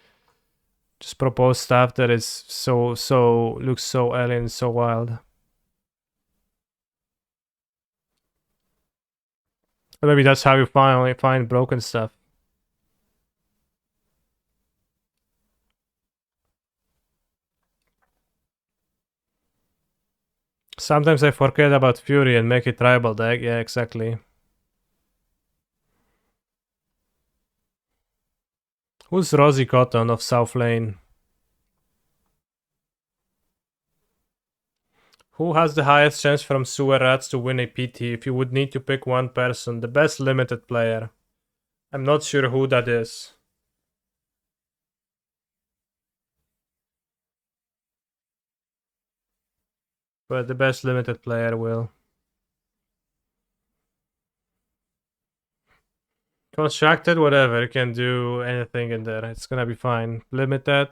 just propose stuff that is so looks so alien, so wild. Or maybe that's how you finally find broken stuff. Sometimes I forget about Fury and make it tribal deck. Yeah, exactly. Who's Rosie Cotton of South Lane? Who has the highest chance from Sewer Rats to win a PT if you would need to pick one person? The best limited player. I'm not sure who that is. But the best limited player will. Constructed, whatever. You can do anything in there. It's gonna be fine. Limited.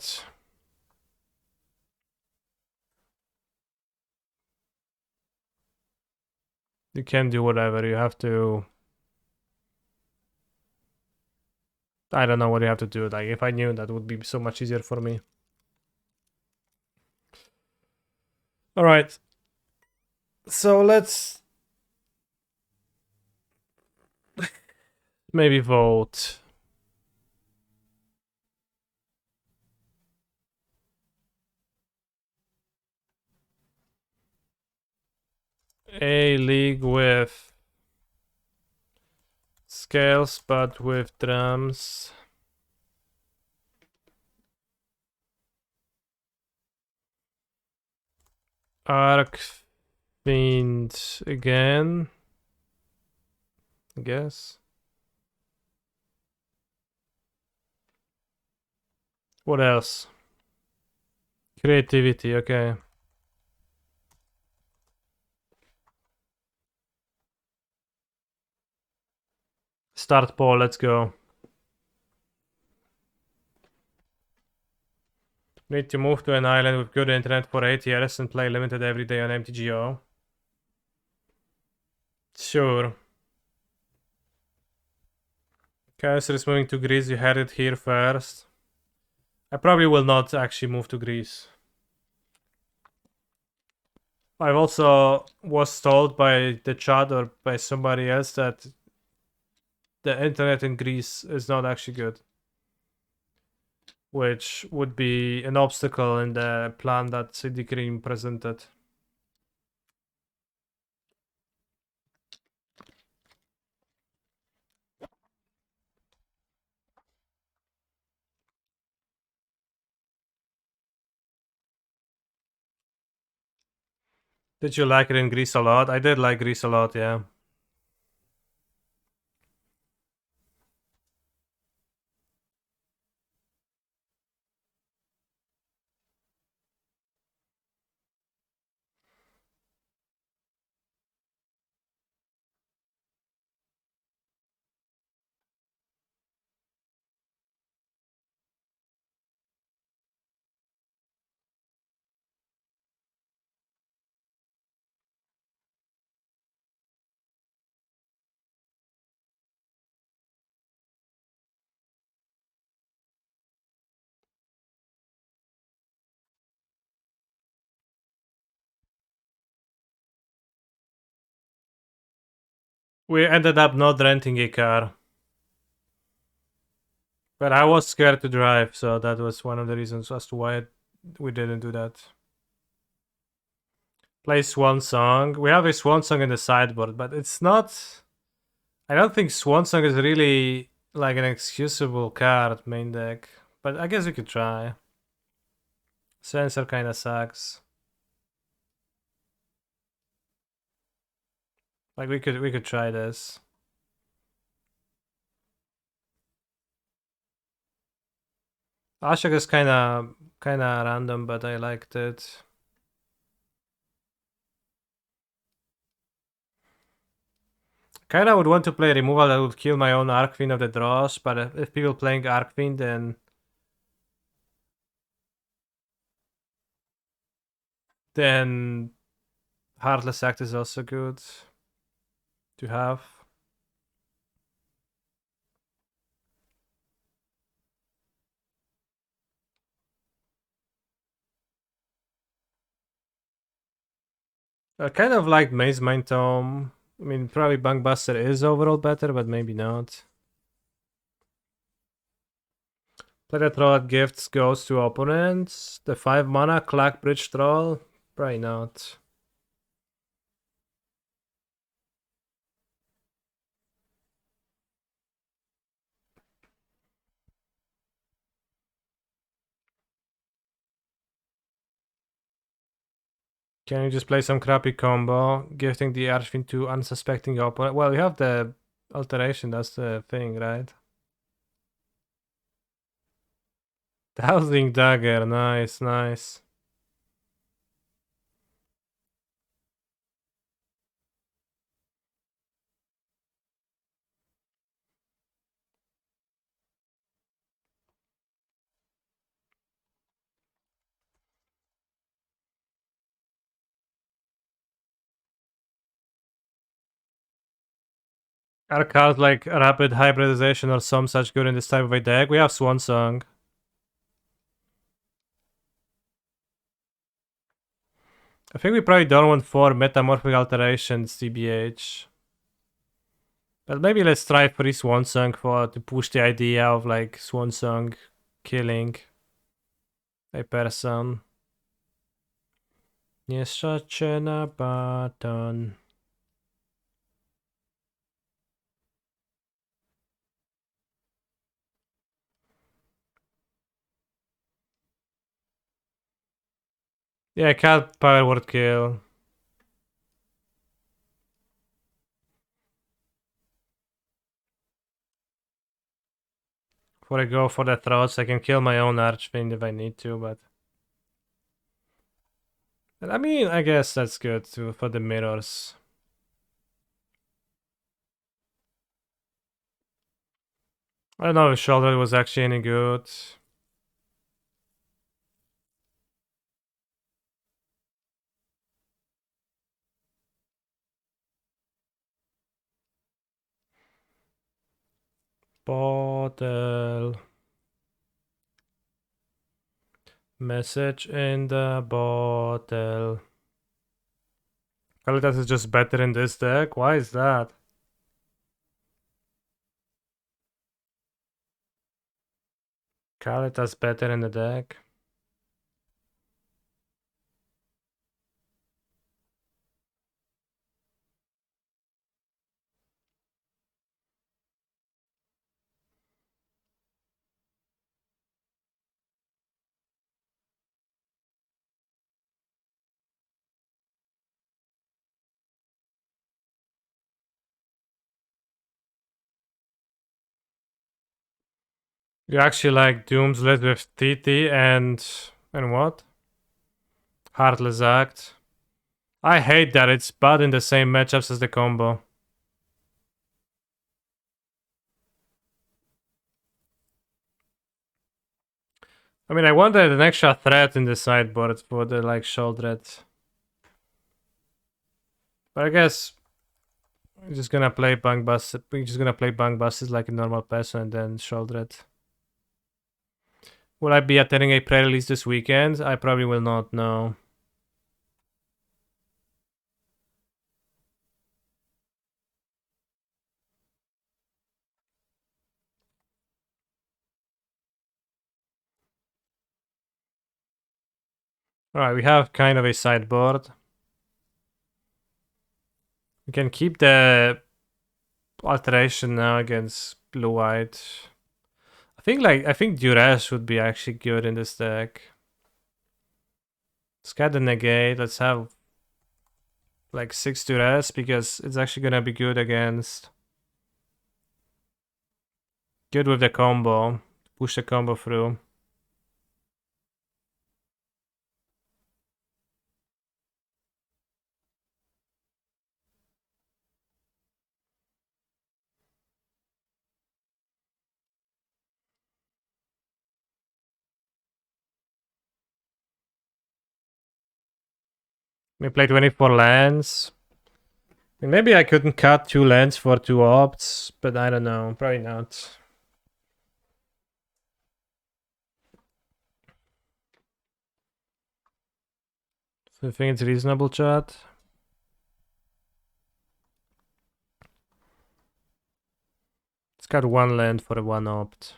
You can do whatever. You have to. I don't know what you have to do. Like, if I knew, that would be so much easier for me. Alright. So let's maybe vote. A league with scales but with drums. Archfiend again, I guess. What else? Creativity, okay. Start poll, let's go. Need to move to an island with good internet for 8 years and play limited every day on MTGO. Sure. Cancer is moving to Greece, you had it here first. I probably will not actually move to Greece. I've also was told by the chat or by somebody else that the internet in Greece is not actually good, which would be an obstacle in the plan that CD Cream presented. Did you like it in Greece a lot? I did like Greece a lot, yeah. We ended up not renting a car. But I was scared to drive, so that was one of the reasons as to why we didn't do that. Play Swan Song. We have a Swan Song in the sideboard, but it's not... I don't think Swan Song is really like an excusable card main deck. But I guess we could try. Sensor kinda sucks. Like we could try this. Ashok is kinda random, but I liked it. Kinda would want to play removal that would kill my own Archfiend of the draws, but if people playing Archfiend, then then Heartless Act is also good to have. I kind of like Maze Mind Tome. I mean, probably Bunkbuster is overall better, but maybe not. Play the troll that gifts goes to opponents. The 5 mana Clack Bridge Troll? Probably not. Can you just play some crappy combo, gifting the Archfiend to unsuspecting opponent? Well, you have the Alteration, that's the thing, right? Dazzling Dagger, nice, nice. Are cards like Rapid Hybridization or some such good in this type of a deck? We have Swan Song. I think we probably don't want 4 Metamorphic Alterations, TBH. But maybe let's try 3 Swan Song to push the idea of like Swan Song killing a person. Jest such a button. Yeah, cat power word kill. Before I go for the throats, I can kill my own Archfiend if I need to, but I mean, I guess that's good too for the mirrors. I don't know if Shoulder was actually any good. Bottle. Message in the bottle. Kalitas is just better in this deck? Why is that? Kalitas better in the deck? You actually like Doomslit with TT and what? Heartless Act. I hate that it's bad in the same matchups as the combo. I mean, I wanted an extra threat in the sideboard for the like Shouldred. But I guess we're just gonna play Bang Busters like a normal person and then Shouldred. Will I be attending a pre-release this weekend? I probably will not, no. Alright, we have kind of a sideboard. We can keep the Alteration now against blue-white. I think Duress would be actually good in this deck. Let's get the negate. Let's have like 6 Duress because it's actually gonna be good against. Good with the combo. Push the combo through. We play 24 lands. Maybe I couldn't cut 2 lands for 2 opts, but I don't know. Probably not. So I think it's reasonable, chat. It's got 1 land for a 1 opt.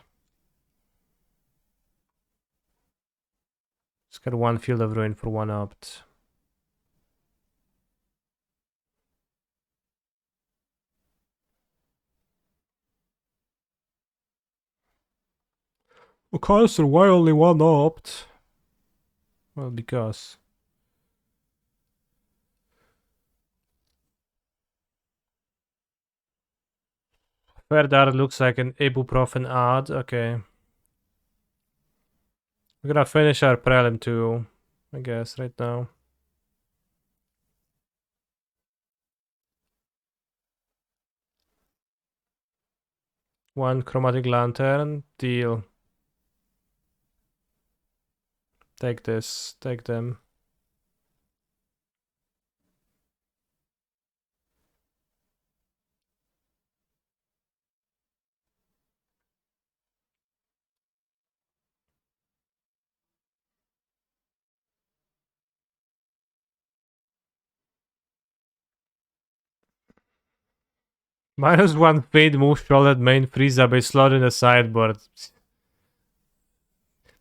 It's got 1 Field of Ruin for 1 opt. Okay, so why only 1 opt? Well, because. Verdar looks like an ibuprofen ad. Okay. We're gonna finish our prelim too, I guess, right now. One chromatic lantern, deal. Take this, take them. -1 fade move shouldered main freeze up a slot in the sideboard.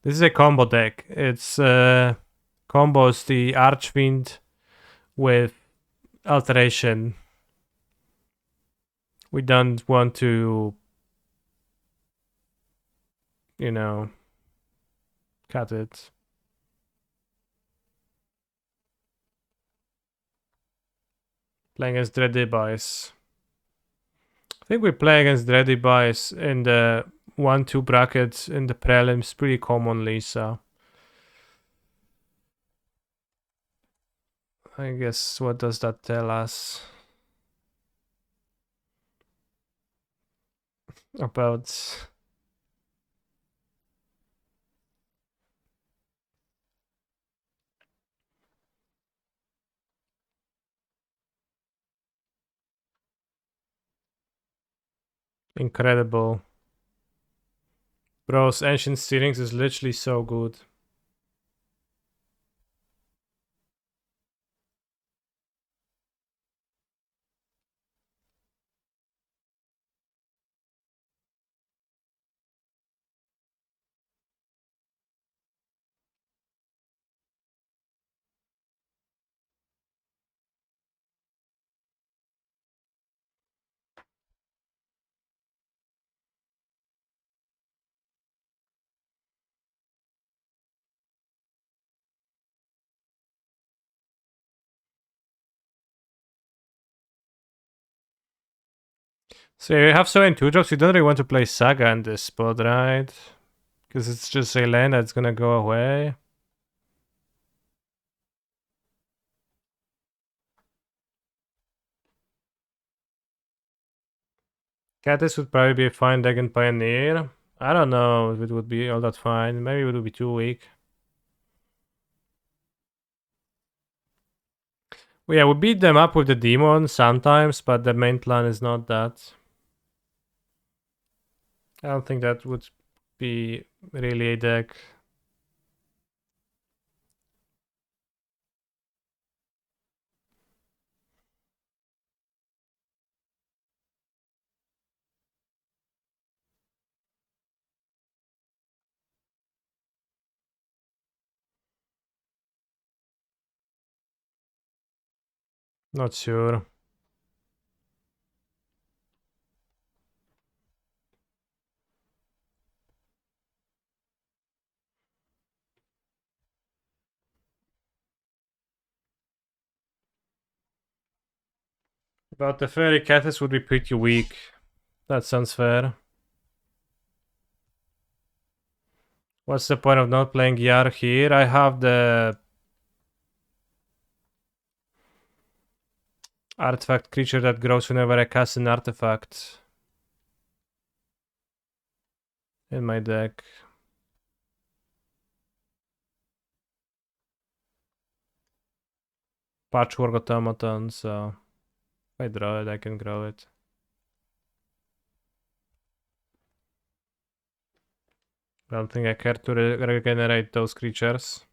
This is a combo deck. It's combos the Archfiend with Alteration. We don't want to, you know, cut it. Playing against Dready Bias. I think we play against Dready Bias in the 1-2 brackets in the prelims pretty commonly, so I guess what does that tell us about incredible. Bros, Ancient Steerings is literally so good. So you have so many 2-drops, you don't really want to play Saga in this spot, right? Because it's just a land that's gonna go away. Catus would probably be a fine deck in Pioneer. I don't know if it would be all that fine. Maybe it would be too weak. Well, yeah, we beat them up with the demon sometimes, but the main plan is not that. I don't think that would be really a deck. Not sure. But the Fairy Catus would be pretty weak. That sounds fair. What's the point of not playing Yar here? I have the artifact creature that grows whenever I cast an artifact in my deck. patchwork automaton, so if I draw it, I can grow it. Don't think I care to regenerate those creatures.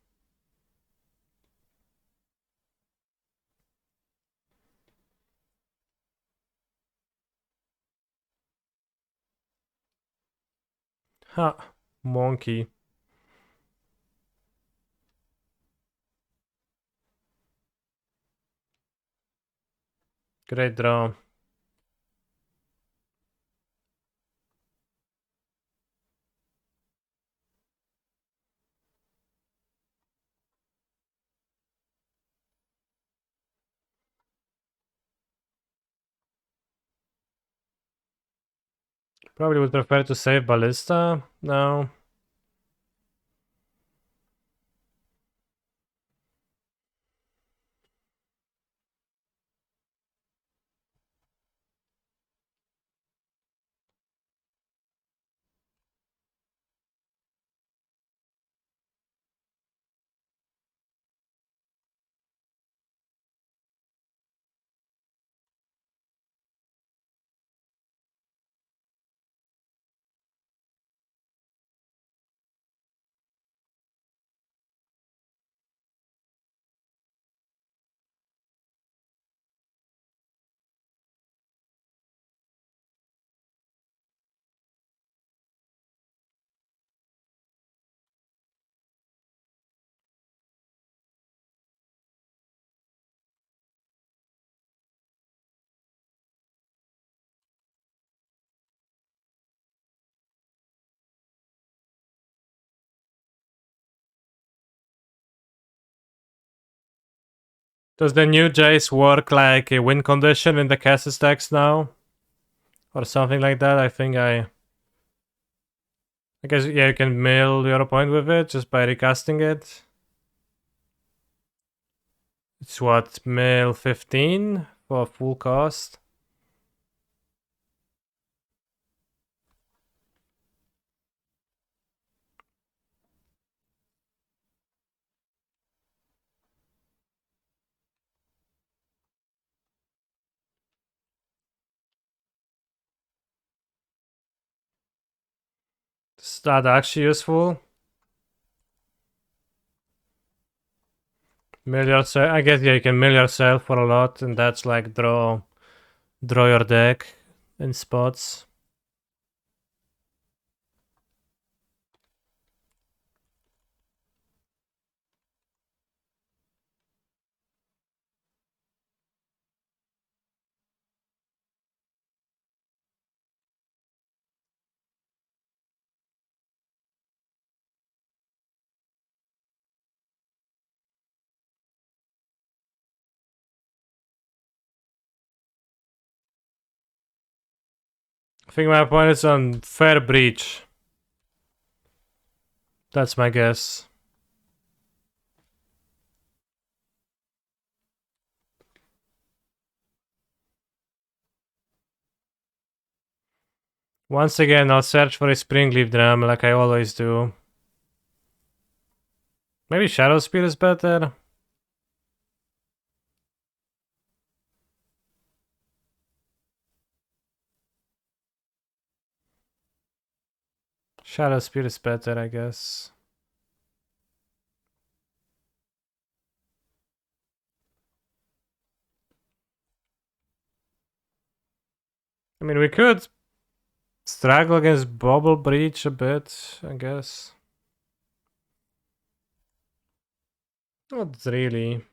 Ha! Monkey. Great draw. Probably would prefer to save Ballista. No. Does the new Jace work like a win condition in the cast stacks now? Or something like that? I think I guess, yeah, you can mill your opponent with it just by recasting it. It's what, mill 15 for full cost? Is that actually useful? Mill yourself. I guess, yeah, you can mill yourself for a lot, and that's like draw your deck in spots. I think my opponent is on fair breach. That's my guess. Once again, I'll search for a Springleaf Drum like I always do. Maybe Shadow Spear is better? Shadow Spear is better, I guess. I mean, we could struggle against Bubble Breach a bit, I guess. Not really.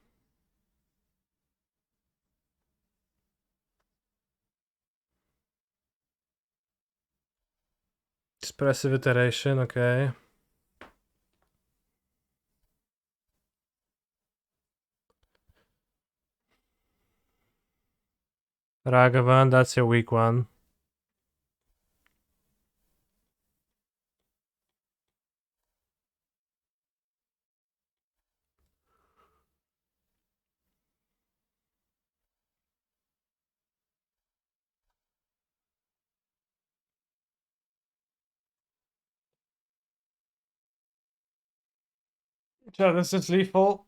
Expressive Iteration, okay. Ragavan, that's a weak one. So this is lethal.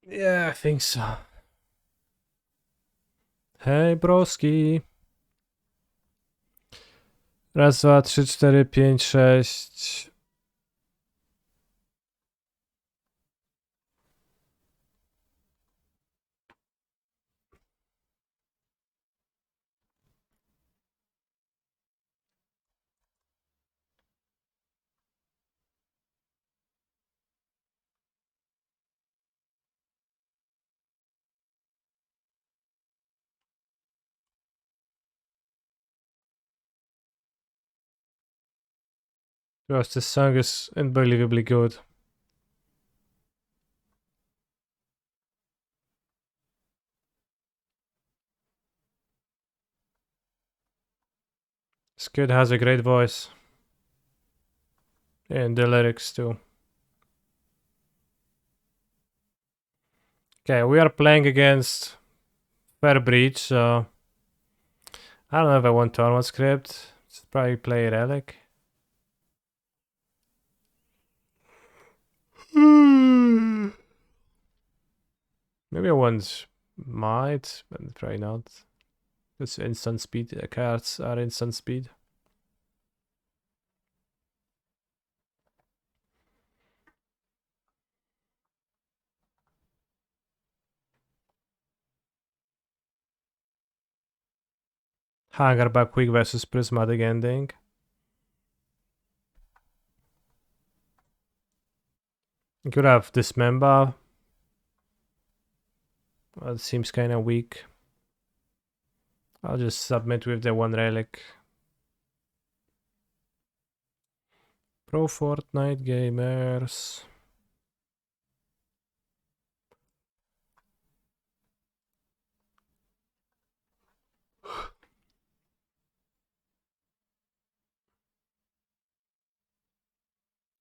Yeah, I think so. Hej, broski. Raz, dwa, trzy, cztery, pięć, sześć. Gosh, this song is unbelievably good. This kid has a great voice. And the lyrics too. Okay, we are playing against Fair Breach, so I don't know if I want Tormod script. Should probably play Relic. Maybe I want Might, but probably not. This instant speed cards are instant speed. Hangerback Quick versus Prismatic Ending. You could have Dismember. Well, it seems kind of weak. I'll just submit with the one relic. Pro Fortnite gamers.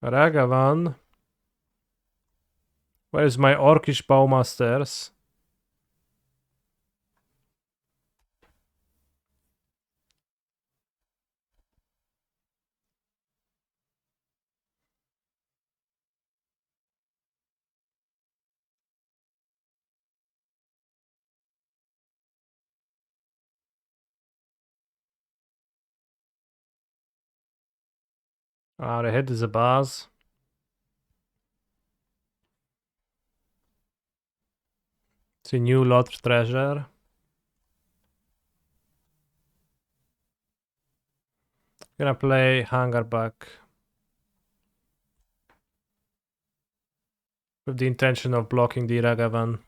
Ragavan. Where's my Orcish Bowmasters? Ah, the hit is a buzz. It's a new lot treasure. Gonna play Hangerback. With the intention of blocking the Ragavan.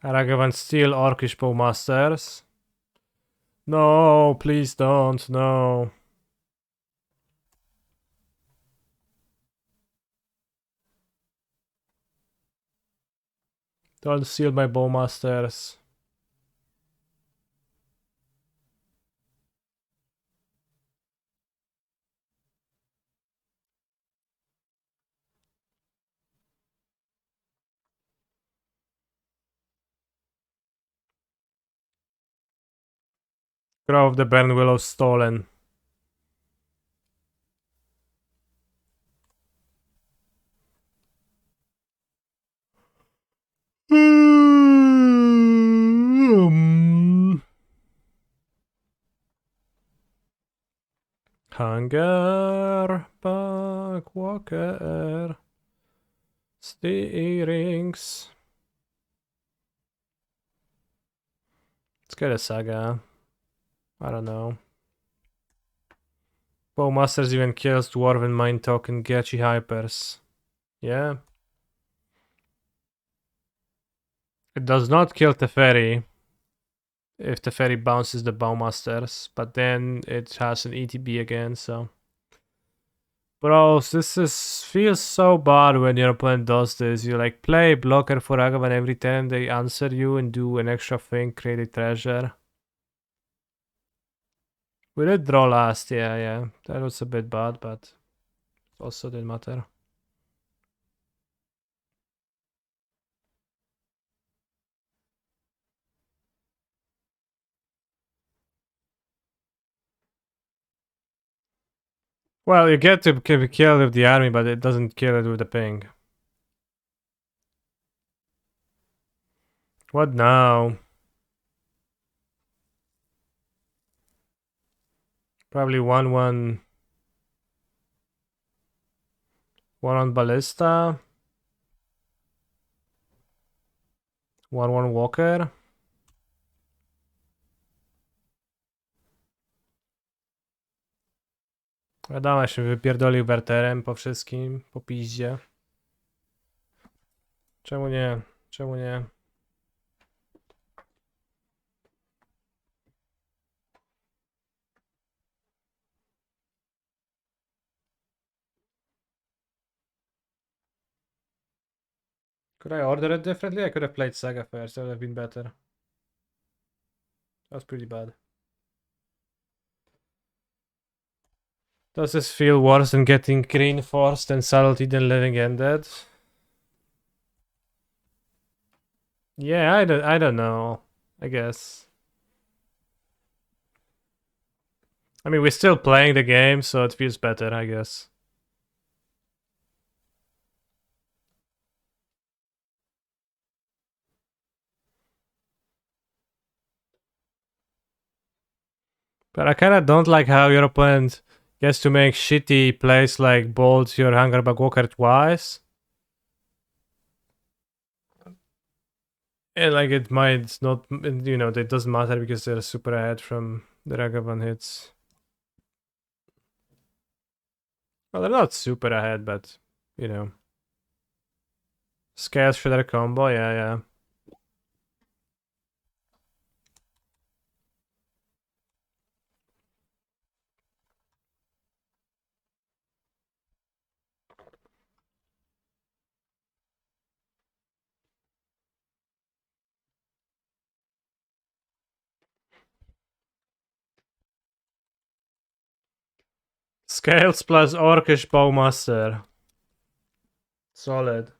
Ragavan steal Orcish Bowmasters. No, please don't, no. Don't steal my Bowmasters. Crow of the Burn Willow stolen. Hunger, Back Walker, Steerings. Let's get a Saga. I don't know. Bowmasters even kills Dwarven Mind Token Gachi Hypers. Yeah. It does not kill Teferi if Teferi bounces the Bowmasters, but then it has an ETB again, so. Bros, feels so bad when your opponent does this. You like play blocker for Ragavan every time they answer you and do an extra thing, create a treasure. We did draw last, yeah. That was a bit bad, but also didn't matter. Well, you get to kill with the army, but it doesn't kill it with the ping. What now? Probably 1/1. 1 on Ballista. 1/1 Walker. Wiadomo, się wypierdolił Werterem po wszystkim, po piździe. Czemu nie? Czemu nie? Could I order it differently? I could have played Saga first, that would have been better. That was pretty bad. Does this feel worse than getting reinforced and subtlety than living ended? Yeah, I don't know. I guess. I mean, we're still playing the game, so it feels better, I guess. But I kind of don't like how your opponent gets to make shitty plays like bolt your Hungerback Walker twice. And like it might not, you know, it doesn't matter because they're super ahead from the Ragavan hits. Well, they're not super ahead, but, you know. Scales for their combo, yeah. Scales plus Orcish Bowmaster. Solid.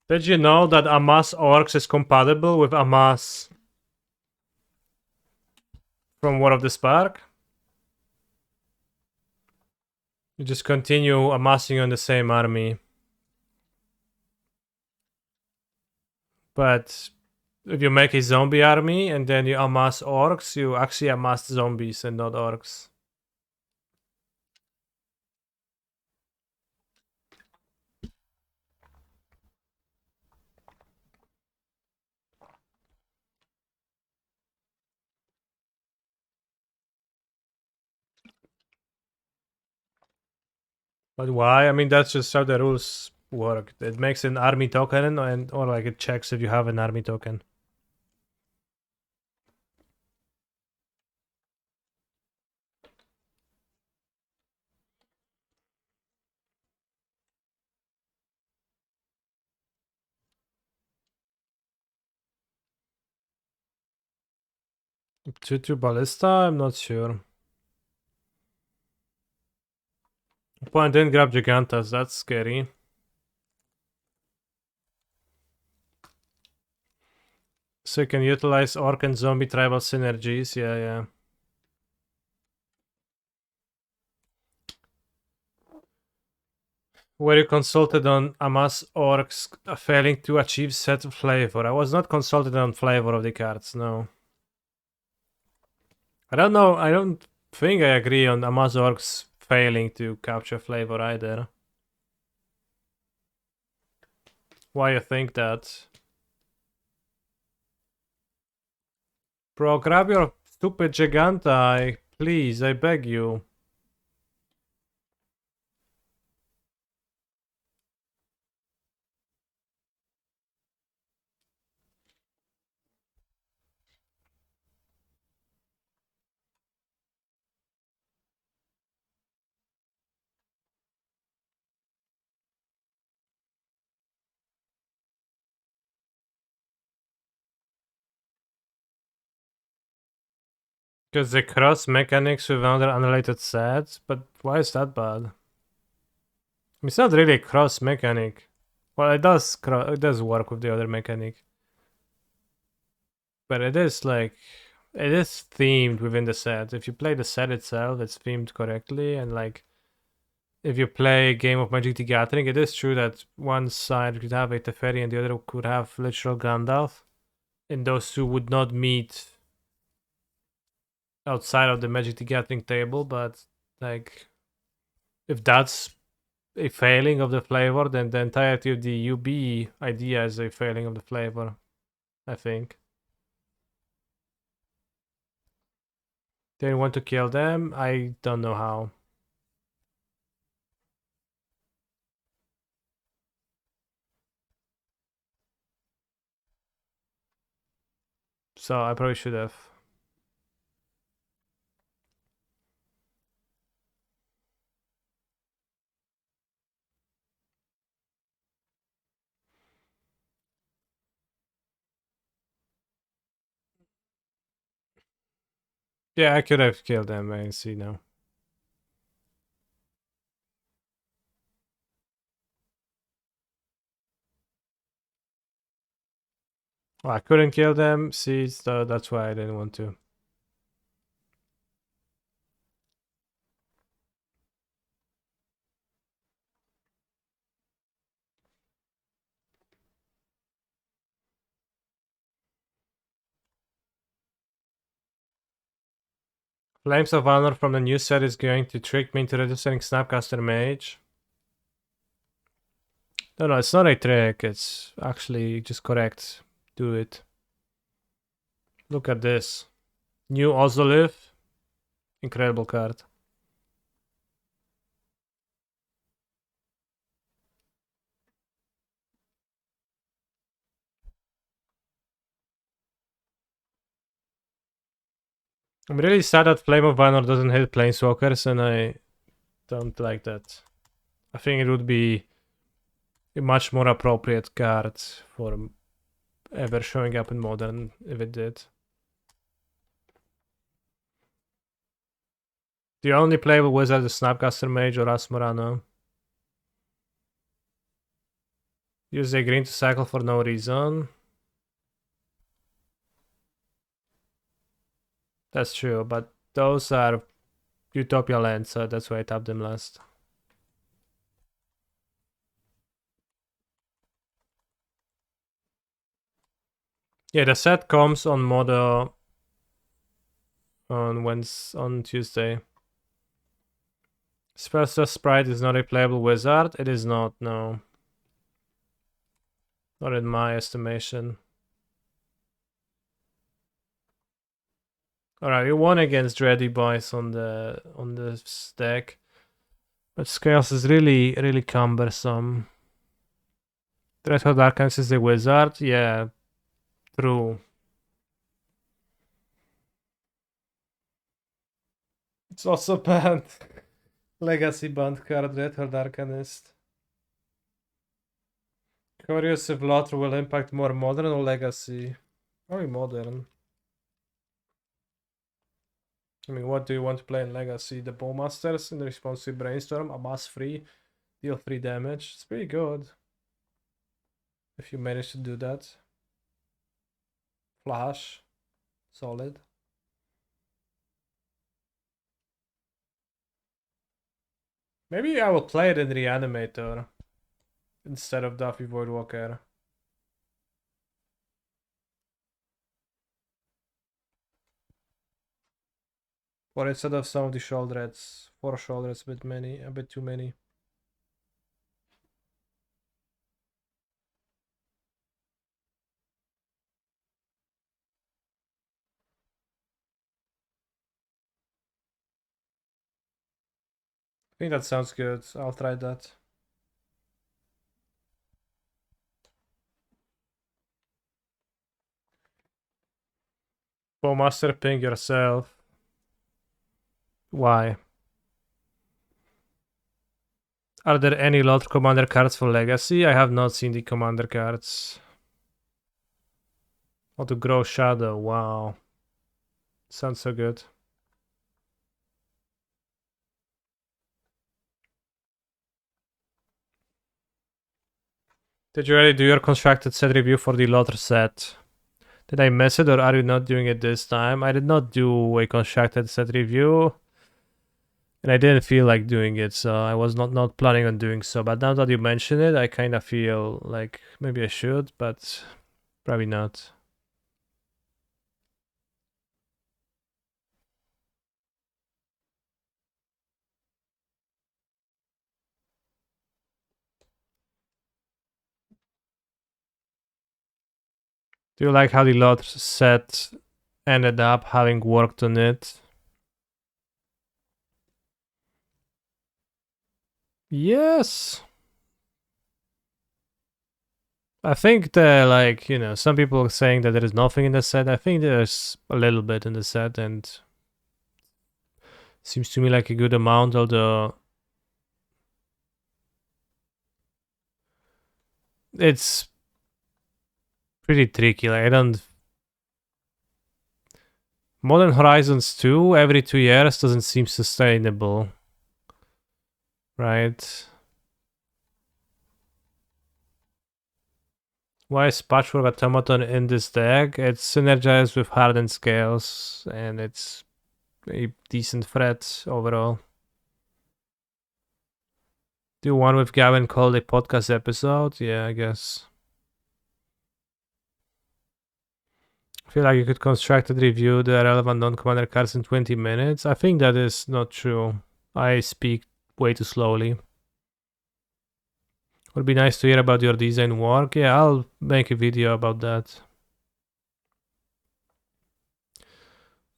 Did you know that Amass Orcs is compatible with Amass from War of the Spark? You just continue amassing on the same army. But if you make a zombie army and then you amass orcs, you actually amass zombies and not orcs. But why? I mean, that's just how the rules work. It makes an army token, and or like it checks if you have an army token. Two ballista? I'm not sure. Opponent didn't grab Gigantas, that's scary. So you can utilize orc and zombie tribal synergies, yeah. Were you consulted on Amass Orcs failing to achieve set flavor? I was not consulted on flavor of the cards, no. I don't know, I don't think I agree on Amass Orcs failing to capture flavor either. Why you think that? Bro, grab your stupid Giganta, please, I beg you. Because the cross mechanics with other unrelated sets, but why is that bad? I mean, it's not really a cross mechanic. Well, it does work with the other mechanic. But it is like, it is themed within the set. If you play the set itself, it's themed correctly, and like, if you play a game of Magic the Gathering, it is true that one side could have a Teferi and the other could have literal Gandalf. And those two would not meet outside of the Magic the Gathering table, but like if that's a failing of the flavor, then the entirety of the UB idea is a failing of the flavor, I think. They want to kill them? I don't know how. So I probably should have. Yeah, I could have killed them, I see now. Well, I couldn't kill them, see, so that's why I didn't want to. Flames of Honor from the new set is going to trick me into registering Snapcaster Mage. No, it's not a trick, it's actually just correct. Do it. Look at this. New Ozolith. Incredible card. I'm really sad that Flame of Honor doesn't hit Planeswalkers, and I don't like that. I think it would be a much more appropriate card for ever showing up in Modern if it did. The only playable wizard is Snapcaster Mage or Asmorano. Use a green to cycle for no reason. That's true, but those are Utopia lands, so that's why I tapped them last. Yeah, the set comes on Modo on Tuesday. Spellstuff Sprite is not a playable wizard. It is not, no. Not in my estimation. Alright, we won against Dready Boys on the stack. But Scales is really cumbersome. Dreadhorde Arcanist is a wizard? Yeah. True. It's also banned. Legacy banned card, Dreadhorde Arcanist. Curious if Lothar will impact more Modern or Legacy? Probably Modern. I mean, what do you want to play in Legacy? The Bowmasters in response to Brainstorm, a mass free, deal 3 damage. It's pretty good. If you manage to do that. Flash. Solid. Maybe I will play it in Reanimator instead of Duffy Voidwalker. Or instead of some of the Shouldreds. 4 Shouldreds, a bit too many. I think that sounds good. I'll try that. Bowmaster, ping yourself. Why? Are there any lot commander cards for Legacy? I have not seen the commander cards. How to grow Shadow, wow. Sounds so good. Did you already do your constructed set review for the Lothar set? Did I miss it or are you not doing it this time? I did not do a constructed set review. And I didn't feel like doing it, so I was not planning on doing so. But now that you mention it, I kind of feel like maybe I should, but probably not. Do you like how the lot set ended up having worked on it? Yes. I think that, like, some people are saying that there is nothing in the set. I think there's a little bit in the set, and seems to me like a good amount, although it's pretty tricky. Like, I don't. Modern Horizons 2 every 2 years doesn't seem sustainable, right? Why is Patchwork Automaton in this deck? It's synergized with Hardened Scales, and it's a decent threat overall. Do one with Gavin called a podcast episode? Yeah, I guess. I feel like you could construct and review the relevant non-commander cards in 20 minutes. I think that is not true. I speak way too slowly. Would be nice to hear about your design work. Yeah, I'll make a video about that.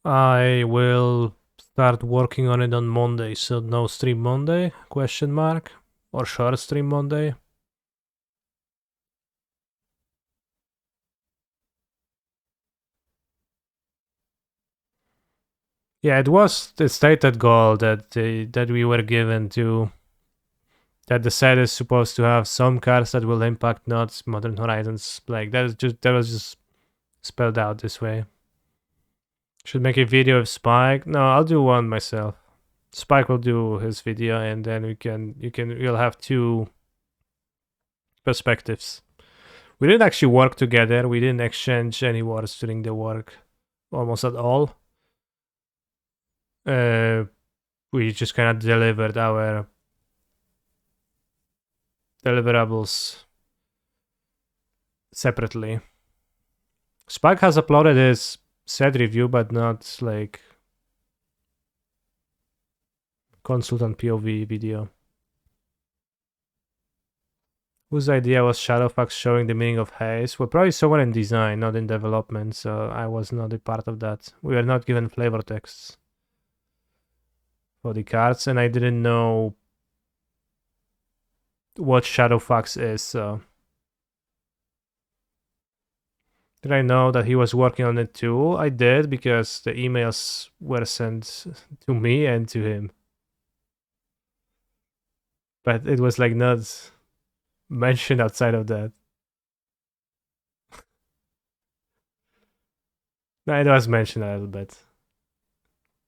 I will start working on it on Monday, so no stream Monday, question mark, or short stream Monday. Yeah, it was the stated goal that we were given to, that the set is supposed to have some cards that will impact not Modern Horizons. Like that was just spelled out this way. Should make a video of Spike. No, I'll do one myself. Spike will do his video, and then we'll have two perspectives. We didn't actually work together. We didn't exchange any words during the work, almost at all. We just kind of delivered our deliverables separately. Spike has uploaded his set review, but not like consultant POV video. Whose idea was Shadowfax showing the meaning of haze? Well, probably someone in design, not in development, so I was not a part of that. We were not given flavor texts for the cards, and I didn't know what Shadowfax is, so... Did I know that he was working on it too? I did, because the emails were sent to me and to him. But it was like not mentioned outside of that. No, it was mentioned a little bit.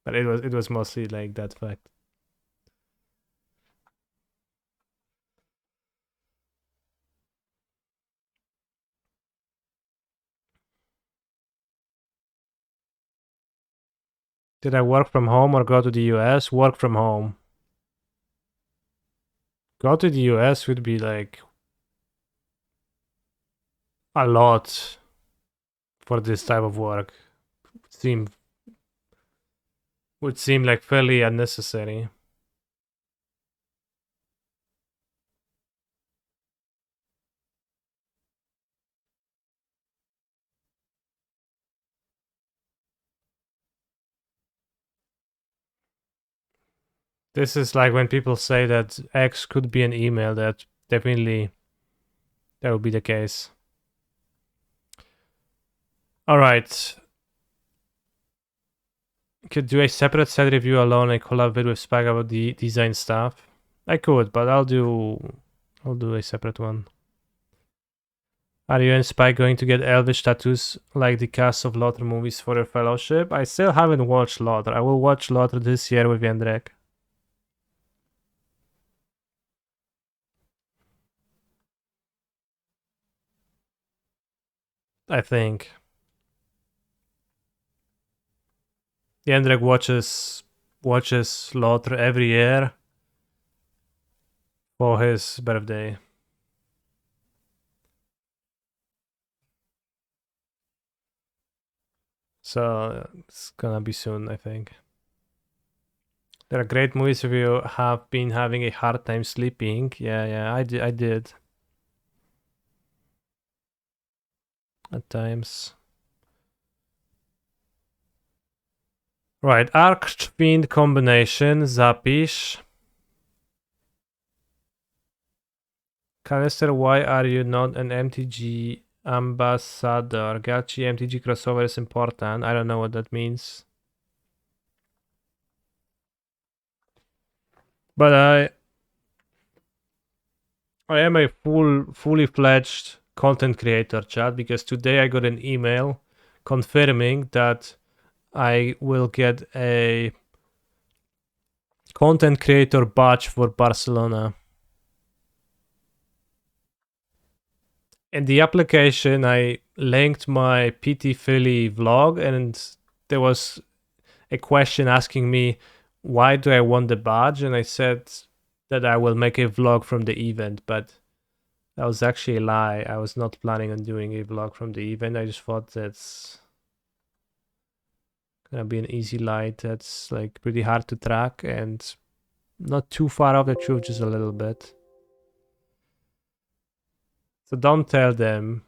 But it was mostly like that fact. Did I work from home or go to the US? Work from home. Go to the US would be like a lot for this type of work. Would seem like fairly unnecessary. This is like when people say that X could be an email, that definitely that would be the case. Alright. Could do a separate set review alone and collaborate with Spike about the design stuff. I could, but I'll do a separate one. Are you and Spike going to get elvish tattoos like the cast of Lothar movies for your fellowship? I still haven't watched Lothar. I will watch Lothar this year with Jendrek. I think. Jendrek watches watches Lothar every year for his birthday. So it's gonna be soon, I think. There are great movies if you have been having a hard time sleeping. Yeah, I did. At times. Right, Archfiend combination, Zapish. Canister, why are you not an MTG ambassador? Gachi MTG crossover is important. I don't know what that means. But I am a fully fledged content creator, chat, because today I got an email confirming that I will get a content creator badge for Barcelona. In the application, I linked my PT Philly vlog, and there was a question asking me, why do I want the badge? And I said that I will make a vlog from the event, but that was actually a lie. I was not planning on doing a vlog from the event. I just thought that's gonna be an easy lie that's like pretty hard to track and not too far off the truth, just a little bit. So don't tell them.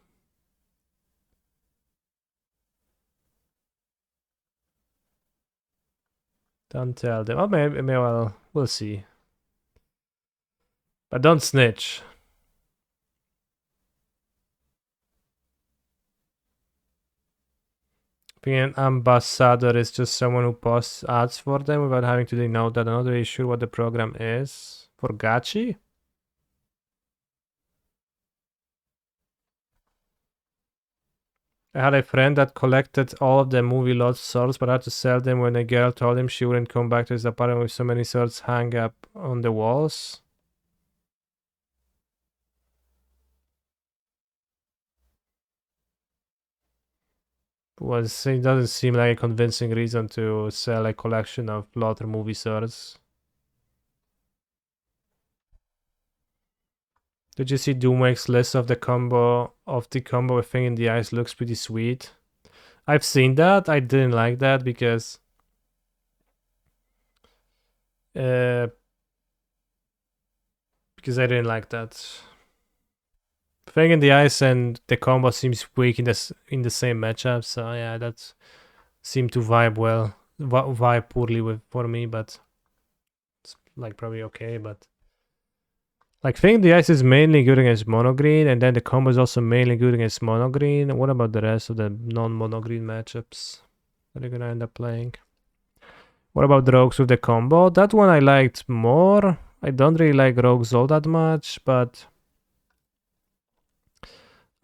Don't tell them. Oh, maybe well, we'll see. But don't snitch. Being an ambassador is just someone who posts ads for them without having to denote that. I'm not really sure what the program is. For Gachi? I had a friend that collected all of the movie lot swords but had to sell them when a girl told him she wouldn't come back to his apartment with so many swords hung up on the walls. It doesn't seem like a convincing reason to sell a collection of Lothar movie swords. Did you see Doomwake's list of the combo with Thing in the Eyes? Looks pretty sweet. I've seen that. I didn't like that because I didn't like that. Thing in the Eyes and the combo seems weak in the same matchup, so yeah, that seemed to vibe poorly for me, but it's like probably okay, but like Thing in the Ice is mainly good against mono green, and then the combo is also mainly good against mono green. What about the rest of the non-mono green matchups that are gonna end up playing? What about the rogues with the combo? That one I liked more. I don't really like rogues all that much, but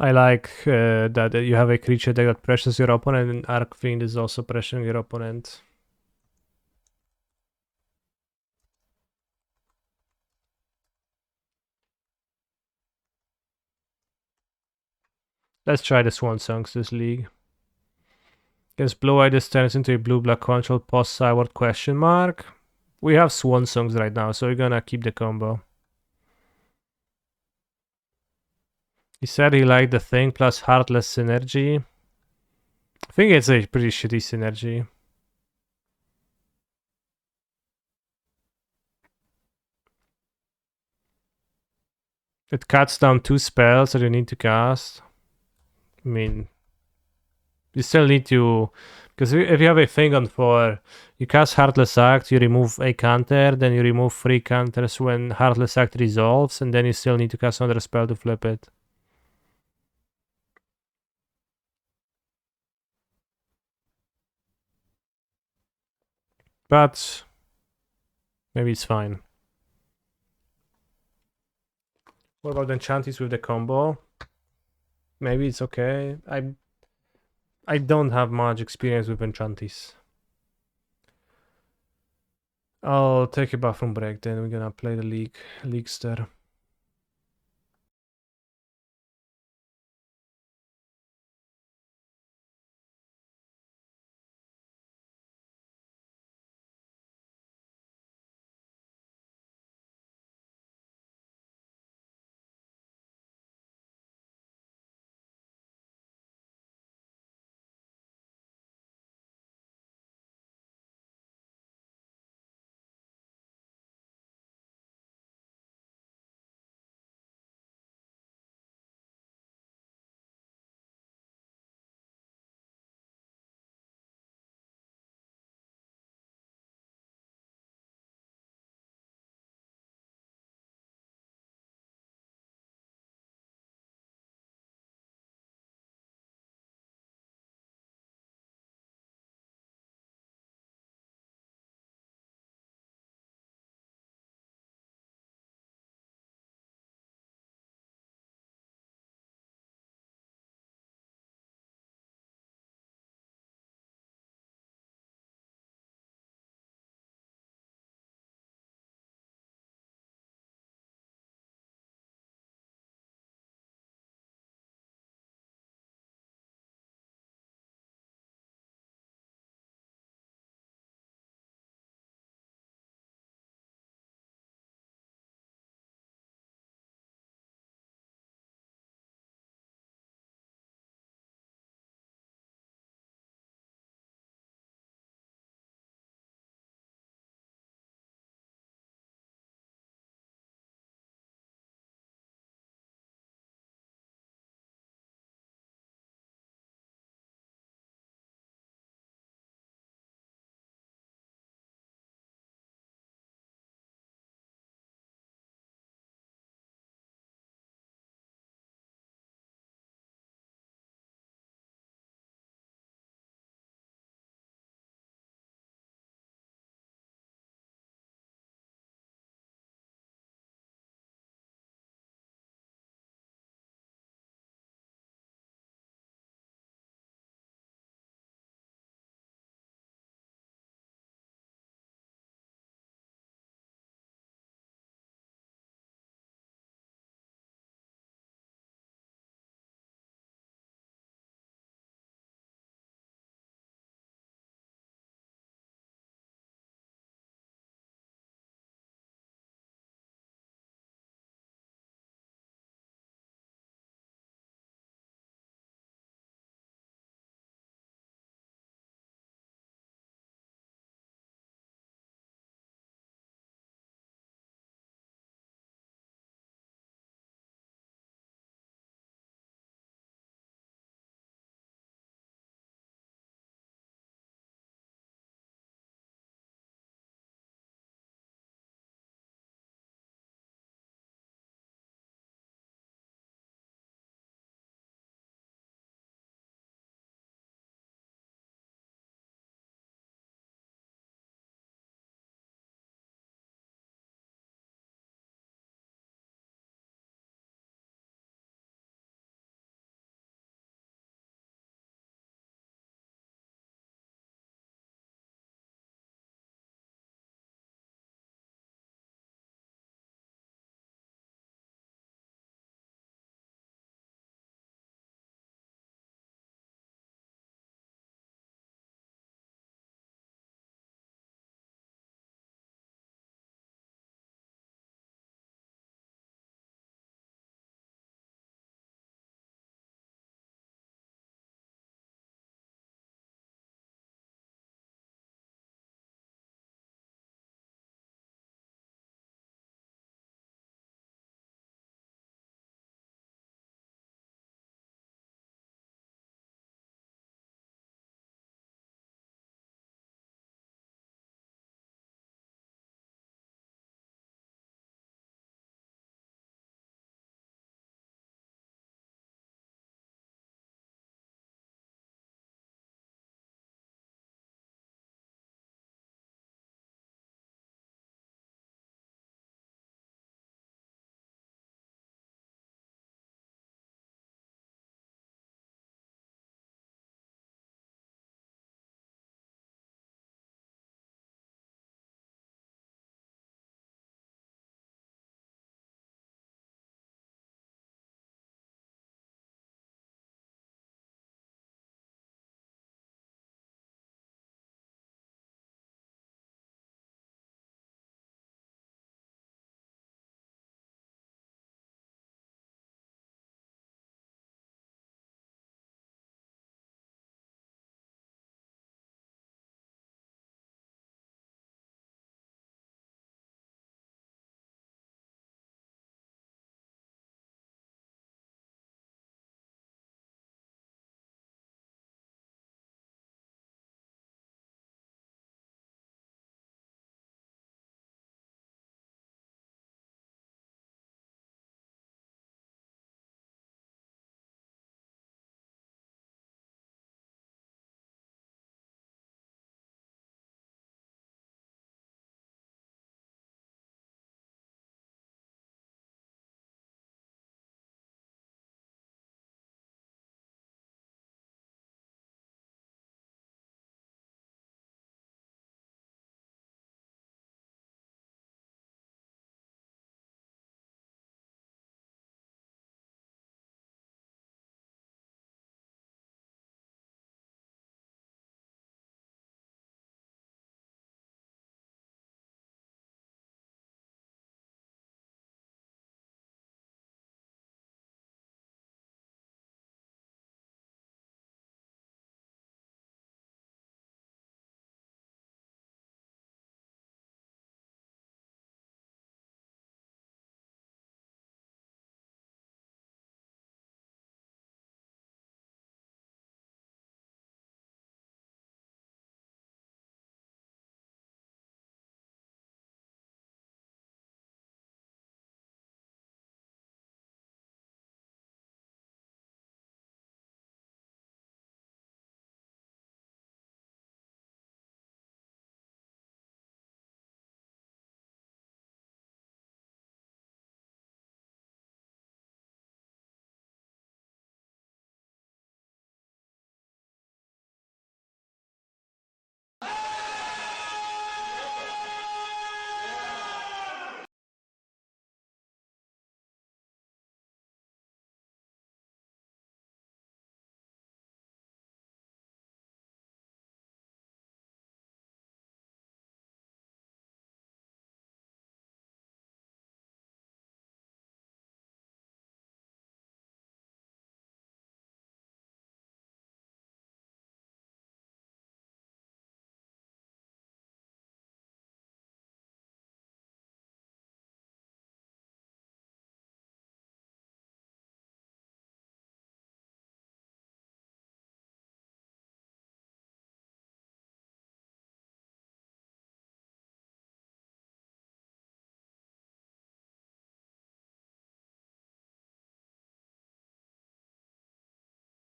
I like that you have a creature that pressures your opponent, and Archfiend is also pressuring your opponent. Let's try the Swan Songs this league. Against Blue Eye, this turns into a blue-black control post-sideboard question mark. We have Swan Songs right now, so we're gonna keep the combo. He said he liked the Thing plus Heartless synergy. I think it's a pretty shitty synergy. It cuts down 2 spells that you need to cast. I mean, you still need to... Because if you have a Thing on 4, you cast Heartless Act, you remove a counter, then you remove 3 counters when Heartless Act resolves, and then you still need to cast another spell to flip it. But maybe it's fine. What about Enchantis with the combo? Maybe it's okay. I don't have much experience with Enchantis. I'll take a bathroom break, then we're gonna play the league star.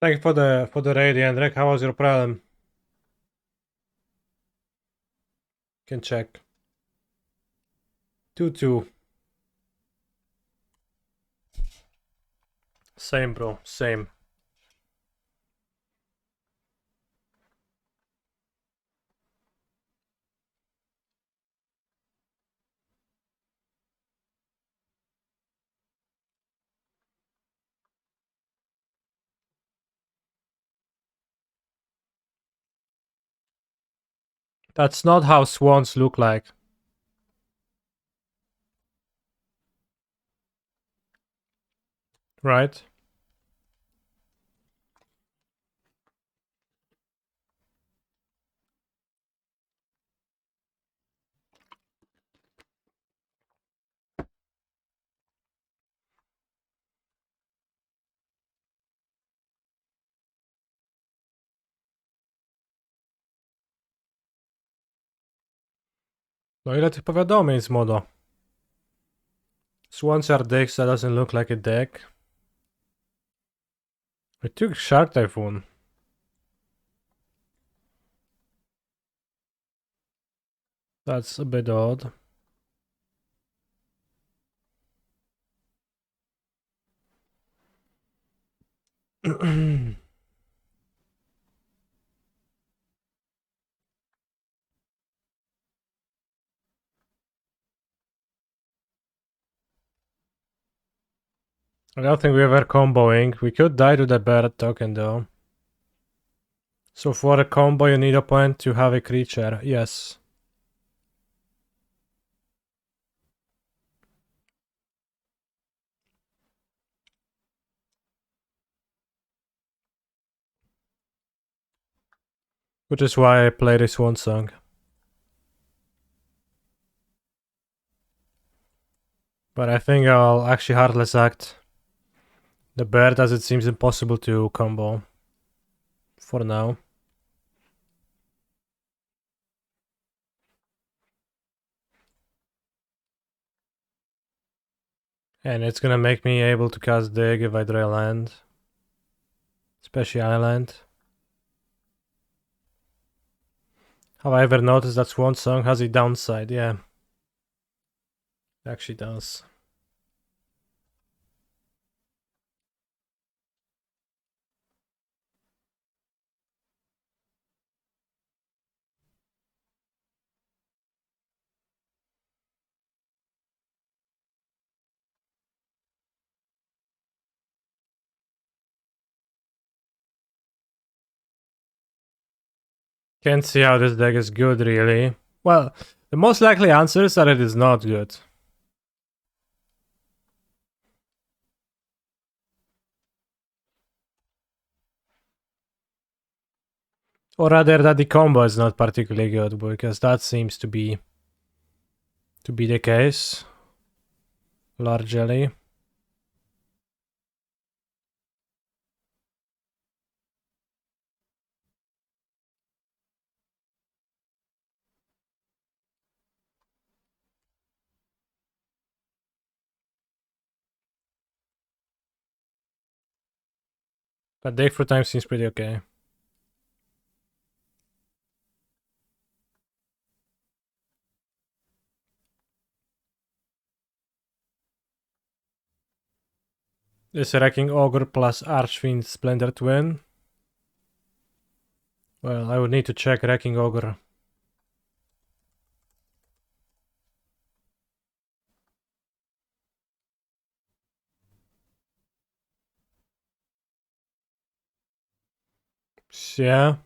Thank you for the raid, Andrek. How was your problem? Can check. 2-2. Same, bro. Same. That's not how swans look like. Right? No ile tych powiadomień z modo? Swans are dicks, that doesn't look like a dick. I took Shark Typhoon. That's a bit odd. I don't think we ever comboing. We could die to the bird token though. So for a combo you need a point to have a creature. Yes. Which is why I play this one song. But I think I'll actually Heartless Act the bird as it seems impossible to combo. For now. And it's gonna make me able to cast Dig if I draw land. Especially Island. Have I ever noticed that Swan Song has a downside? Yeah. It actually does. Can't see how this deck is good, really. Well, the most likely answer is that it is not good. Or rather that the combo is not particularly good, because that seems to be the case. Largely. But Dig for time seems pretty okay. Is Wrecking Ogre plus Archfiend Splendor Twin? Well, I would need to check Wrecking Ogre. Yeah.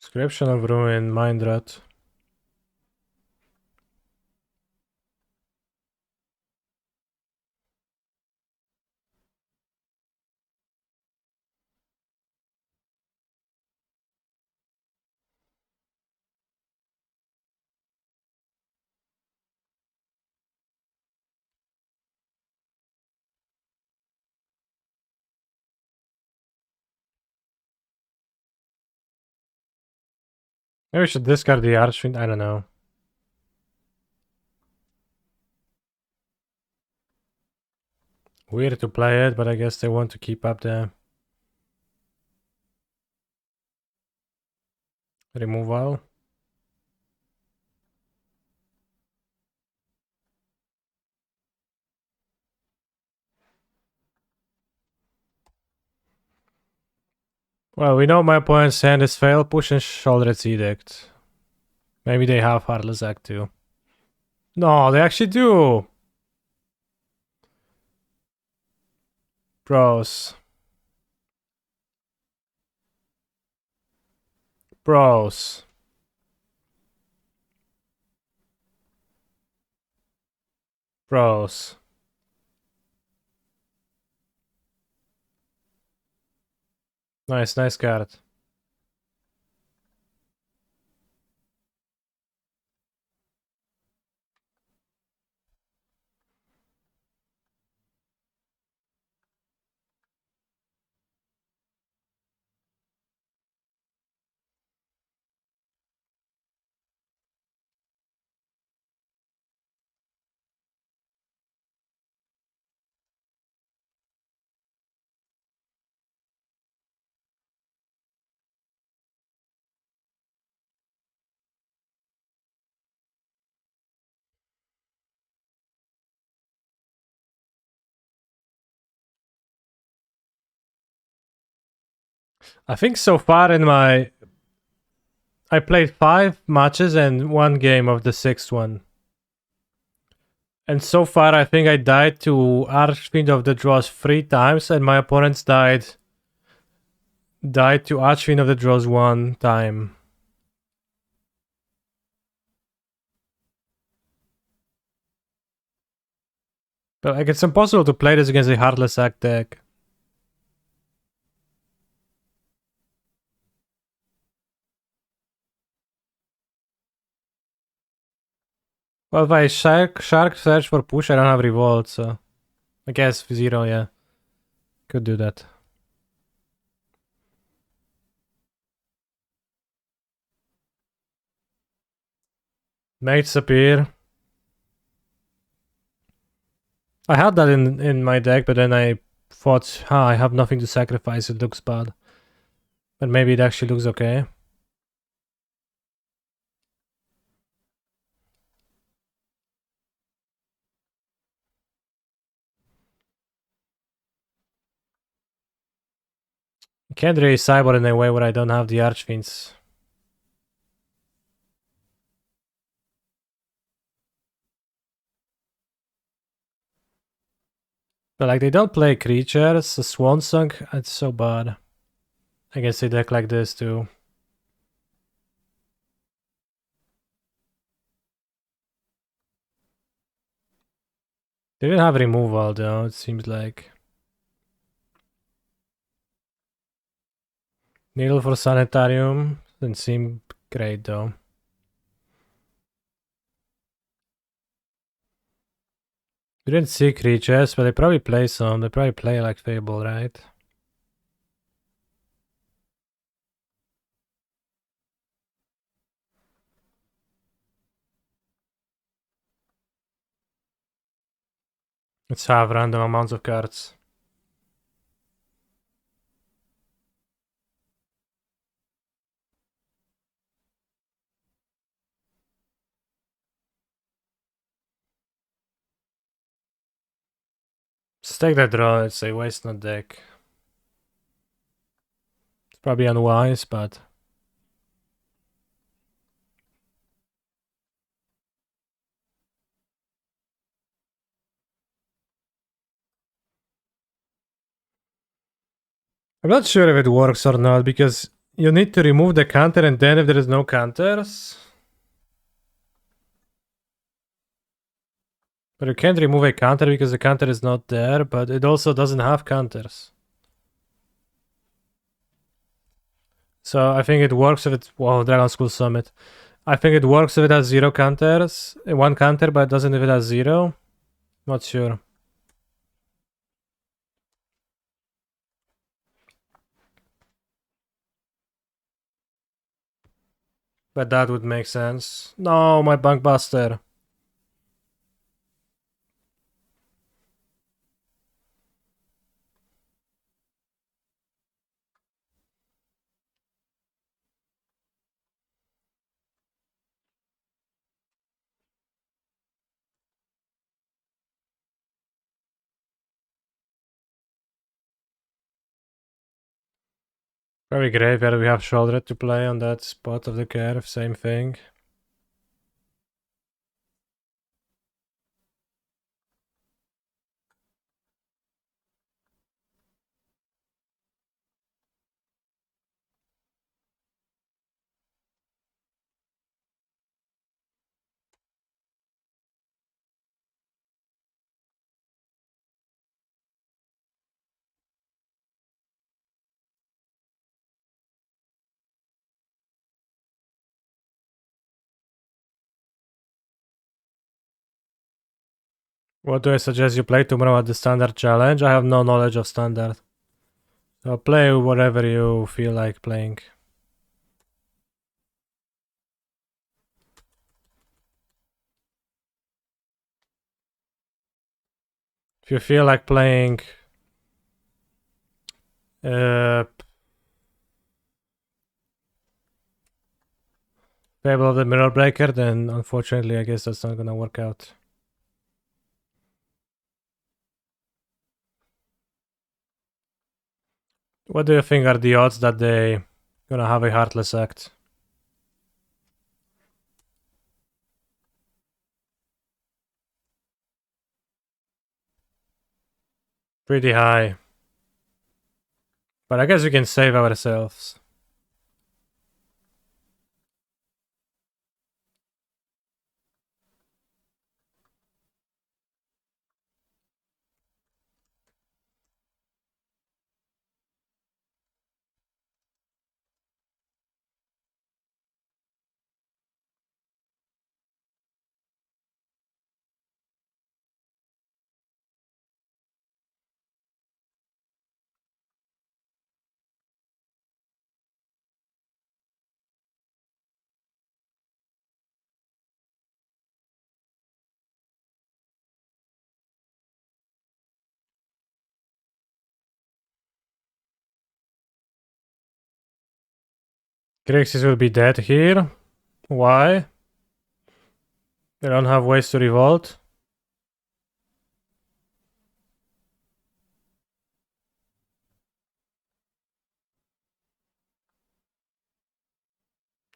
Inscription of Ruin, Mind Rot. Maybe we should discard the Archfiend, I don't know. Weird to play it, but I guess they want to keep up the removal. Well, we know my opponent's hand is Fail, Push, and Shoulder's Edict. Maybe they have Heartless Act too. No, they actually do! Bros. Bros. Bros. Nice, nice card. I think so far in my... I played 5 matches and 1 game of the 6th one. And so far I think I died to Archfiend of the Draws 3 times and my opponents died to Archfiend of the Draws 1 time. But like it's impossible to play this against a Heartless Act deck. Well, if I shark search for push, I don't have revolt, so I guess 0, yeah. Could do that. Mates appear. I had that in my deck, but then I thought, I have nothing to sacrifice, it looks bad. But maybe it actually looks okay. Can't really sideboard in a way where I don't have the Archfiends. But like they don't play creatures, a Swan Song, it's so bad. I guess they deck like this too. They didn't have removal though, it seems like. Needle for Sanitarium didn't seem great though. We didn't see creatures, but they probably play some. They probably play like Fable, right? Let's have random amounts of cards. Let's take that draw, it's a waste not deck. It's probably unwise, but... I'm not sure if it works or not, because you need to remove the counter and then if there is no counters... But you can't remove a counter because the counter is not there, but it also doesn't have counters. So I think it works if it's... Wow, Dragon School Summit. I think it works if it has 0 counters. 1 counter, but it doesn't if it has 0. Not sure. But that would make sense. No, my Bunkbuster. Very graveyard, we have Shoulder to play on that spot of the curve, same thing. What do I suggest you play tomorrow at the Standard Challenge? I have no knowledge of Standard. So play whatever you feel like playing. If you feel like playing Fable of the Mirror Breaker, then unfortunately I guess that's not gonna work out. What do you think are the odds that they gonna have a Heartless Act? Pretty high. But I guess we can save ourselves. Grixis will be dead here. Why? They don't have ways to revolt.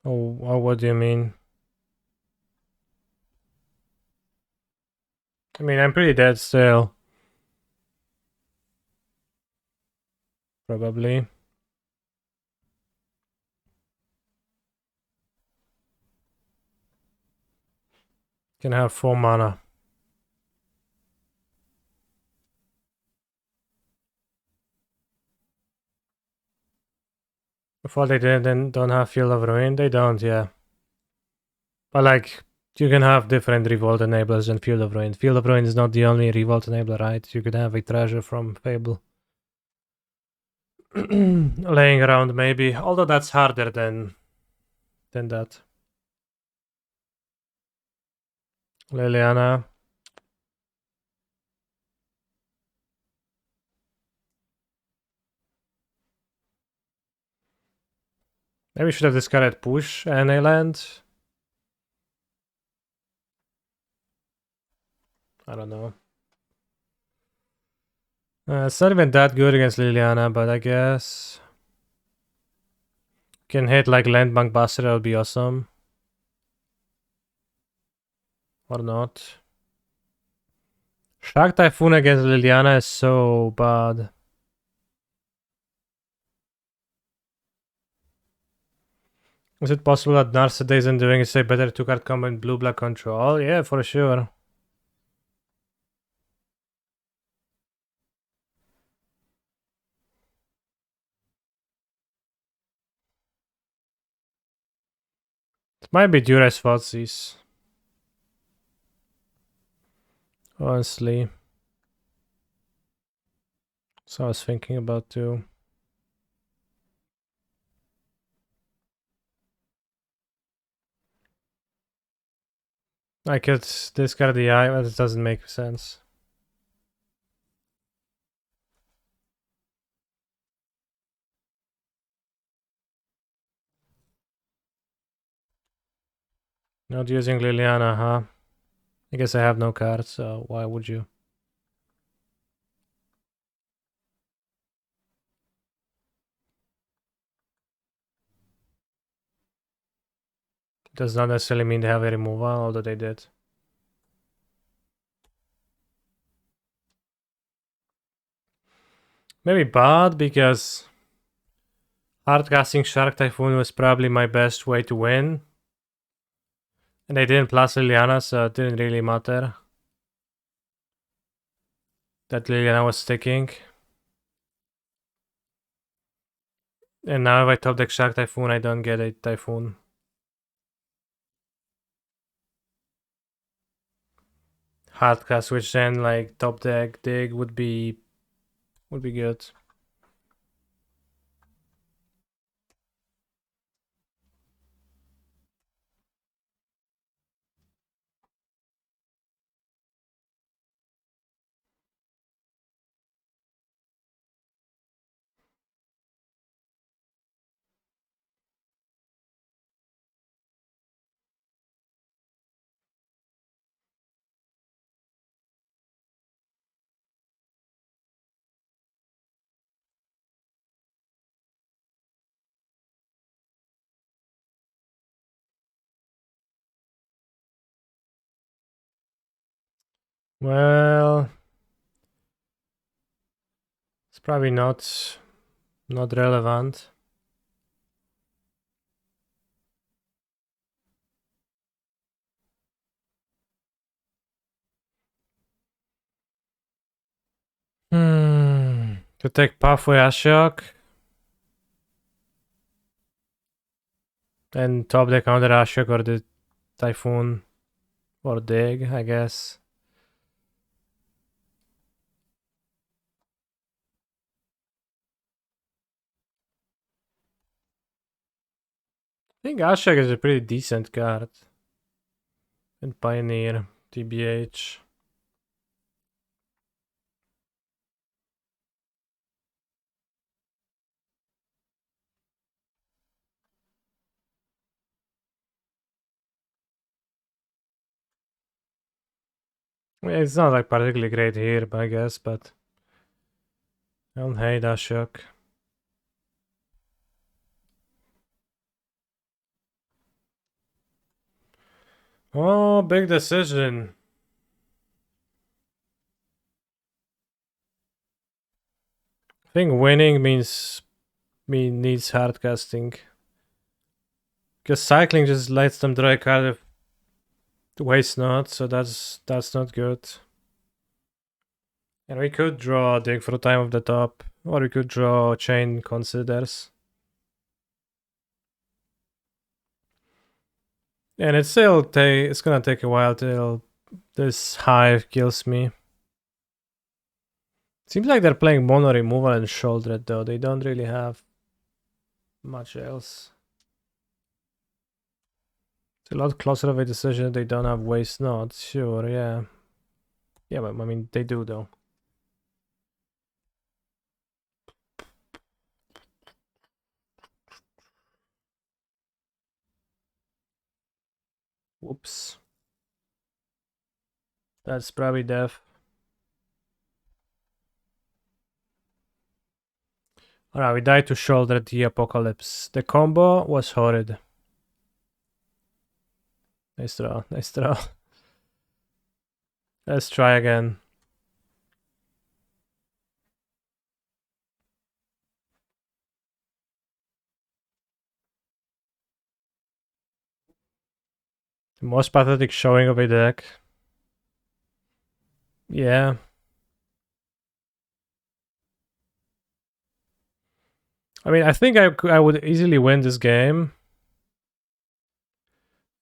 Oh, what do you mean? I mean, I'm pretty dead still. Probably. Can have 4 mana. Before they don't have Field of Ruin? They don't, yeah. But like, you can have different Revolt enablers than Field of Ruin. Field of Ruin is not the only Revolt enabler, right? You could have a treasure from Fable. Laying around maybe, although that's harder than that. Liliana. Maybe we should have discarded Push and a land. I don't know. It's not even that good against Liliana, but I guess can hit like Land Bank Buster, that would be awesome. Or not. Shock Typhoon against Liliana is so bad. Is it possible that Narset isn't doing a better 2-card combo in blue-black control? Yeah, for sure. It might be Duras Fozzies. Honestly. So I was thinking about too. I could discard the eye, but it doesn't make sense. Not using Liliana, huh? I guess I have no cards, so why would you? Does not necessarily mean they have a removal, although they did. Maybe bad, because hardcasting Shark Typhoon was probably my best way to win. And they didn't plus Liliana, so it didn't really matter that Liliana was sticking. And now if I top deck Shark Typhoon, I don't get a Typhoon. Hardcast, which then like top deck dig would be good. Well, it's probably not relevant. To take Pathway Ashiok and top deck another Ashiok or the Typhoon or dig, I guess. I think Ashiok is a pretty decent card. And Pioneer, TBH. Yeah, it's not like particularly great here, I guess, but I don't hate Ashok. Oh, big decision. I think winning needs hardcasting. Because cycling just lets them draw a card of waste not, so that's not good. And we could draw Dig for Time of the Top, or we could draw Chain Considers. And it's gonna take a while till this Hive kills me. Seems like they're playing mono removal and Shouldered though, they don't really have much else. It's a lot closer of a decision. They don't have waste not, sure, yeah. Yeah, but I mean, they do though. Whoops. That's probably death. Alright, we died to Shoulder the Apocalypse. The combo was horrid. Nice draw, nice draw. Let's try again. The most pathetic showing of a deck. Yeah. I mean, I think I would easily win this game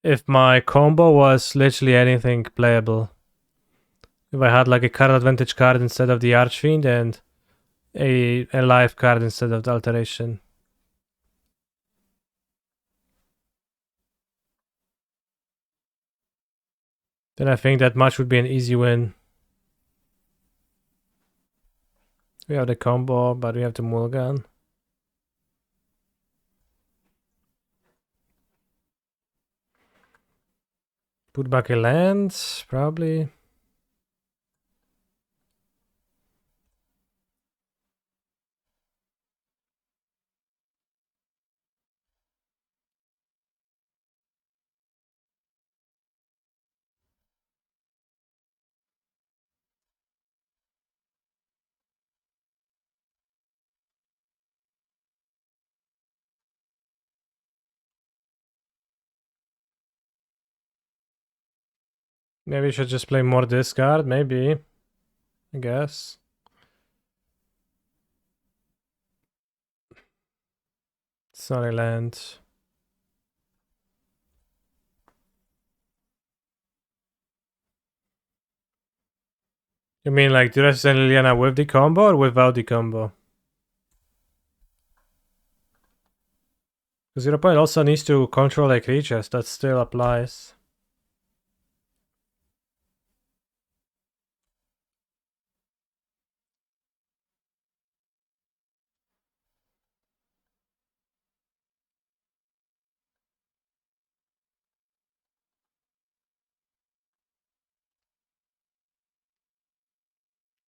if my combo was literally anything playable. If I had like a card advantage card instead of the Archfiend and a life card instead of the Alteration. Then I think that match would be an easy win. We have the combo, but we have the mulligan. Put back a land, probably. Maybe we should just play more discard, maybe. I guess. It's not a land. You mean like Duress and Liliana with the combo or without the combo? Because your opponent also needs to control the creatures, that still applies.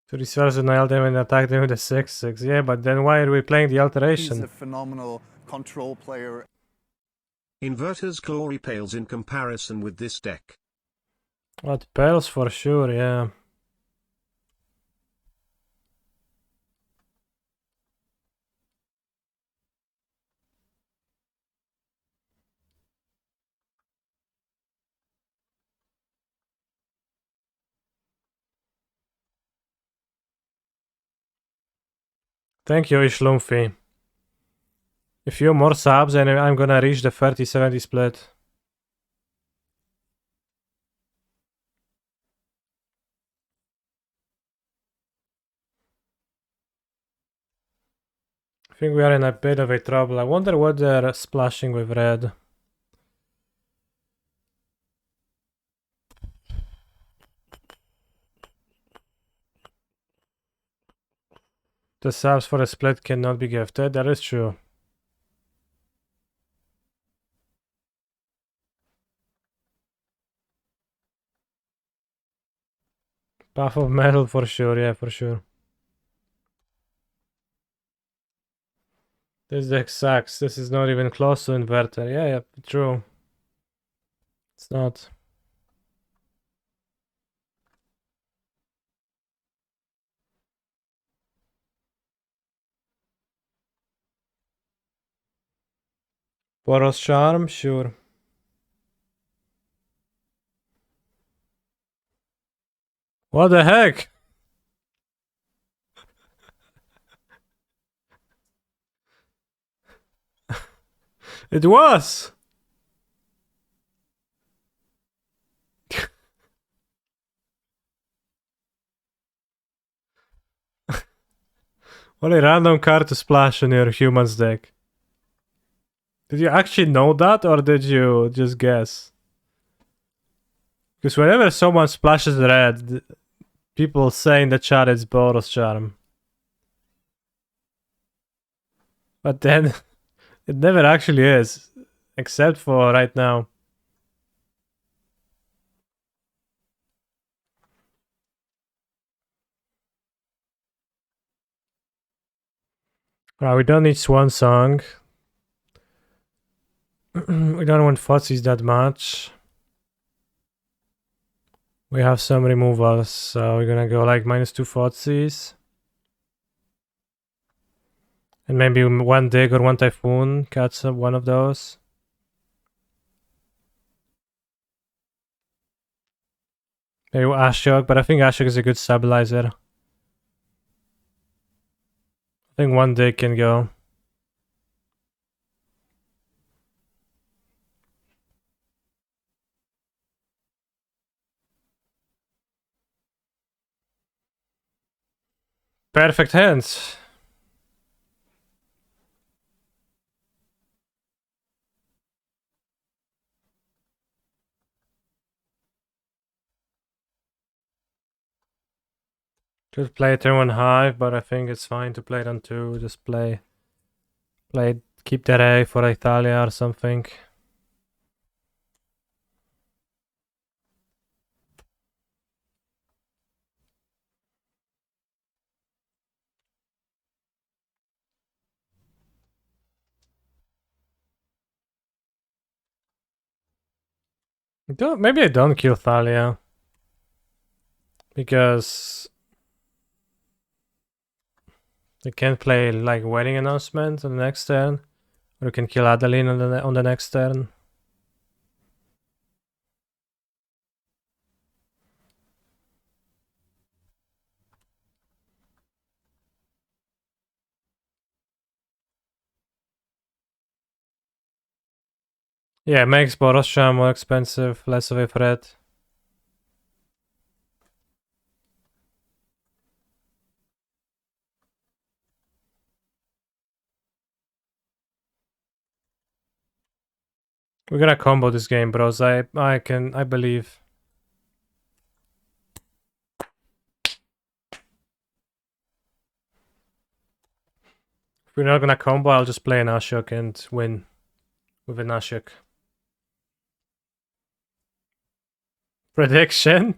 To resource nail them and attack them with a 6/6. Yeah, but then why are we playing the He's alteration? a phenomenal control player. Inverter's glory pales in comparison with this deck. What pales for sure, yeah. Thank you, Ishlumpy. A few more subs and I'm gonna reach the 30-70 split. I think we are in a bit of a trouble. I wonder what they're splashing with red. The subs for a split cannot be gifted, that is true. Path of metal for sure, yeah, for sure. This deck sucks. This is not even close to inverter. Yeah, true. It's not. Boros Charm, sure. What the heck? It was! What a random card to splash in your humans deck. Did you actually know that or did you just guess? Because whenever someone splashes red, people say in the chat it's Boros Charm. But then it never actually is. Except for right now. We don't need Swan Song. We don't want Fotsies that much. We have some removals, so we're gonna go like -2 Fotsies. And maybe one Dig or one Typhoon, catch one of those. Maybe Ashok, but I think Ashok is a good stabilizer. I think one Dig can go. Perfect hands. Could play turn 1 hive, but I think it's fine to play it on 2. Just play, keep that A for Italia or something. Maybe I don't kill Thalia. Because they can play like wedding announcement on the next turn. Or you can kill Adeline on the next turn. Yeah, it makes Borussia more expensive, less of a threat. We're gonna combo this game, bros. I believe. If we're not gonna combo, I'll just play an Ashok and win with an Ashok. Prediction?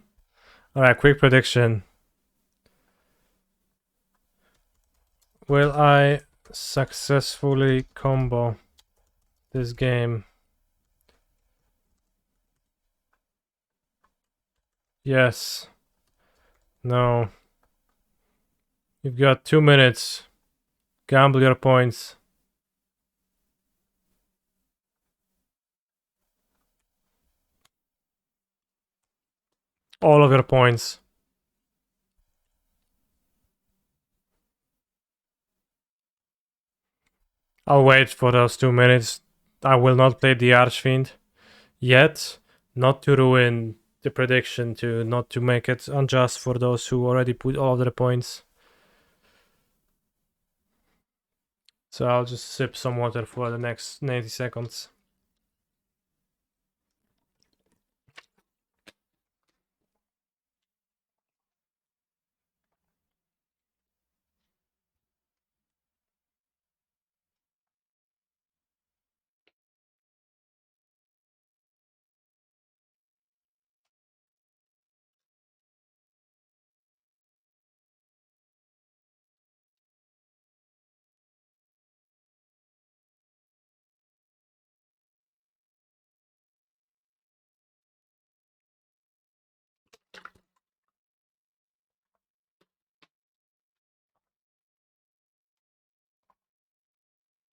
Alright, quick prediction. Will I successfully combo this game? Yes. No. You've got 2 minutes. Gamble your points. All of your points. I'll wait for those 2 minutes. I will not play the Archfiend yet. Not to ruin the prediction, not to make it unjust for those who already put all of their points. So I'll just sip some water for the next 90 seconds.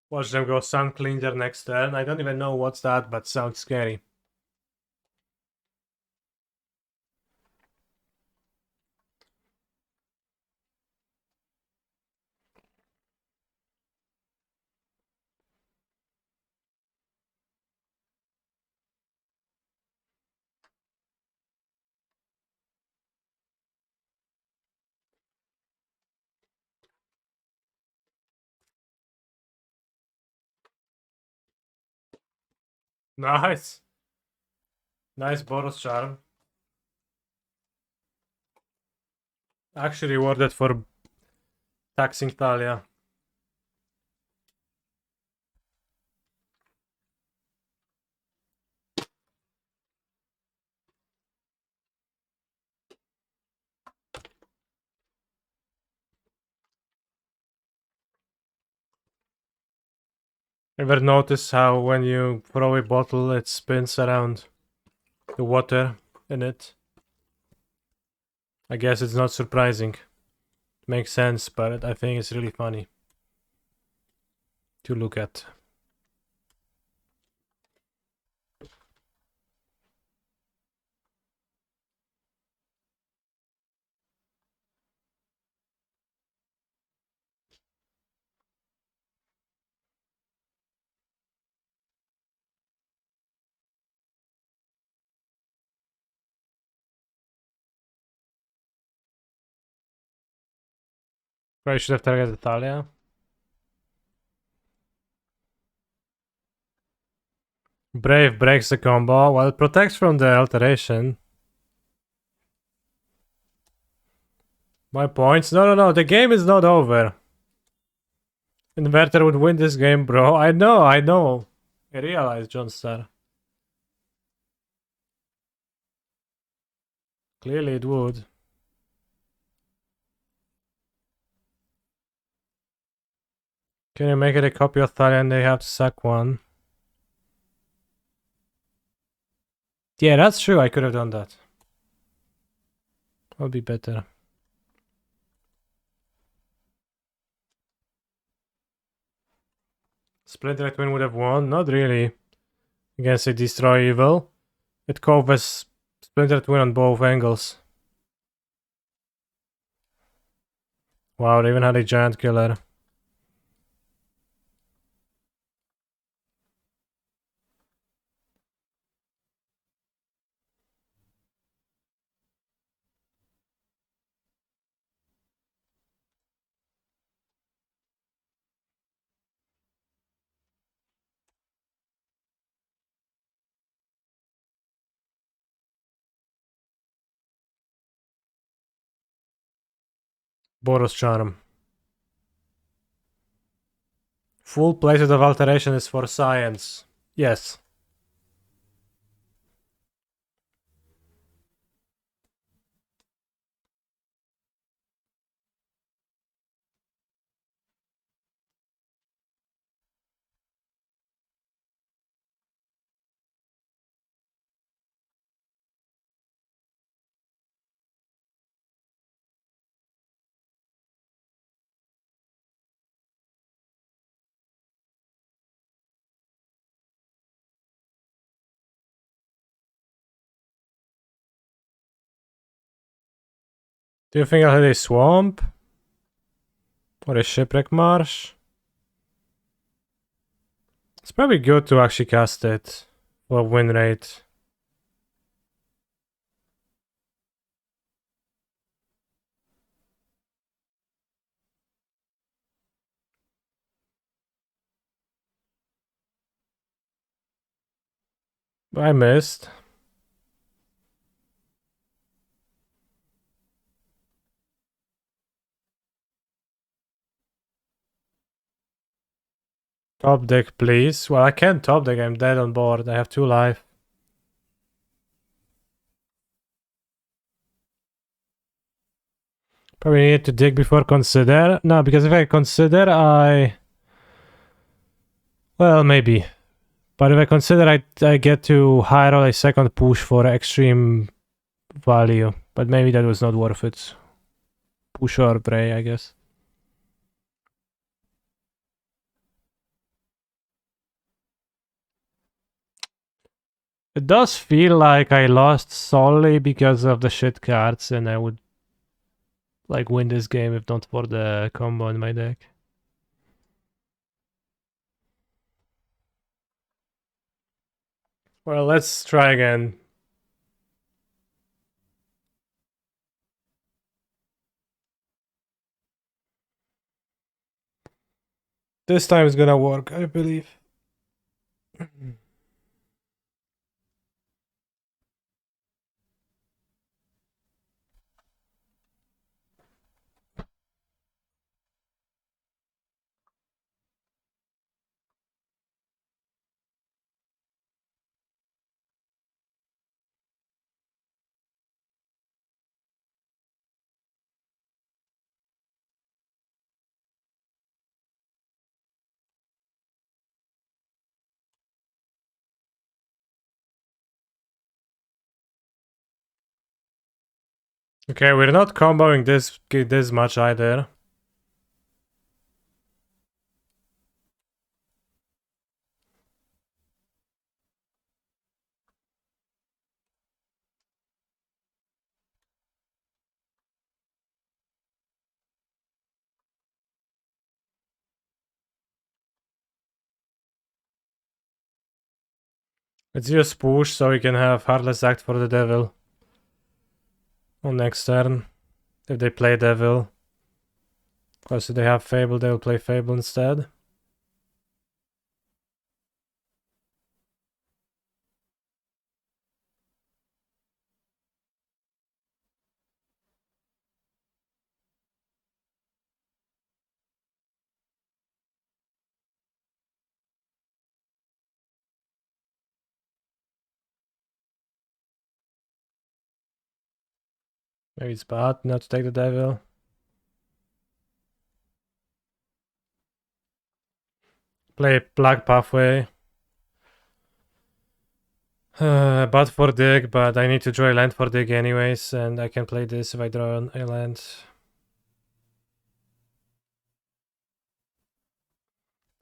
Watch them go sun clean their next turn. I don't even know what's that, but sounds scary. Nice. Nice Boros charm. Actually rewarded for taxing Thalia. Ever notice how when you throw a bottle it spins around the water in it? I guess it's not surprising. Makes sense, but I think it's really funny to look at. Probably should have targeted Thalia. Brave breaks the combo. Well, it protects from the alteration. My points? No. The game is not over. Inverter would win this game, bro. I know. I realize, John Star. Clearly it would. Can you make it a copy of Thalia and they have to sack one? Yeah, that's true. I could have done that. That'll be better. Splinter Twin would have won? Not really. Against a Destroy Evil. It covers Splinter Twin on both angles. Wow, they even had a Giant Killer. Boros Charm. Full playset of Alteration is for science. Yes. Do you think I'll hit a Swamp? Or a Shipwreck Marsh? It's probably good to actually cast it for win rate. I missed. Top deck, please. Well, I can't top deck. I'm dead on board. I have 2 life. Probably need to dig before consider. No, because if I consider, well, maybe. But if I consider, I get to high roll a second push for extreme value. But maybe that was not worth it. Push or pray, I guess. It does feel like I lost solely because of the shit cards, and I would like win this game if not for the combo in my deck. Well, let's try again. This time is gonna work, I believe. Okay, we're not comboing this much either. Let's just push so we can have Heartless Act for the Devil on next turn. If they play Devil. Of course, if they have Fable, they will play Fable instead. Maybe it's bad not to take the devil. Play Black Pathway. Bad for dig, but I need to draw a land for dig anyways, and I can play this if I draw a land.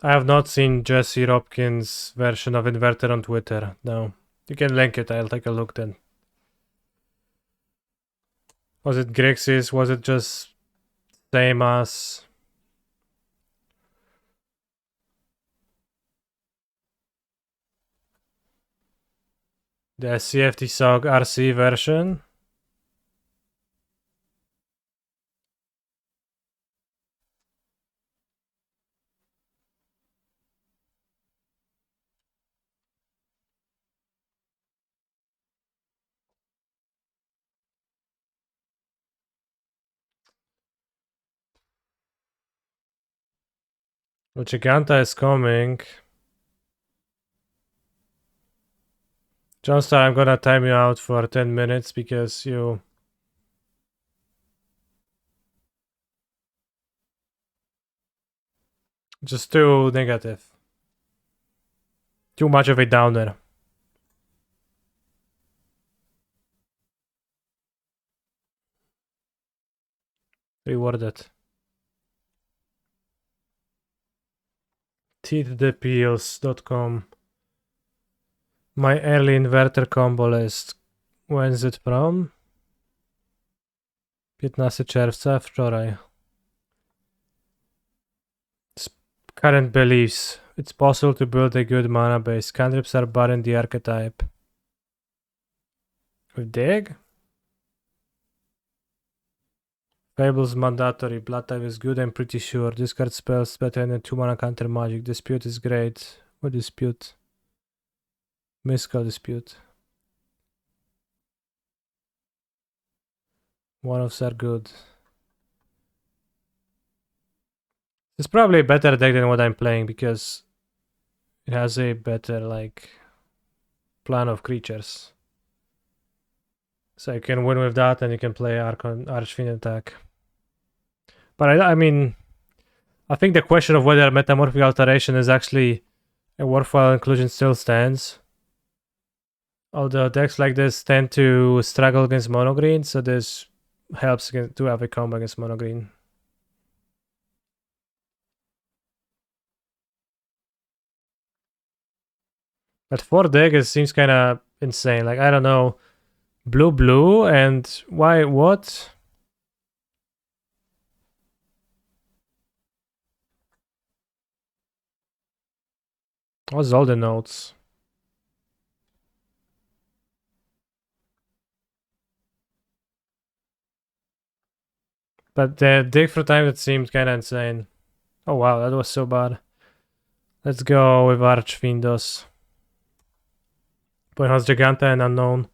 I have not seen Jesse Robkins' version of Inverter on Twitter. No. You can link it, I'll take a look then. Was it Grixis? Was it just same as... the CFT SOG RC version? Well, Giganta is coming. Johnstar, I'm gonna time you out for 10 minutes because you... just too negative. Too much of a downer. Rewarded. teeththepeels.com. My early inverter combo list. When's it from? 15 czerwca, wczoraj. Current beliefs. It's possible to build a good mana base. Cantrips are bad in the archetype. With dig? Fables mandatory. Blood type is good, I'm pretty sure. Discard spells better than 2 mana counter magic. Dispute is great. What dispute? Mystical dispute. One-offs are good. It's probably a better deck than what I'm playing because it has a better like plan of creatures. So you can win with that and you can play Archfiend attack. But I mean, I think the question of whether Metamorphic Alteration is actually a worthwhile inclusion still stands. Although decks like this tend to struggle against mono green, so this helps to have a combo against mono green. But 4 deck it seems kind of insane. Like, I don't know. Blue, and why, what? What's all the notes? But the dig for time, that seemed kind of insane. Oh wow, that was so bad. Let's go with Archfiendos. Buenos Giganta and Unknown.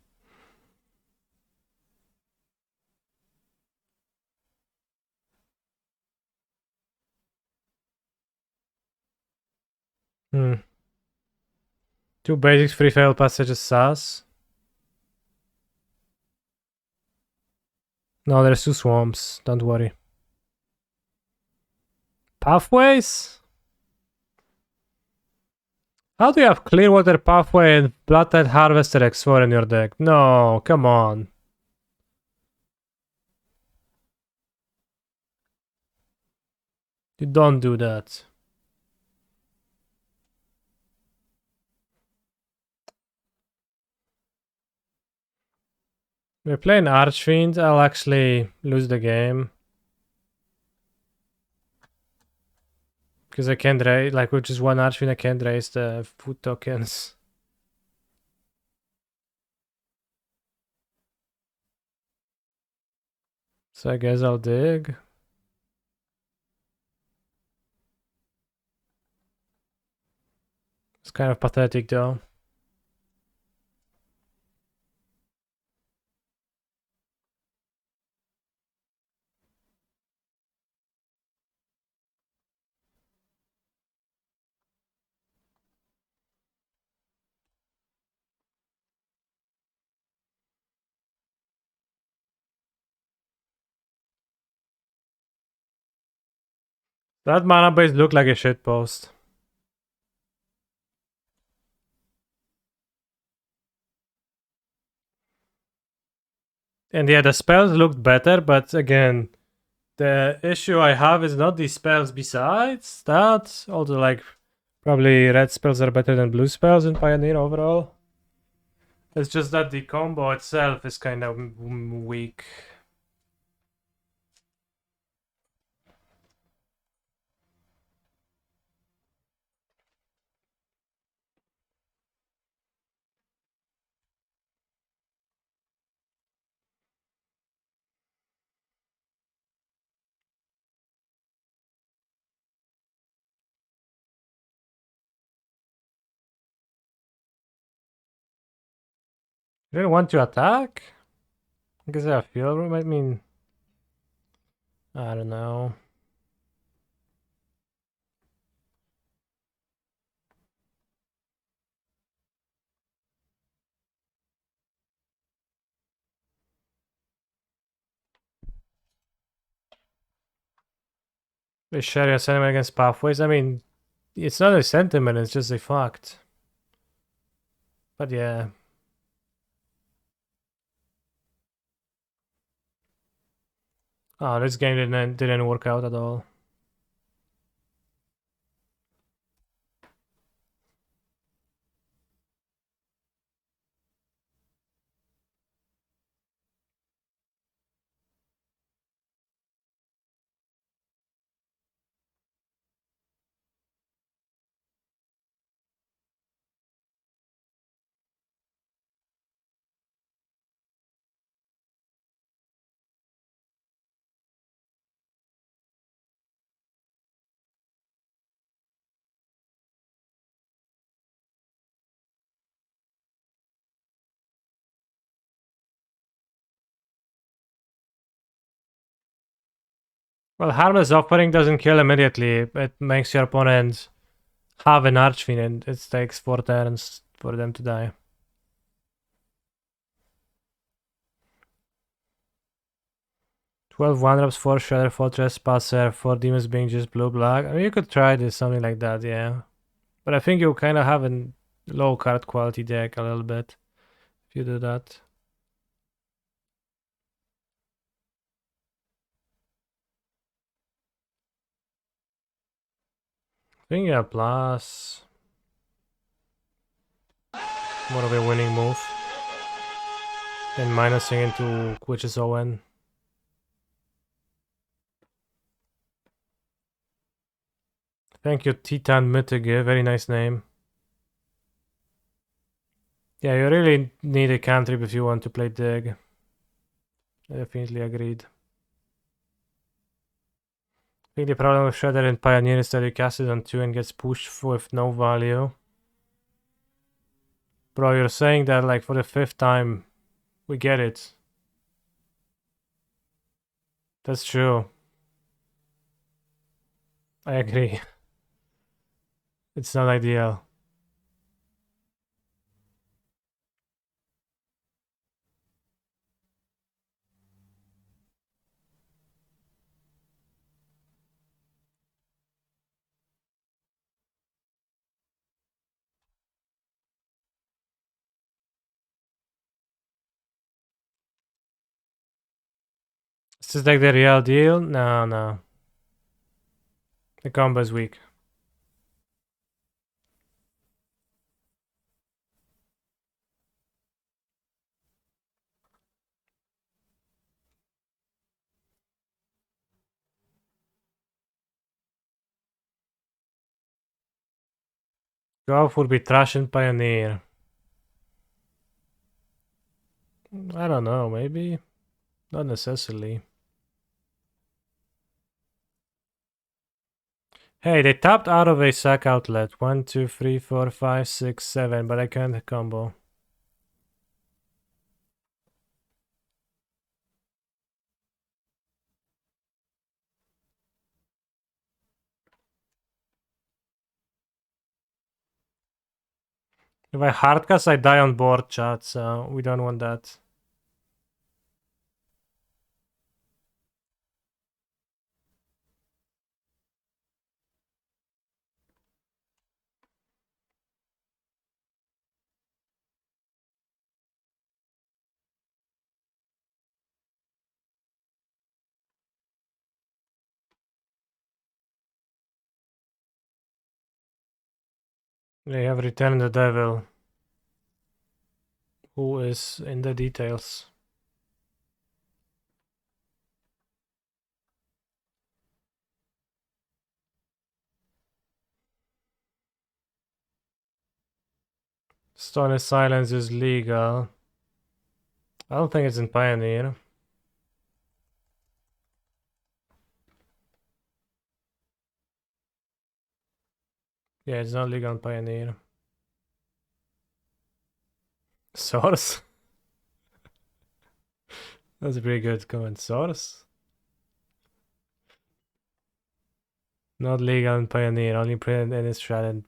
Hmm. 2 basics, 3 failed passages, SAS. No, there's 2 swamps, don't worry. Pathways? How do you have Clearwater Pathway and Bloodtide Harvester X4 in your deck? No, come on. You don't do that. We're playing Archfiend, I'll actually lose the game. Because I can't raise, like with just one Archfiend I can't raise the food tokens. So I guess I'll dig. It's kind of pathetic though. That mana base looked like a shitpost. And yeah, the spells looked better, but again, the issue I have is not these spells besides that. Although, like, probably red spells are better than blue spells in Pioneer overall. It's just that the combo itself is kind of weak. You didn't want to attack? I guess I have field room. I mean, I don't know. Is sharing a sentiment against pathways? I mean, it's not a sentiment, it's just a fact. But yeah. Oh, this game didn't work out at all. Well, Harmless Offering doesn't kill immediately. It makes your opponent have an Archfiend, and it takes 4 turns for them to die. "12 1-drops, 4 Shatter Fortress, Passer, 4 Demons being just blue-black." I mean, you could try this, something like that, yeah. But I think you kind of have a low card quality deck a little bit if you do that. I think yeah, plus more of a winning move than minusing into Witch's Owen. Thank you, Titan Mytige, very nice name. Yeah, you really need a cantrip if you want to play Dig. I definitely agreed. I think the problem with Shredder and Pioneer is that you cast it on 2 and gets pushed with no value. Bro, you're saying that like for the 5th time, we get it. That's true. I agree. It's not ideal. Is this like the real deal? No, no. The combo is weak. Golf would be trash and Pioneer. I don't know, maybe. Not necessarily. Hey, they tapped out of a sack outlet. 1, 2, 3, 4, 5, 6, 7, but I can't combo. If I hardcast, I die on board, chat, so we don't want that. They have returned the devil, who is in the details. Stone Silence is legal. I don't think it's in Pioneer. Yeah, it's not legal in Pioneer. Source? That's a pretty good comment. Source? Not legal in Pioneer, only printed in Innistrad and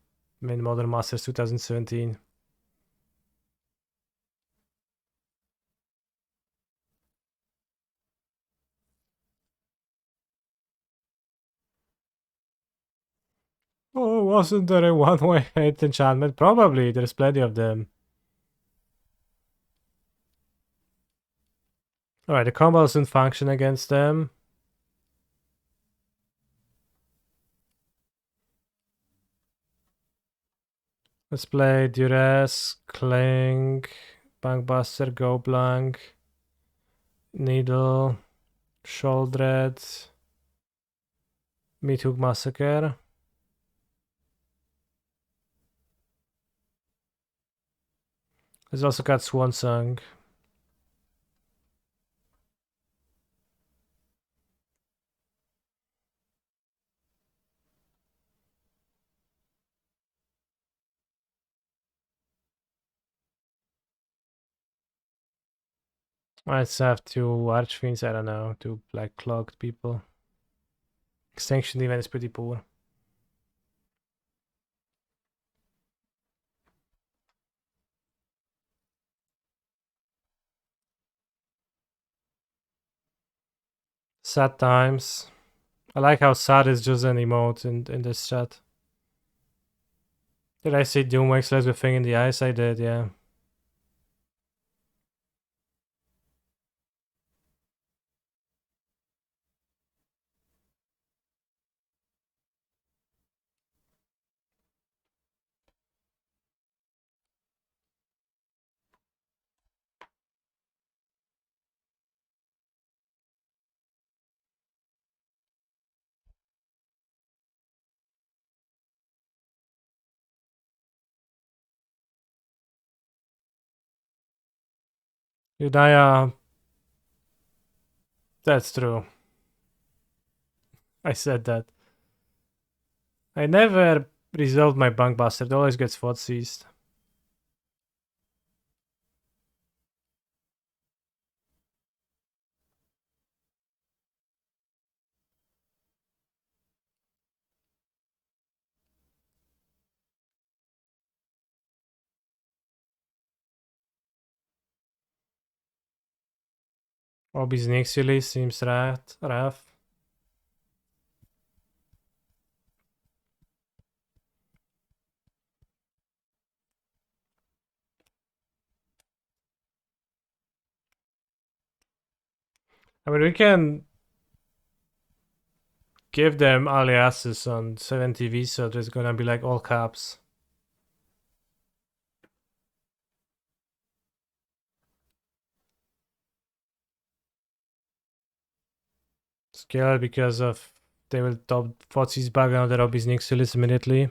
in Modern Masters 2017. Oh, wasn't there a one-way hate enchantment? Probably, there's plenty of them. Alright, the combo doesn't function against them. Let's play Duress, Cling, Bankbuster, Go Blank, Needle, Sholdred, Meathook Massacre. There's also got Swan Song. Might have two Archfiends, I don't know, two Black Clogged people. Extinction Event is pretty poor. Sad times. I like how sad is just an emote in this chat. Did I say Doom wakes less with thing in the eyes? I did, yeah. Udaya, that's true. I said that. I never resolved my Bankbuster, it always gets Fort seized. Obi's next release seems rough. I mean, we can give them aliases on 7TV, so there's gonna be like all caps. Scale because of they will top Fotsy's bug on the Obi's next release immediately.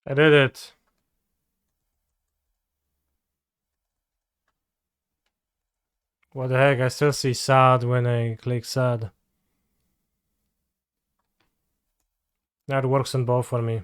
I did it. What the heck? I still see sad when I click sad. Now it works on both for me.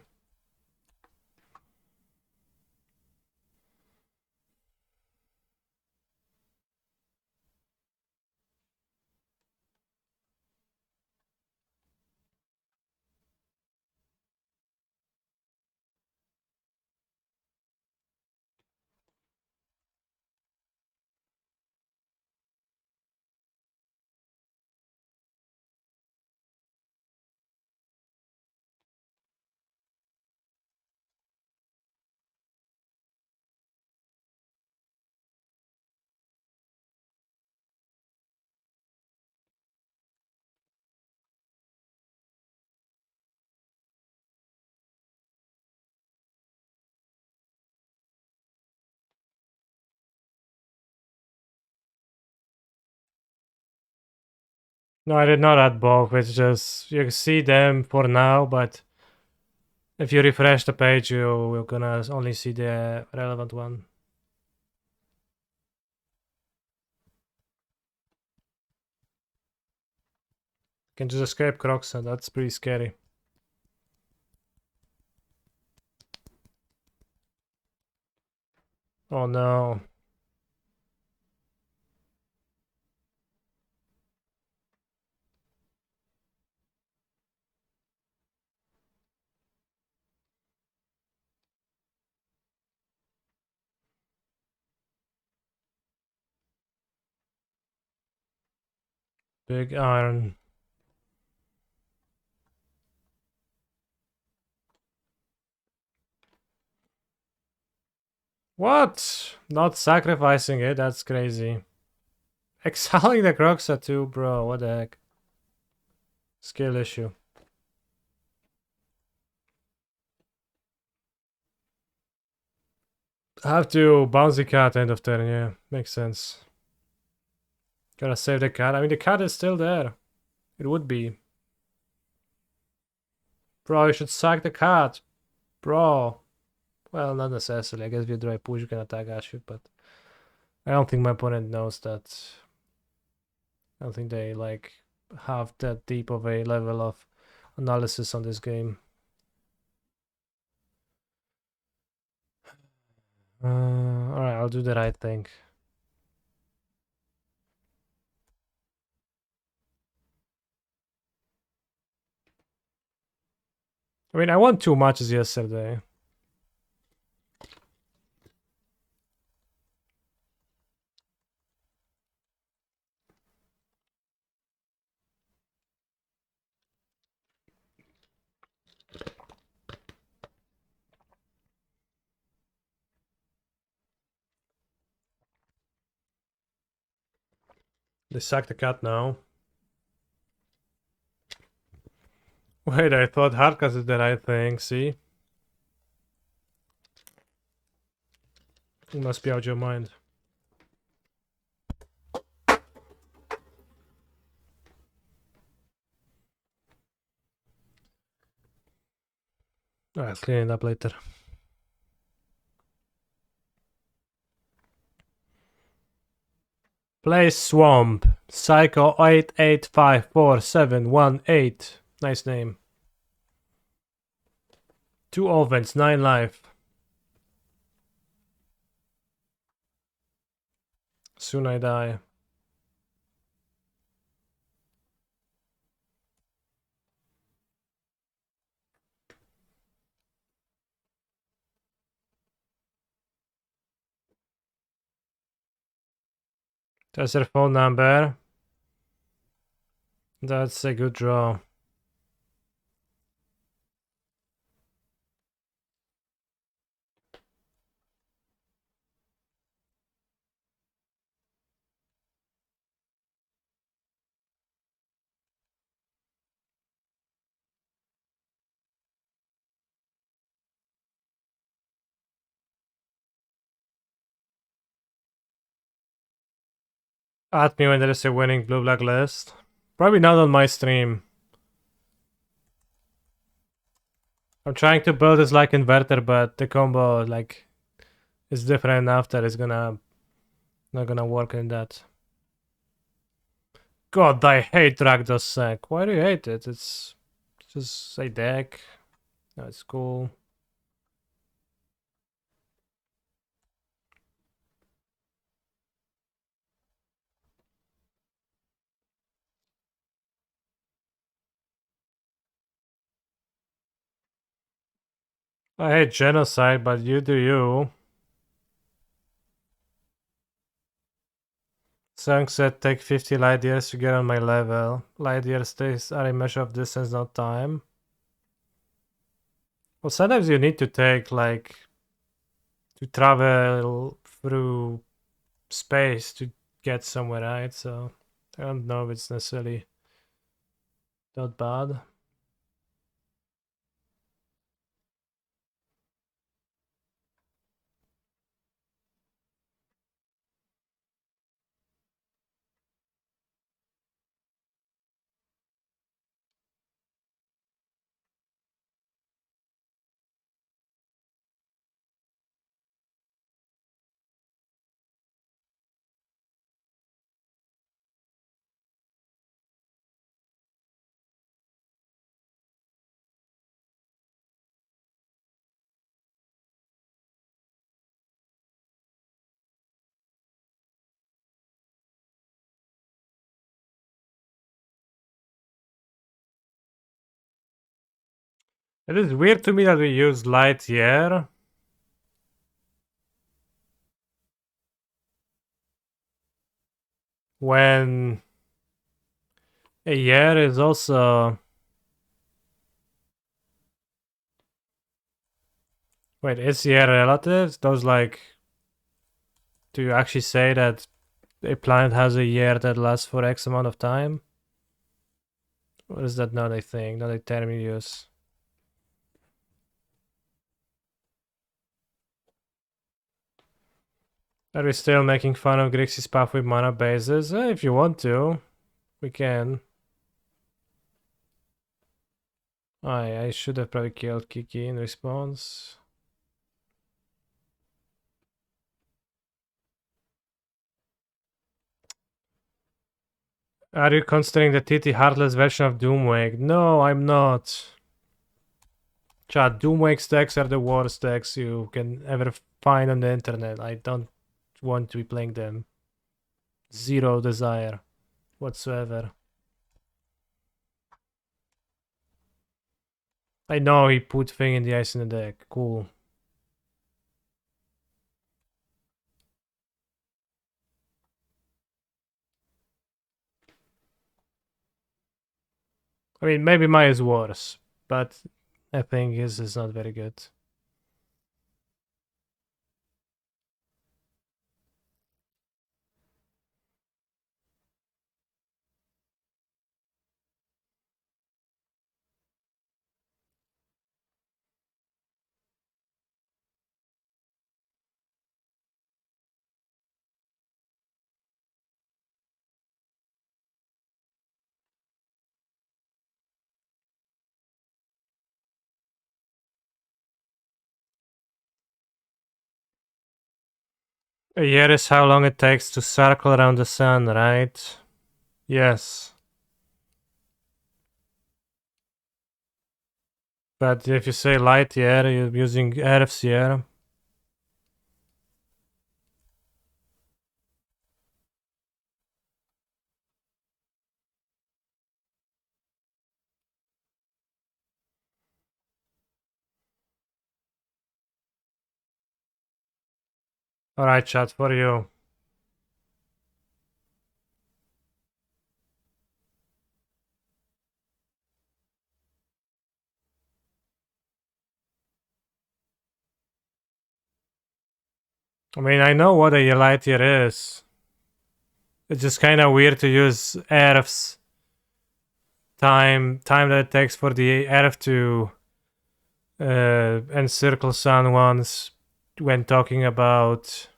No, I did not add both. It's just you can see them for now, but if you refresh the page, you're gonna only see the relevant one. You can just escape Crocs, and that's pretty scary. Oh no. Big iron. What? Not sacrificing it? That's crazy. Exiling the Croxa too, bro. What the heck? Skill issue. I have to bounce the cat end of turn, yeah. Makes sense. Gotta save the cat. I mean, the cat is still there. It would be. Bro, you should sack the cat. Bro. Well, not necessarily. I guess if you draw a push, you can attack Ashut, but I don't think my opponent knows that. I don't think they, like, have that deep of a level of analysis on this game. Alright, I'll do the right thing. I mean, I won 2 matches yesterday. They sack the cat now. Wait, I thought hardcast is the right thing, see? You must be out your mind. I'll clean it up later. Play Swamp. Psycho 885418. Nice name. 2 offense, 9 life. Soon I die. That's their phone number. That's a good draw. At me when there is a winning blue-black list. Probably not on my stream. I'm trying to build this like inverter, but the combo like is different enough that it's not gonna work in that. God, I hate Rakdos Sec. Why do you hate it? It's just a deck. No, it's cool. I hate genocide, but you do you. Sung said take 50 light years to get on my level. Light years are a measure of distance, not time. Well, sometimes you need to take like to travel through space to get somewhere, right? So I don't know if it's necessarily that bad. It is weird to me that we use light year when a year is also. Wait, is year relative? Those like. Do you actually say that a planet has a year that lasts for X amount of time? Or is that not a thing, not a term you use? Are we still making fun of Grixis path with mana bases? If you want to, we can. I should have probably killed Kiki in response. Are you considering the TT Heartless version of Doomwake? No, I'm not. Chat, Doomwake decks are the worst decks you can ever find on the internet. I don't want to be playing them. Zero desire whatsoever. I know he put Thing in the Ice in the deck. Cool. I mean, maybe mine is worse, but I think his is not very good. A year is how long it takes to circle around the sun, right? Yes. But if you say light year, you're using Earth's year. Alright, chat, for you. I mean, I know what a light year is. It's just kind of weird to use Earth's time that it takes for the Earth to encircle Sun once when talking about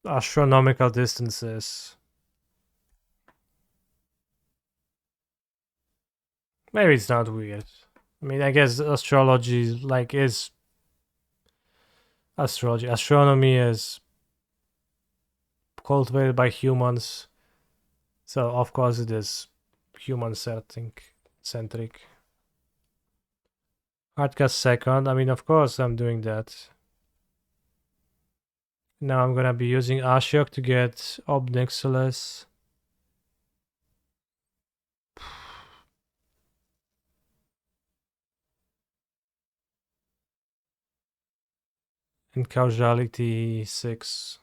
astronomical distances. Maybe it's not weird. I mean, I guess astrology is astrology. Astronomy is cultivated by humans, so of course it is human centric. Hardcast second. I mean, of course I'm doing that. Now I'm gonna be using Ashok to get Ob Nixilis. And Causality 6.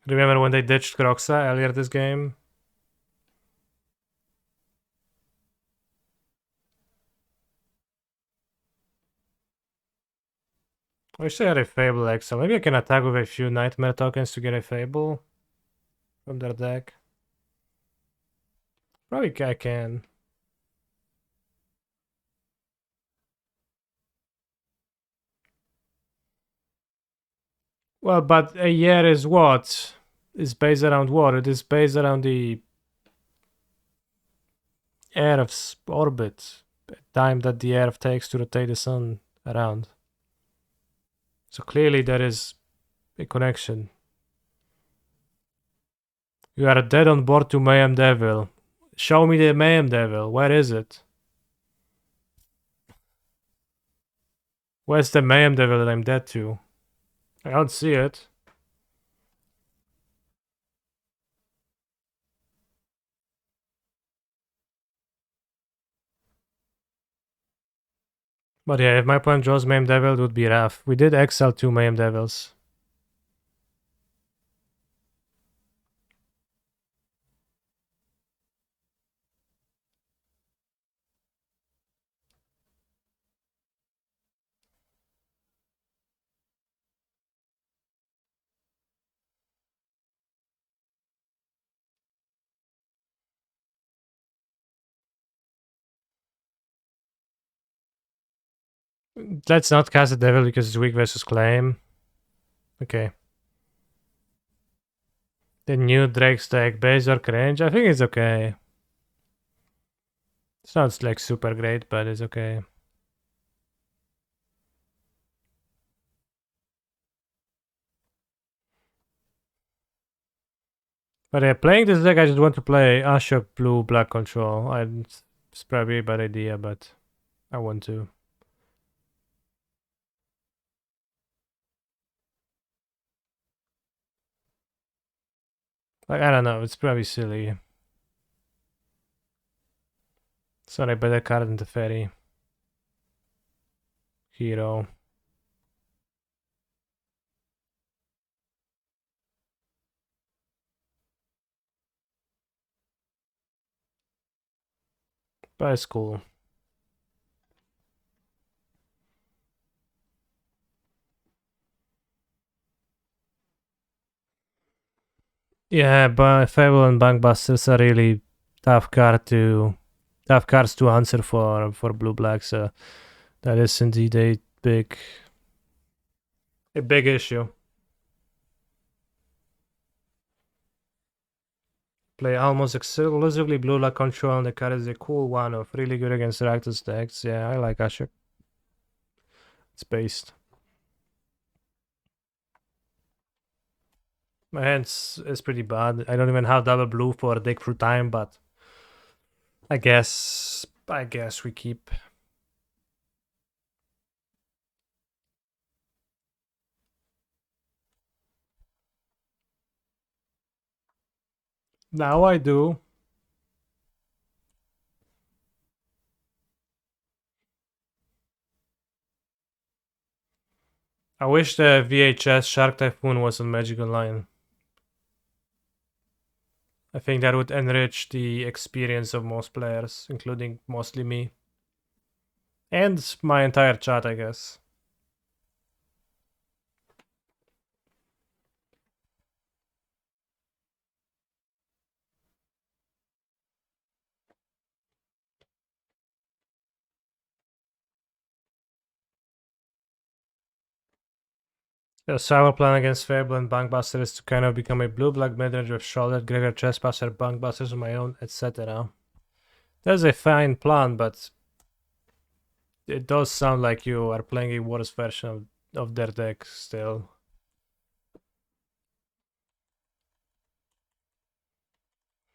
Remember when they ditched Croxa earlier this game? I wish I had a Fable Excel. Maybe I can attack with a few Nightmare tokens to get a Fable from their deck. Probably I can. Well, but a year is what? Is based around what? It is based around the Earth's orbit, time that the Earth takes to rotate the sun around. So clearly there is a connection. You are dead on board to Mayhem Devil. Show me the Mayhem Devil. Where is it? Where's the Mayhem Devil that I'm dead to? I don't see it. But yeah, if my opponent draws Mayhem Devil, it would be rough. We did exile 2 Mayhem Devils. Let's not cast the Devil because it's weak versus claim. Okay. The new Drake's deck, Berserk range. I think it's okay. It's not like super great, but it's okay. But yeah, playing this deck, I just want to play Ashok Blue Black Control. It's probably a bad idea, but I want to. Like, I don't know, it's probably silly. It's not a better card than the Fairy. Hero. But it's cool. Yeah, but Fable and Bankbusters are really tough cards to answer for blue black, so that is indeed a big issue. Play almost exclusively blue black control, and the card is a cool one of really good against Rakdos decks. Yeah, I like Ashok. It's based. My hands is pretty bad. I don't even have double blue for Dig Through Time, but I guess we keep. Now I do. I wish the VHS Shark Typhoon was on Magic Online. I think that would enrich the experience of most players, including mostly me. And my entire chat, I guess. So our plan against Fable and Bankbuster is to kind of become a blue-black midrange with Shoulder, Graveyard Trespasser, Bankbusters of my own, etc. That's a fine plan, but it does sound like you are playing a worse version of their deck still.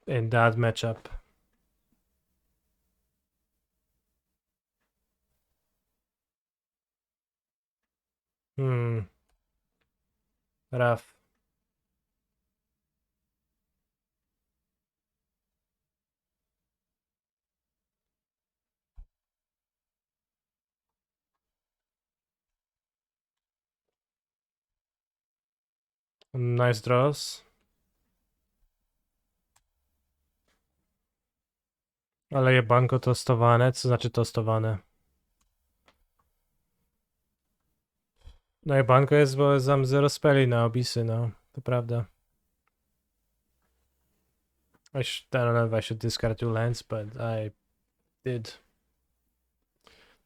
In that matchup. Rough. Nice draws. Ale jebanko tostowane, co znaczy tostowane? No jebanko jest, bo mam 0 speli na obisy, no. To prawda. I don't know if I should discard 2 lands, but I did.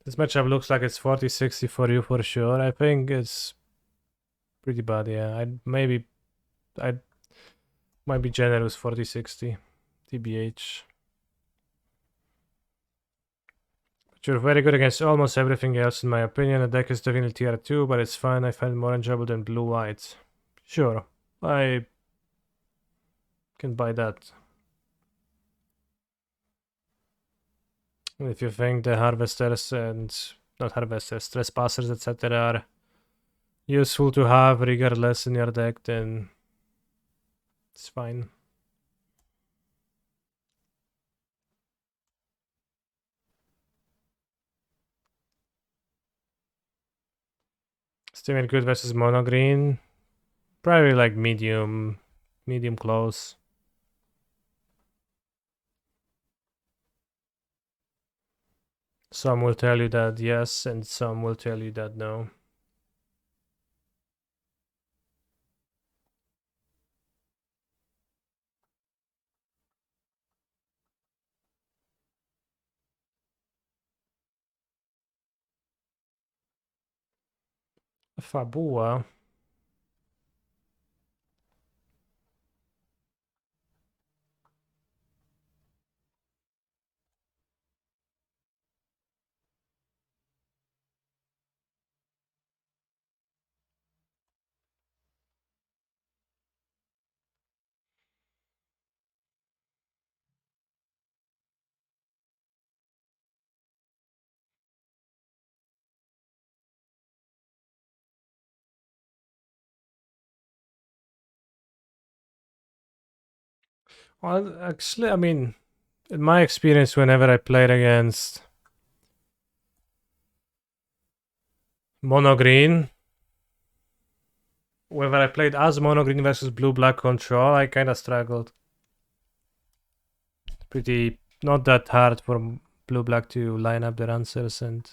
This matchup looks like it's 40-60 for you for sure. I think it's pretty bad, yeah. I might be generous 40-60. TBH. But you're very good against almost everything else in my opinion. The deck is definitely tier 2, but it's fine. I find it more enjoyable than blue-white. Sure. I can buy that. If you think the harvesters and not harvesters, trespassers, etc. are useful to have regardless in your deck, then it's fine. Still good versus mono green. Probably like medium close. Some will tell you that yes, and some will tell you that no. Fabuła. Well, actually, I mean, in my experience, whenever I played against mono green, whether I played as mono green versus blue black control, I kind of struggled. Pretty not that hard for blue black to line up their answers and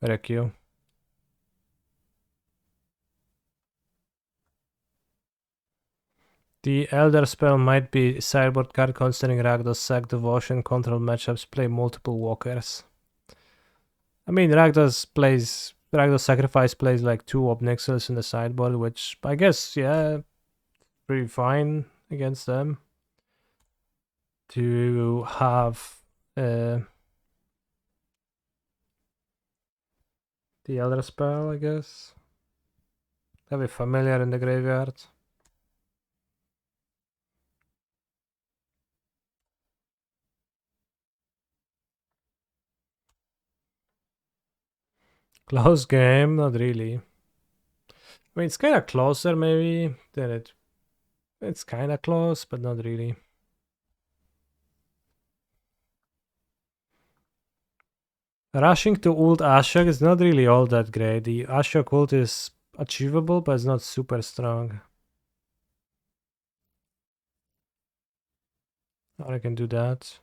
wreck you. The Elder spell might be sideboard card considering Rakdos sack devotion control matchups play multiple walkers. I mean Rakdos sacrifice plays like 2 Obnixils in the sideboard, which I guess yeah, pretty fine against them. To have the Elder spell, I guess. Have a familiar in the graveyard. Close game, not really. I mean, it's kind of closer maybe than it. It's kind of close, but not really. Rushing to ult Ashok is not really all that great. The Ashok ult is achievable, but it's not super strong. Or I can do that.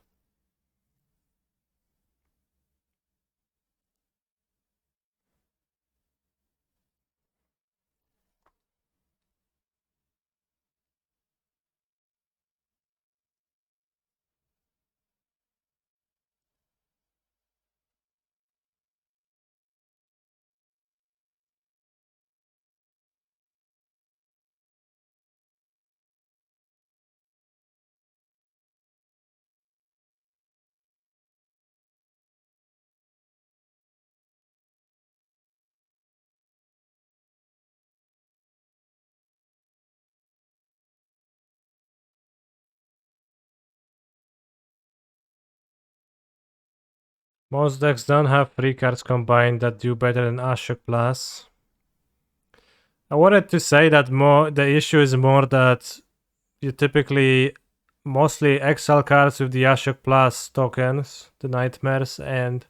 Most decks don't have 3 cards combined that do better than Ashok Plus. I wanted to say that the issue is more that you typically mostly exile cards with the Ashok Plus tokens, the Nightmares, and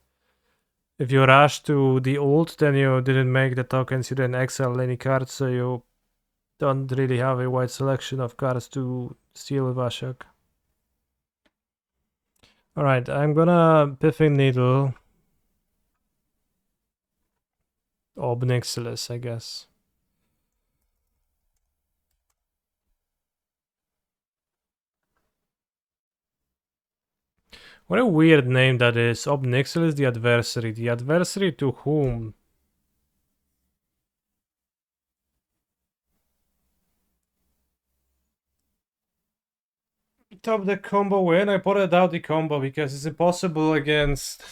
if you rush to the ult, then you didn't make the tokens, you didn't exile any cards, so you don't really have a wide selection of cards to steal with Ashok. Alright, I'm gonna Piffing Needle. Obnixilis, I guess. What a weird name that is. Obnixilis the adversary. The adversary to whom? Top the combo win. I put it out the combo because it's impossible against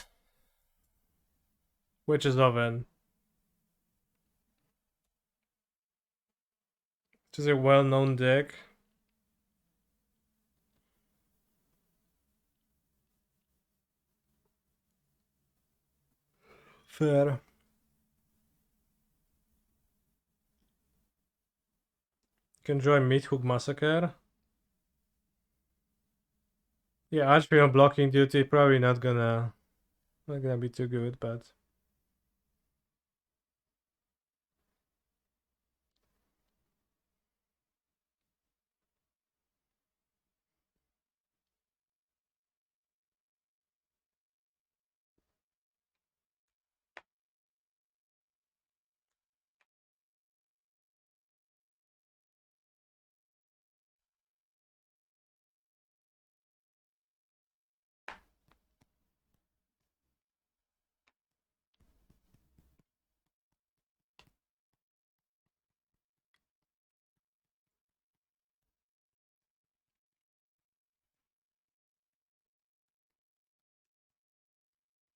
Witch's Oven. Which is a well-known deck. Fair. Can join Meathook Massacre. Yeah, Archfiend on blocking duty probably not gonna be too good, but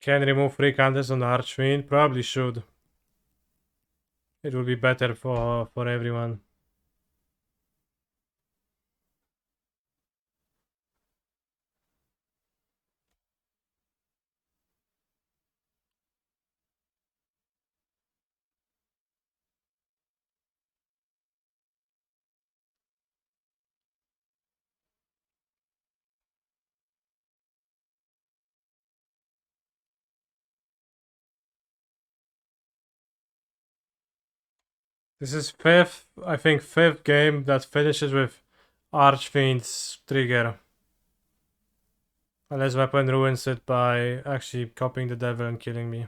can remove 3 counters on Archfiend. Probably should. It will be better for everyone. This is I think fifth game that finishes with Archfiend's trigger. Unless weapon ruins it by actually copying the devil and killing me.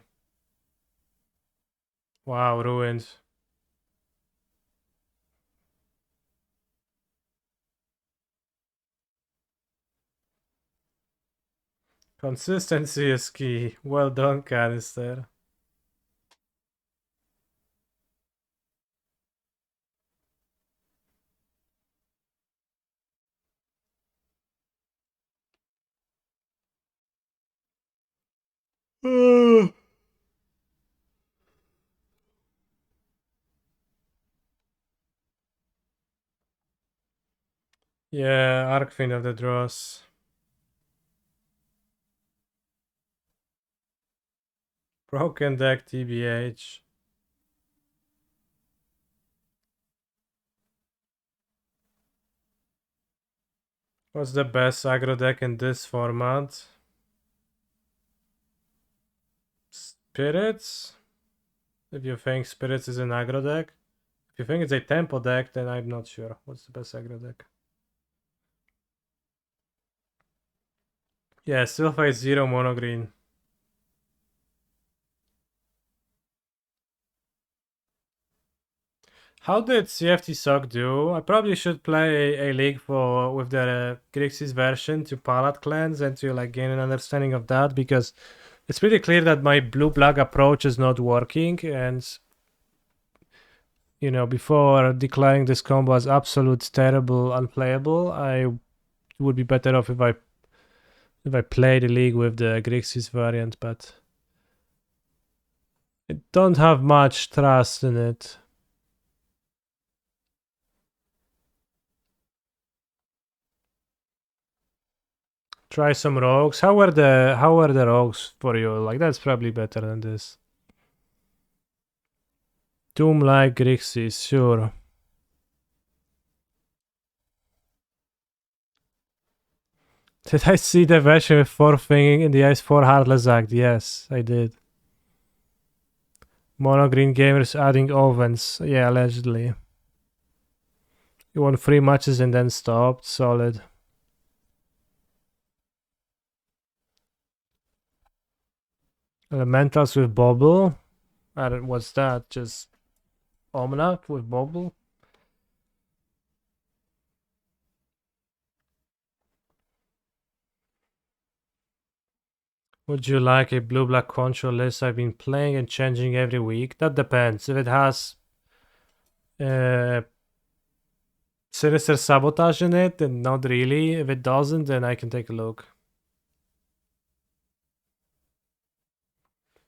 Wow, ruined. Consistency is key. Well done, Canister. Yeah, Archfiend of the Dross. Broken deck TBH. What's the best aggro deck in this format? Spirits? If you think Spirits is an aggro deck. If you think it's a tempo deck, then I'm not sure. What's the best aggro deck? Yeah, still fight 0 mono green. How did CFT Sock do? I probably should play a league with the Grixis version to palette cleanse and to like gain an understanding of that, because it's pretty clear that my blue-black approach is not working, and you know, before declaring this combo as absolute terrible, unplayable, I would be better off if I play the league with the Grixis variant, but I don't have much trust in it. Try some rogues. How were the rogues for you? Like, that's probably better than this. Doom like Grixis, sure. Did I see the version with 4 Finging in the Ice 4 Heartless Act? Yes, I did. Mono Green Gamers adding ovens. Yeah, allegedly. You won 3 matches and then stopped. Solid. Elementals with Bobble. What's that? Just Almanac with Bobble? Would you like a blue-black control list? I've been playing and changing every week. That depends. If it has Sinister Sabotage in it, then not really. If it doesn't, then I can take a look.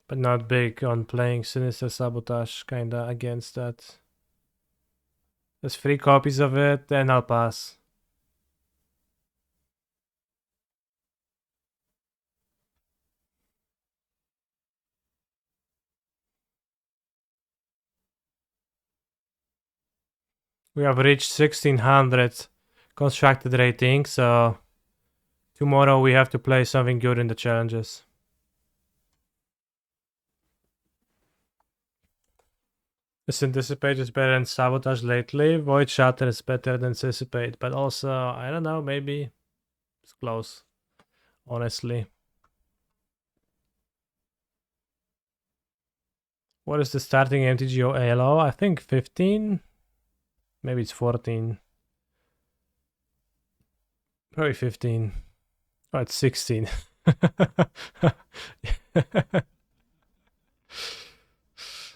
But not big on playing Sinister Sabotage, kinda against that. There's 3 copies of it, then I'll pass. We have reached 1600 constructed rating, so tomorrow we have to play something good in the challenges. Is Anticipate is better than Sabotage lately? Void Shatter is better than Anticipate, but also, I don't know, maybe it's close, honestly. What is the starting MTGO ALO? I think 15? Maybe it's 14. Probably 15. Oh, it's 16.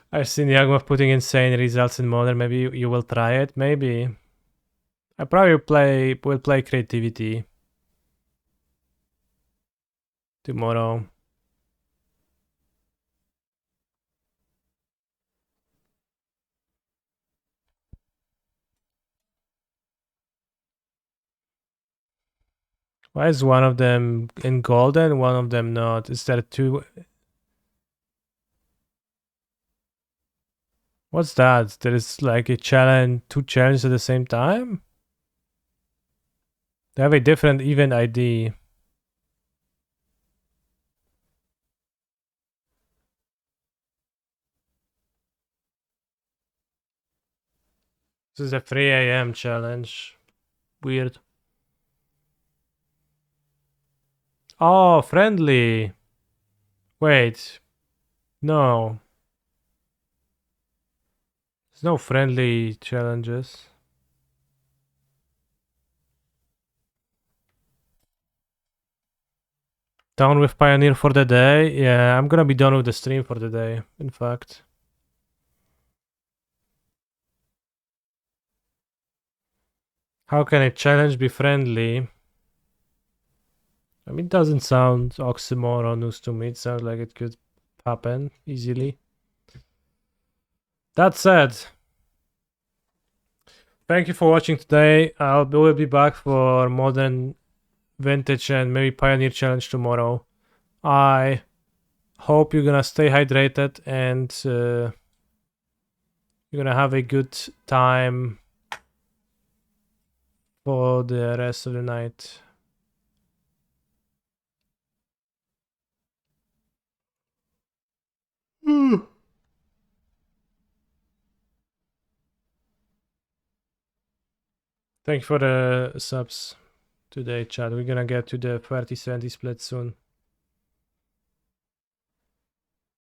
I've seen Yagmoth putting insane results in Modern. Maybe you will try it. Maybe. I probably will play Creativity tomorrow. Why is one of them in golden, one of them not? Is there 2? What's that? There is like a challenge, 2 challenges at the same time? They have a different event ID. This is a 3 a.m. challenge. Weird. Oh, friendly. Wait. No. There's no friendly challenges. Done with Pioneer for the day? Yeah, I'm gonna be done with the stream for the day, in fact. How can a challenge be friendly? I mean, it doesn't sound oxymoronous to me. It sounds like it could happen easily. That said, thank you for watching today. We'll be back for Modern, Vintage, and maybe Pioneer Challenge tomorrow. I hope you're gonna stay hydrated and you're gonna have a good time for the rest of the night. Thank you for the subs today, chat. We're gonna get to the 30-70 split soon.